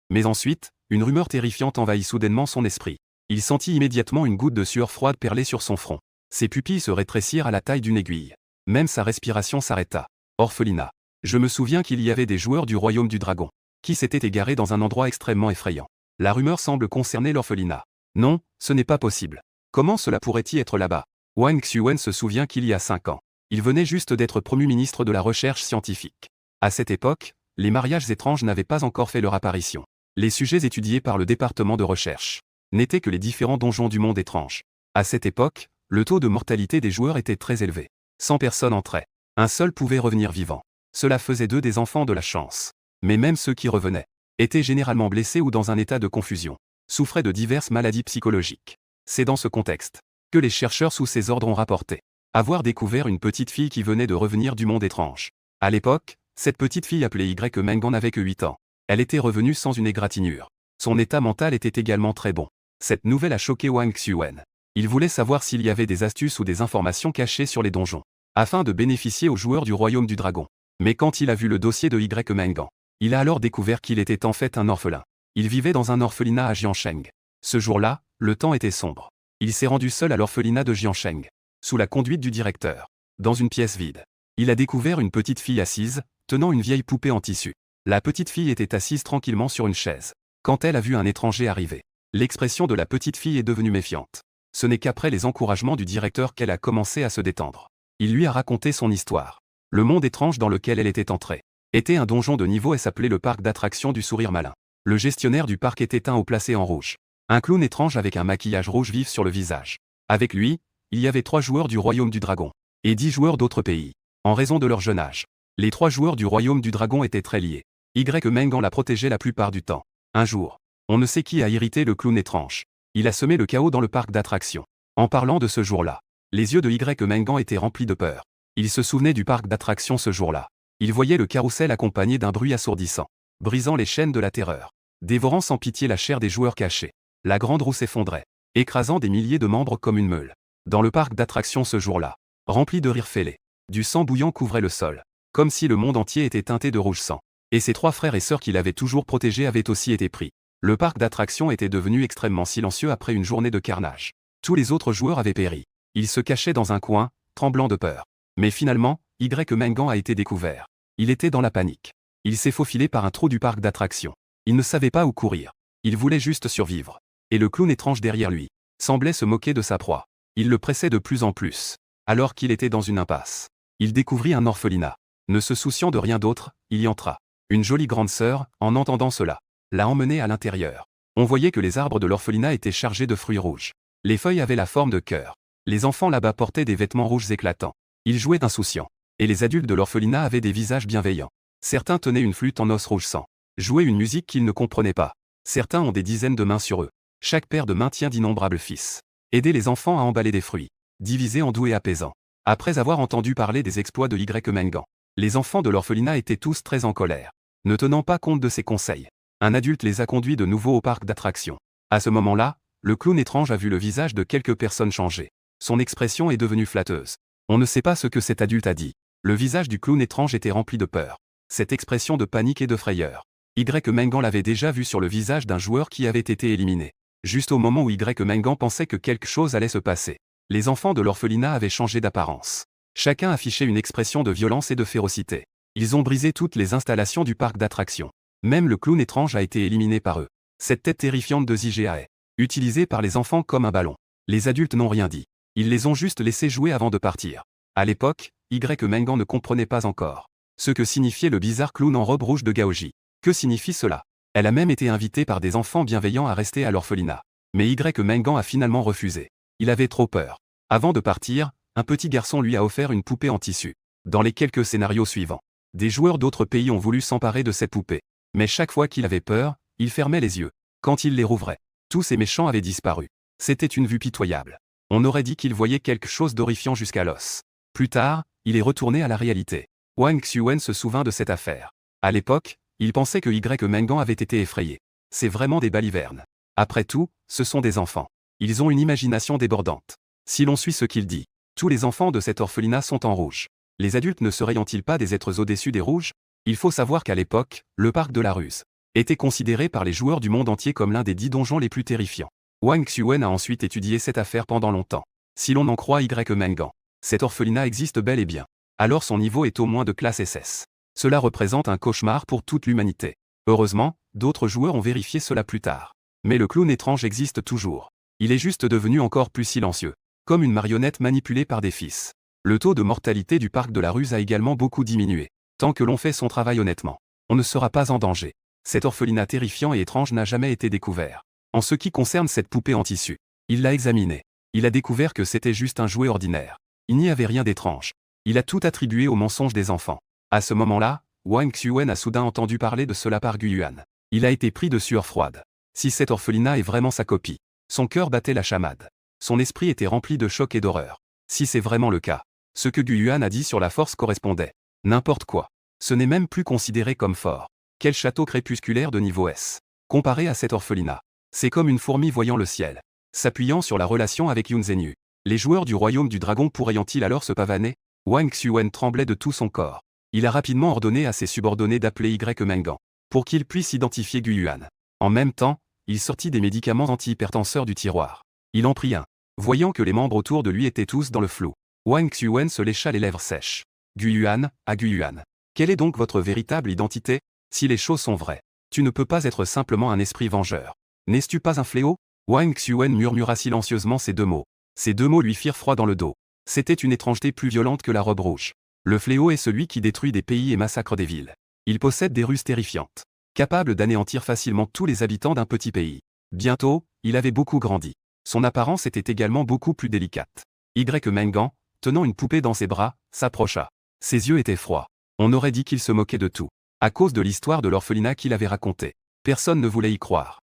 Mais ensuite, une rumeur terrifiante envahit soudainement son esprit. Il sentit immédiatement une goutte de sueur froide perler sur son front. Ses pupilles se rétrécirent à la taille d'une aiguille. Même sa respiration s'arrêta. Orphelinat. Je me souviens qu'il y avait des joueurs du royaume du dragon qui s'étaient égarés dans un endroit extrêmement effrayant. La rumeur semble concerner l'orphelinat. Non, ce n'est pas possible. Comment cela pourrait-il être là-bas? Wang Xuan se souvient qu'il y a 5 ans, il venait juste d'être promu ministre de la recherche scientifique. À cette époque, les mariages étranges n'avaient pas encore fait leur apparition. Les sujets étudiés par le département de recherche n'étaient que les différents donjons du monde étrange. À cette époque, le taux de mortalité des joueurs était très élevé. 100 personnes entraient. Un seul pouvait revenir vivant. Cela faisait d'eux des enfants de la chance. Mais même ceux qui revenaient étaient généralement blessés ou dans un état de confusion, souffraient de diverses maladies psychologiques. C'est dans ce contexte que les chercheurs sous ses ordres ont rapporté avoir découvert une petite fille qui venait de revenir du monde étrange. À l'époque, cette petite fille appelée Y Mengan n'avait que 8 ans. Elle était revenue sans une égratignure. Son état mental était également très bon. Cette nouvelle a choqué Wang Xuan. Il voulait savoir s'il y avait des astuces ou des informations cachées sur les donjons, afin de bénéficier aux joueurs du royaume du dragon. Mais quand il a vu le dossier de Y Mengan, il a alors découvert qu'il était en fait un orphelin. Il vivait dans un orphelinat à Jiansheng. Ce jour-là, le temps était sombre. Il s'est rendu seul à l'orphelinat de Jiansheng, sous la conduite du directeur. Dans une pièce vide, il a découvert une petite fille assise, tenant une vieille poupée en tissu. La petite fille était assise tranquillement sur une chaise. Quand elle a vu un étranger arriver, l'expression de la petite fille est devenue méfiante. Ce n'est qu'après les encouragements du directeur qu'elle a commencé à se détendre. Il lui a raconté son histoire. Le monde étrange dans lequel elle était entrée était un donjon de niveau S appelé le parc d'attractions du sourire malin. Le gestionnaire du parc était teint haut placé en rouge. Un clown étrange avec un maquillage rouge vif sur le visage. Avec lui, il y avait 3 joueurs du royaume du dragon et 10 joueurs d'autres pays. en raison de leur jeune âge. Les 3 joueurs du royaume du dragon étaient très liés. Y Mengan la protégeait la plupart du temps. Un jour, on ne sait qui a irrité le clown étrange. Il a semé le chaos dans le parc d'attractions. En parlant de ce jour-là, les yeux de Y Mengan étaient remplis de peur. Il se souvenait du parc d'attractions ce jour-là. Il voyait le carrousel accompagné d'un bruit assourdissant, brisant les chaînes de la terreur, dévorant sans pitié la chair des joueurs cachés. La grande roue s'effondrait, écrasant des milliers de membres comme une meule. Dans le parc d'attractions ce jour-là, rempli de rires fêlés, du sang bouillant couvrait le sol, comme si le monde entier était teinté de rouge sang. Et ses 3 frères et sœurs qu'il avait toujours protégés avaient aussi été pris. Le parc d'attractions était devenu extrêmement silencieux après une journée de carnage. Tous les autres joueurs avaient péri. Ils se cachaient dans un coin, tremblant de peur. Mais finalement, Y Mengan a été découvert. Il était dans la panique. Il s'est faufilé par un trou du parc d'attractions. Il ne savait pas où courir. Il voulait juste survivre. Et le clown étrange derrière lui semblait se moquer de sa proie. Il le pressait de plus en plus. Alors qu'il était dans une impasse, il découvrit un orphelinat. Ne se souciant de rien d'autre, il y entra. Une jolie grande sœur, en entendant cela, l'a emmené à l'intérieur. On voyait que les arbres de l'orphelinat étaient chargés de fruits rouges. Les feuilles avaient la forme de cœur. Les enfants là-bas portaient des vêtements rouges éclatants. Ils jouaient insouciants. Et les adultes de l'orphelinat avaient des visages bienveillants. Certains tenaient une flûte en os rouge sang, jouaient une musique qu'ils ne comprenaient pas. Certains ont des dizaines de mains sur eux. Chaque père de mains tient d'innombrables fils. Aider les enfants à emballer des fruits, divisés en doux et apaisants. Après avoir entendu parler des exploits de Y Mengan, les enfants de l'orphelinat étaient tous très en colère. Ne tenant pas compte de ses conseils, un adulte les a conduits de nouveau au parc d'attractions. À ce moment-là, le clown étrange a vu le visage de quelques personnes changer. Son expression est devenue flatteuse. On ne sait pas ce que cet adulte a dit. Le visage du clown étrange était rempli de peur. Cette expression de panique et de frayeur. Y Mengan l'avait déjà vu sur le visage d'un joueur qui avait été éliminé. Juste au moment où Y Mengan pensait que quelque chose allait se passer, les enfants de l'orphelinat avaient changé d'apparence. Chacun affichait une expression de violence et de férocité. Ils ont brisé toutes les installations du parc d'attractions. Même le clown étrange a été éliminé par eux. Cette tête terrifiante de Zigea est utilisée par les enfants comme un ballon. Les adultes n'ont rien dit. Ils les ont juste laissés jouer avant de partir. À l'époque, Y Mengan ne comprenait pas encore ce que signifiait le bizarre clown en robe rouge de Gaoji. Que signifie cela? Elle a même été invitée par des enfants bienveillants à rester à l'orphelinat. Mais Y Mengan a finalement refusé. Il avait trop peur. Avant de partir, un petit garçon lui a offert une poupée en tissu. Dans les quelques scénarios suivants, des joueurs d'autres pays ont voulu s'emparer de cette poupée. Mais chaque fois qu'il avait peur, il fermait les yeux. Quand il les rouvrait, tous ces méchants avaient disparu. C'était une vue pitoyable. On aurait dit qu'il voyait quelque chose d'horrifiant jusqu'à l'os. Plus tard, il est retourné à la réalité. Wang Xuen se souvint de cette affaire. À l'époque, il pensait que Y Mengan avait été effrayé. C'est vraiment des balivernes. Après tout, ce sont des enfants. Ils ont une imagination débordante. Si l'on suit ce qu'il dit, tous les enfants de cet orphelinat sont en rouge. Les adultes ne seraient-ils pas des êtres au-dessus des rouges? Il faut savoir qu'à l'époque, le parc de la ruse était considéré par les joueurs du monde entier comme l'un des 10 donjons les plus terrifiants. Wang Xuen a ensuite étudié cette affaire pendant longtemps. Si l'on en croit Y Mengan, cet orphelinat existe bel et bien. Alors son niveau est au moins de classe SS. Cela représente un cauchemar pour toute l'humanité. Heureusement, d'autres joueurs ont vérifié cela plus tard. Mais le clown étrange existe toujours. Il est juste devenu encore plus silencieux, comme une marionnette manipulée par des fils. Le taux de mortalité du parc de la ruse a également beaucoup diminué. Tant que l'on fait son travail honnêtement, on ne sera pas en danger. Cet orphelinat terrifiant et étrange n'a jamais été découvert. En ce qui concerne cette poupée en tissu, il l'a examinée. Il a découvert que c'était juste un jouet ordinaire. Il n'y avait rien d'étrange. Il a tout attribué aux mensonges des enfants. À ce moment-là, Wang Xuen a soudain entendu parler de cela par Guyuan. Il a été pris de sueur froide. Si cet orphelinat est vraiment sa copie, son cœur battait la chamade. Son esprit était rempli de choc et d'horreur. Si c'est vraiment le cas, ce que Guyuan a dit sur la force correspondait. N'importe quoi. Ce n'est même plus considéré comme fort. Quel château crépusculaire de niveau S. Comparé à cet orphelinat, c'est comme une fourmi voyant le ciel. S'appuyant sur la relation avec Yun Zhenyu, les joueurs du royaume du dragon pourraient-ils alors se pavaner? Wang Xuen tremblait de tout son corps. Il a rapidement ordonné à ses subordonnés d'appeler Y Mengan, pour qu'ils puissent identifier Guyuan. En même temps, il sortit des médicaments antihypertenseurs du tiroir. Il en prit un. Voyant que les membres autour de lui étaient tous dans le flou, Wang Xuen se lécha les lèvres sèches. Guyuan, à Guyuan. Quelle est donc votre véritable identité? Si les choses sont vraies, tu ne peux pas être simplement un esprit vengeur. N'es-tu pas un fléau? Wang Xuen murmura silencieusement ces 2 mots. Ces 2 mots lui firent froid dans le dos. C'était une étrangeté plus violente que la robe rouge. Le fléau est celui qui détruit des pays et massacre des villes. Il possède des ruses terrifiantes, capable d'anéantir facilement tous les habitants d'un petit pays. Bientôt, il avait beaucoup grandi. Son apparence était également beaucoup plus délicate. Y Mengan, tenant une poupée dans ses bras, s'approcha. Ses yeux étaient froids. On aurait dit qu'il se moquait de tout. À cause de l'histoire de l'orphelinat qu'il avait racontée. Personne ne voulait y croire.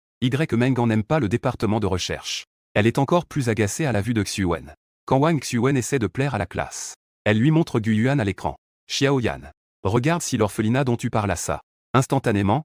Mengan n'aime pas le département de recherche. Elle est encore plus agacée à la vue de Xuan. Quand Wang Xuan essaie de plaire à la classe. Elle lui montre Gu Yuan à l'écran. Xiaoyan. Regarde si l'orphelinat dont tu parles a ça. Instantanément,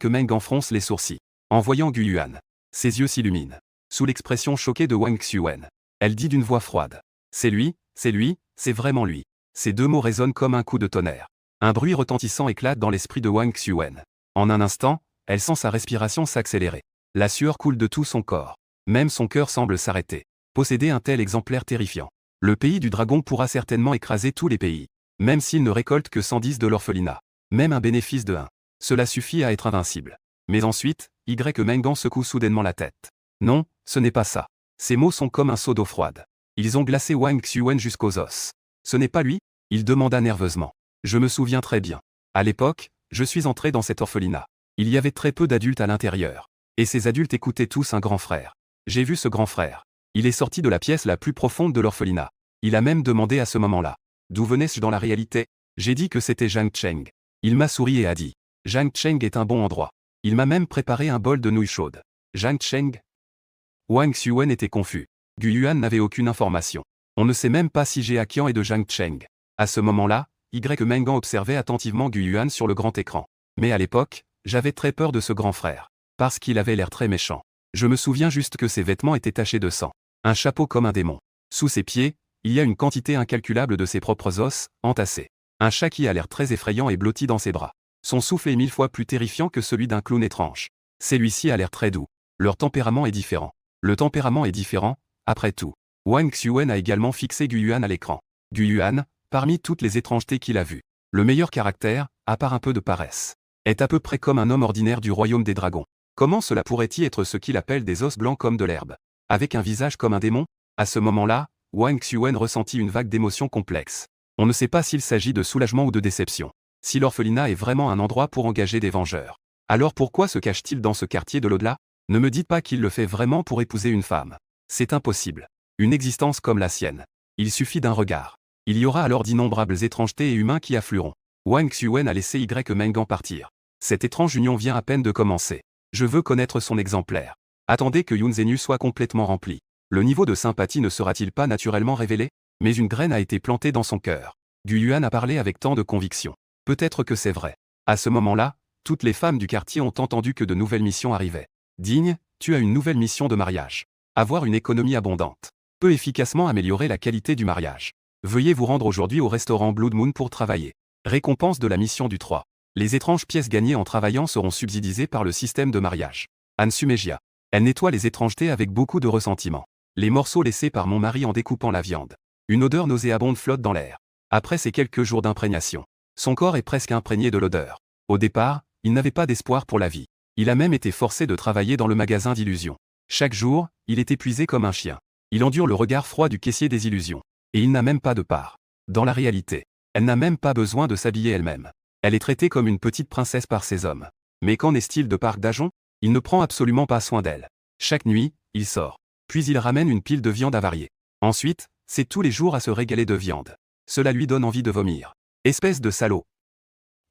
Mengan fronce les sourcils. En voyant Gu Yuan. Ses yeux s'illuminent. Sous l'expression choquée de Wang Xuan. Elle dit d'une voix froide. C'est lui, c'est vraiment lui. Ces deux mots résonnent comme un coup de tonnerre. Un bruit retentissant éclate dans l'esprit de Wang Xuan. En un instant, elle sent sa respiration s'accélérer. La sueur coule de tout son corps. Même son cœur semble s'arrêter. Posséder un tel exemplaire terrifiant. Le pays du dragon pourra certainement écraser tous les pays. Même s'il ne récolte que 110 de l'orphelinat. Même un bénéfice de 1. Cela suffit à être invincible. Mais ensuite, Mengan secoue soudainement la tête. Non, ce n'est pas ça. Ces mots sont comme un seau d'eau froide. Ils ont glacé Wang Xuan jusqu'aux os. Ce n'est pas lui? Il demanda nerveusement. Je me souviens très bien. À l'époque, je suis entré dans cet orphelinat. Il y avait très peu d'adultes à l'intérieur. Et ces adultes écoutaient tous un grand frère. J'ai vu ce grand frère. Il est sorti de la pièce la plus profonde de l'orphelinat. Il a même demandé à ce moment-là. D'où venais-je dans la réalité? J'ai dit que c'était Zhang Cheng. Il m'a souri et a dit. Zhang Cheng est un bon endroit. Il m'a même préparé un bol de nouilles chaudes. Zhang Cheng? Wang Xuan était confus. Gu Yuan n'avait aucune information. On ne sait même pas si Jia Qian est de Zhang Cheng. À ce moment-là, Mengan observait attentivement Gu Yuan sur le grand écran. Mais à l'époque, j'avais très peur de ce grand frère. Parce qu'il avait l'air très méchant. Je me souviens juste que ses vêtements étaient tachés de sang. Un chapeau comme un démon. Sous ses pieds, il y a une quantité incalculable de ses propres os, entassés. Un chat qui a l'air très effrayant et blotti dans ses bras. Son souffle est 1000 fois plus terrifiant que celui d'un clown étrange. Celui-ci a l'air très doux. Leur tempérament est différent. Le tempérament est différent, après tout. Wang Xuan a également fixé Gu Yuan à l'écran. Gu Yuan, parmi toutes les étrangetés qu'il a vues, le meilleur caractère, à part un peu de paresse, est à peu près comme un homme ordinaire du royaume des dragons. Comment cela pourrait-il être ce qu'il appelle des os blancs comme de l'herbe? Avec un visage comme un démon? À ce moment-là, Wang Xuan ressentit une vague d'émotions complexes. On ne sait pas s'il s'agit de soulagement ou de déception. Si l'orphelinat est vraiment un endroit pour engager des vengeurs. Alors pourquoi se cache-t-il dans ce quartier de l'au-delà? Ne me dites pas qu'il le fait vraiment pour épouser une femme. C'est impossible. Une existence comme la sienne. Il suffit d'un regard. Il y aura alors d'innombrables étrangetés et humains qui afflueront. Wang Xuan a laissé Mengan partir. Cette étrange union vient à peine de commencer. Je veux connaître son exemplaire. Attendez que Yun Zhenyu soit complètement rempli. Le niveau de sympathie ne sera-t-il pas naturellement révélé? Mais une graine a été plantée dans son cœur. Gu Yuan a parlé avec tant de conviction. Peut-être que c'est vrai. À ce moment-là, toutes les femmes du quartier ont entendu que de nouvelles missions arrivaient. Digne, tu as une nouvelle mission de mariage. Avoir une économie abondante. Peut efficacement améliorer la qualité du mariage. Veuillez vous rendre aujourd'hui au restaurant Blood Moon pour travailler. Récompense de la mission du 3. Les étranges pièces gagnées en travaillant seront subsidisées par le système de mariage. Anne Sumegia. Elle nettoie les étrangetés avec beaucoup de ressentiment. Les morceaux laissés par mon mari en découpant la viande. Une odeur nauséabonde flotte dans l'air. Après ces quelques jours d'imprégnation, son corps est presque imprégné de l'odeur. Au départ, il n'avait pas d'espoir pour la vie. Il a même été forcé de travailler dans le magasin d'illusions. Chaque jour, il est épuisé comme un chien. Il endure le regard froid du caissier des illusions. Et il n'a même pas de part. Dans la réalité, elle n'a même pas besoin de s'habiller elle-même. Elle est traitée comme une petite princesse par ses hommes. Mais qu'en est-il de Park Dajon? Il ne prend absolument pas soin d'elle. Chaque nuit, il sort. Puis il ramène une pile de viande avariée. Ensuite, c'est tous les jours à se régaler de viande. Cela lui donne envie de vomir. Espèce de salaud.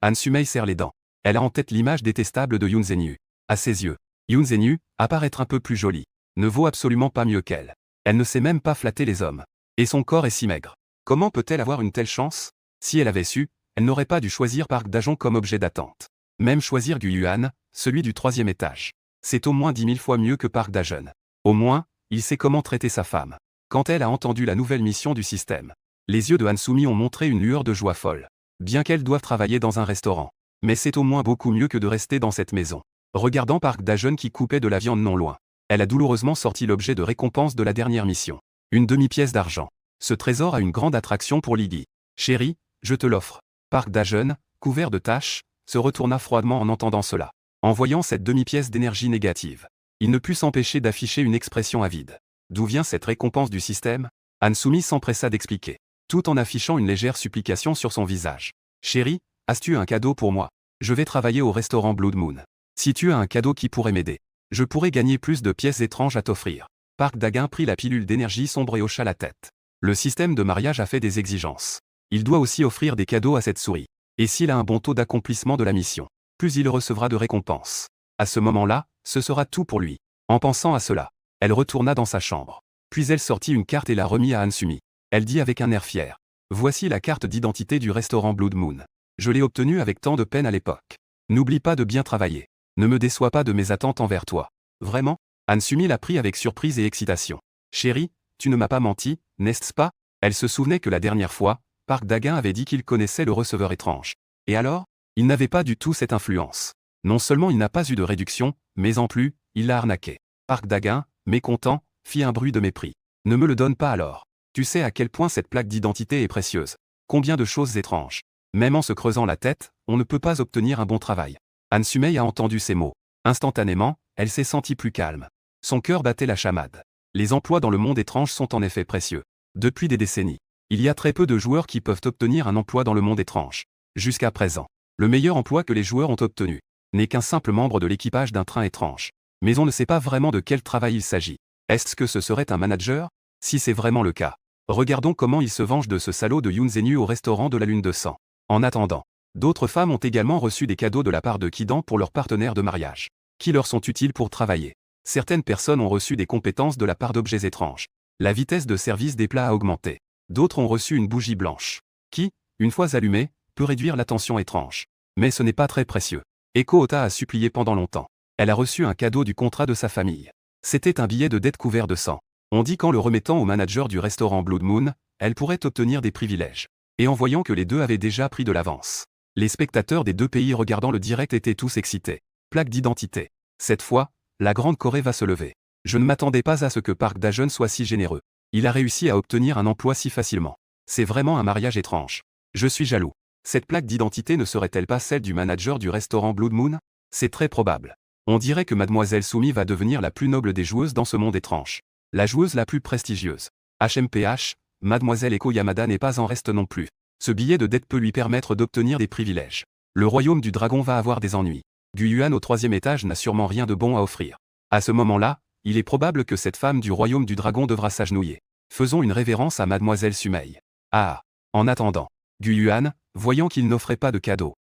Han Sumei serre les dents. Elle a en tête l'image détestable de Yun Zhenyu. À ses yeux, Yun Zhenyu, à paraître un peu plus jolie, ne vaut absolument pas mieux qu'elle. Elle ne sait même pas flatter les hommes. Et son corps est si maigre. Comment peut-elle avoir une telle chance? Si elle avait su, elle n'aurait pas dû choisir Park Dajon comme objet d'attente. Même choisir Gu Yuan, celui du 3e étage. C'est au moins 10 000 fois mieux que Park Dajon. Au moins, il sait comment traiter sa femme. Quand elle a entendu la nouvelle mission du système, les yeux de Hansumi ont montré une lueur de joie folle. Bien qu'elle doive travailler dans un restaurant. Mais c'est au moins beaucoup mieux que de rester dans cette maison. Regardant Park Dajon qui coupait de la viande non loin, elle a douloureusement sorti l'objet de récompense de la dernière mission. Une demi-pièce d'argent. Ce trésor a une grande attraction pour Lydie. Chérie, je te l'offre. Park Dajon, couvert de taches, se retourna froidement en entendant cela. En voyant cette demi-pièce d'énergie négative, il ne put s'empêcher d'afficher une expression avide. D'où vient cette récompense du système? Hansumi s'empressa d'expliquer, tout en affichant une légère supplication sur son visage. Chérie, as-tu un cadeau pour moi? Je vais travailler au restaurant Blood Moon. Si tu as un cadeau qui pourrait m'aider, je pourrais gagner plus de pièces étranges à t'offrir. Park Dagon prit la pilule d'énergie sombre et hocha la tête. Le système de mariage a fait des exigences. Il doit aussi offrir des cadeaux à cette souris. Et s'il a un bon taux d'accomplissement de la mission, plus il recevra de récompenses. À ce moment-là, ce sera tout pour lui. En pensant à cela, elle retourna dans sa chambre. Puis elle sortit une carte et la remit à Hansumi. Elle dit avec un air fier. Voici la carte d'identité du restaurant Blood Moon. Je l'ai obtenue avec tant de peine à l'époque. N'oublie pas de bien travailler. Ne me déçois pas de mes attentes envers toi. Vraiment? Hansumi la prit avec surprise et excitation. Chérie, tu ne m'as pas menti, n'est-ce pas? Elle se souvenait que la dernière fois, Park Dagun avait dit qu'il connaissait le receveur étrange. Et alors? Il n'avait pas du tout cette influence. Non seulement il n'a pas eu de réduction, mais en plus, il l'a arnaqué. Park Dagun, mécontent, fit un bruit de mépris. Ne me le donne pas alors. Tu sais à quel point cette plaque d'identité est précieuse. Combien de choses étranges. Même en se creusant la tête, on ne peut pas obtenir un bon travail. Hansumi a entendu ces mots. Instantanément, elle s'est sentie plus calme. Son cœur battait la chamade. Les emplois dans le monde étrange sont en effet précieux. Depuis des décennies, il y a très peu de joueurs qui peuvent obtenir un emploi dans le monde étrange. Jusqu'à présent, le meilleur emploi que les joueurs ont obtenu n'est qu'un simple membre de l'équipage d'un train étrange. Mais on ne sait pas vraiment de quel travail il s'agit. Est-ce que ce serait un manager? Si c'est vraiment le cas, regardons comment il se venge de ce salaud de Yoon Zenu au restaurant de la Lune de Sang. En attendant, d'autres femmes ont également reçu des cadeaux de la part de Kidan pour leurs partenaires de mariage, qui leur sont utiles pour travailler. Certaines personnes ont reçu des compétences de la part d'objets étranges. La vitesse de service des plats a augmenté. D'autres ont reçu une bougie blanche, qui, une fois allumée, peut réduire la tension étrange. Mais ce n'est pas très précieux. Eko Ota a supplié pendant longtemps. Elle a reçu un cadeau du contrat de sa famille. C'était un billet de dette couvert de sang. On dit qu'en le remettant au manager du restaurant Blood Moon, elle pourrait obtenir des privilèges. Et en voyant que les deux avaient déjà pris de l'avance, les spectateurs des deux pays regardant le direct étaient tous excités. Plaque d'identité. Cette fois, la Grande Corée va se lever. Je ne m'attendais pas à ce que Park Dagun soit si généreux. Il a réussi à obtenir un emploi si facilement. C'est vraiment un mariage étrange. Je suis jaloux. Cette plaque d'identité ne serait-elle pas celle du manager du restaurant Blood Moon? C'est très probable. On dirait que Mademoiselle Sumi va devenir la plus noble des joueuses dans ce monde étrange. La joueuse la plus prestigieuse. HMPH, Mademoiselle Eko Yamada n'est pas en reste non plus. Ce billet de dette peut lui permettre d'obtenir des privilèges. Le royaume du dragon va avoir des ennuis. Gu Yuan au 3e étage n'a sûrement rien de bon à offrir. À ce moment-là, il est probable que cette femme du royaume du dragon devra s'agenouiller. Faisons une révérence à Mademoiselle Sumei. Ah! En attendant, Gu Yuan, voyant qu'il n'offrait pas de cadeau,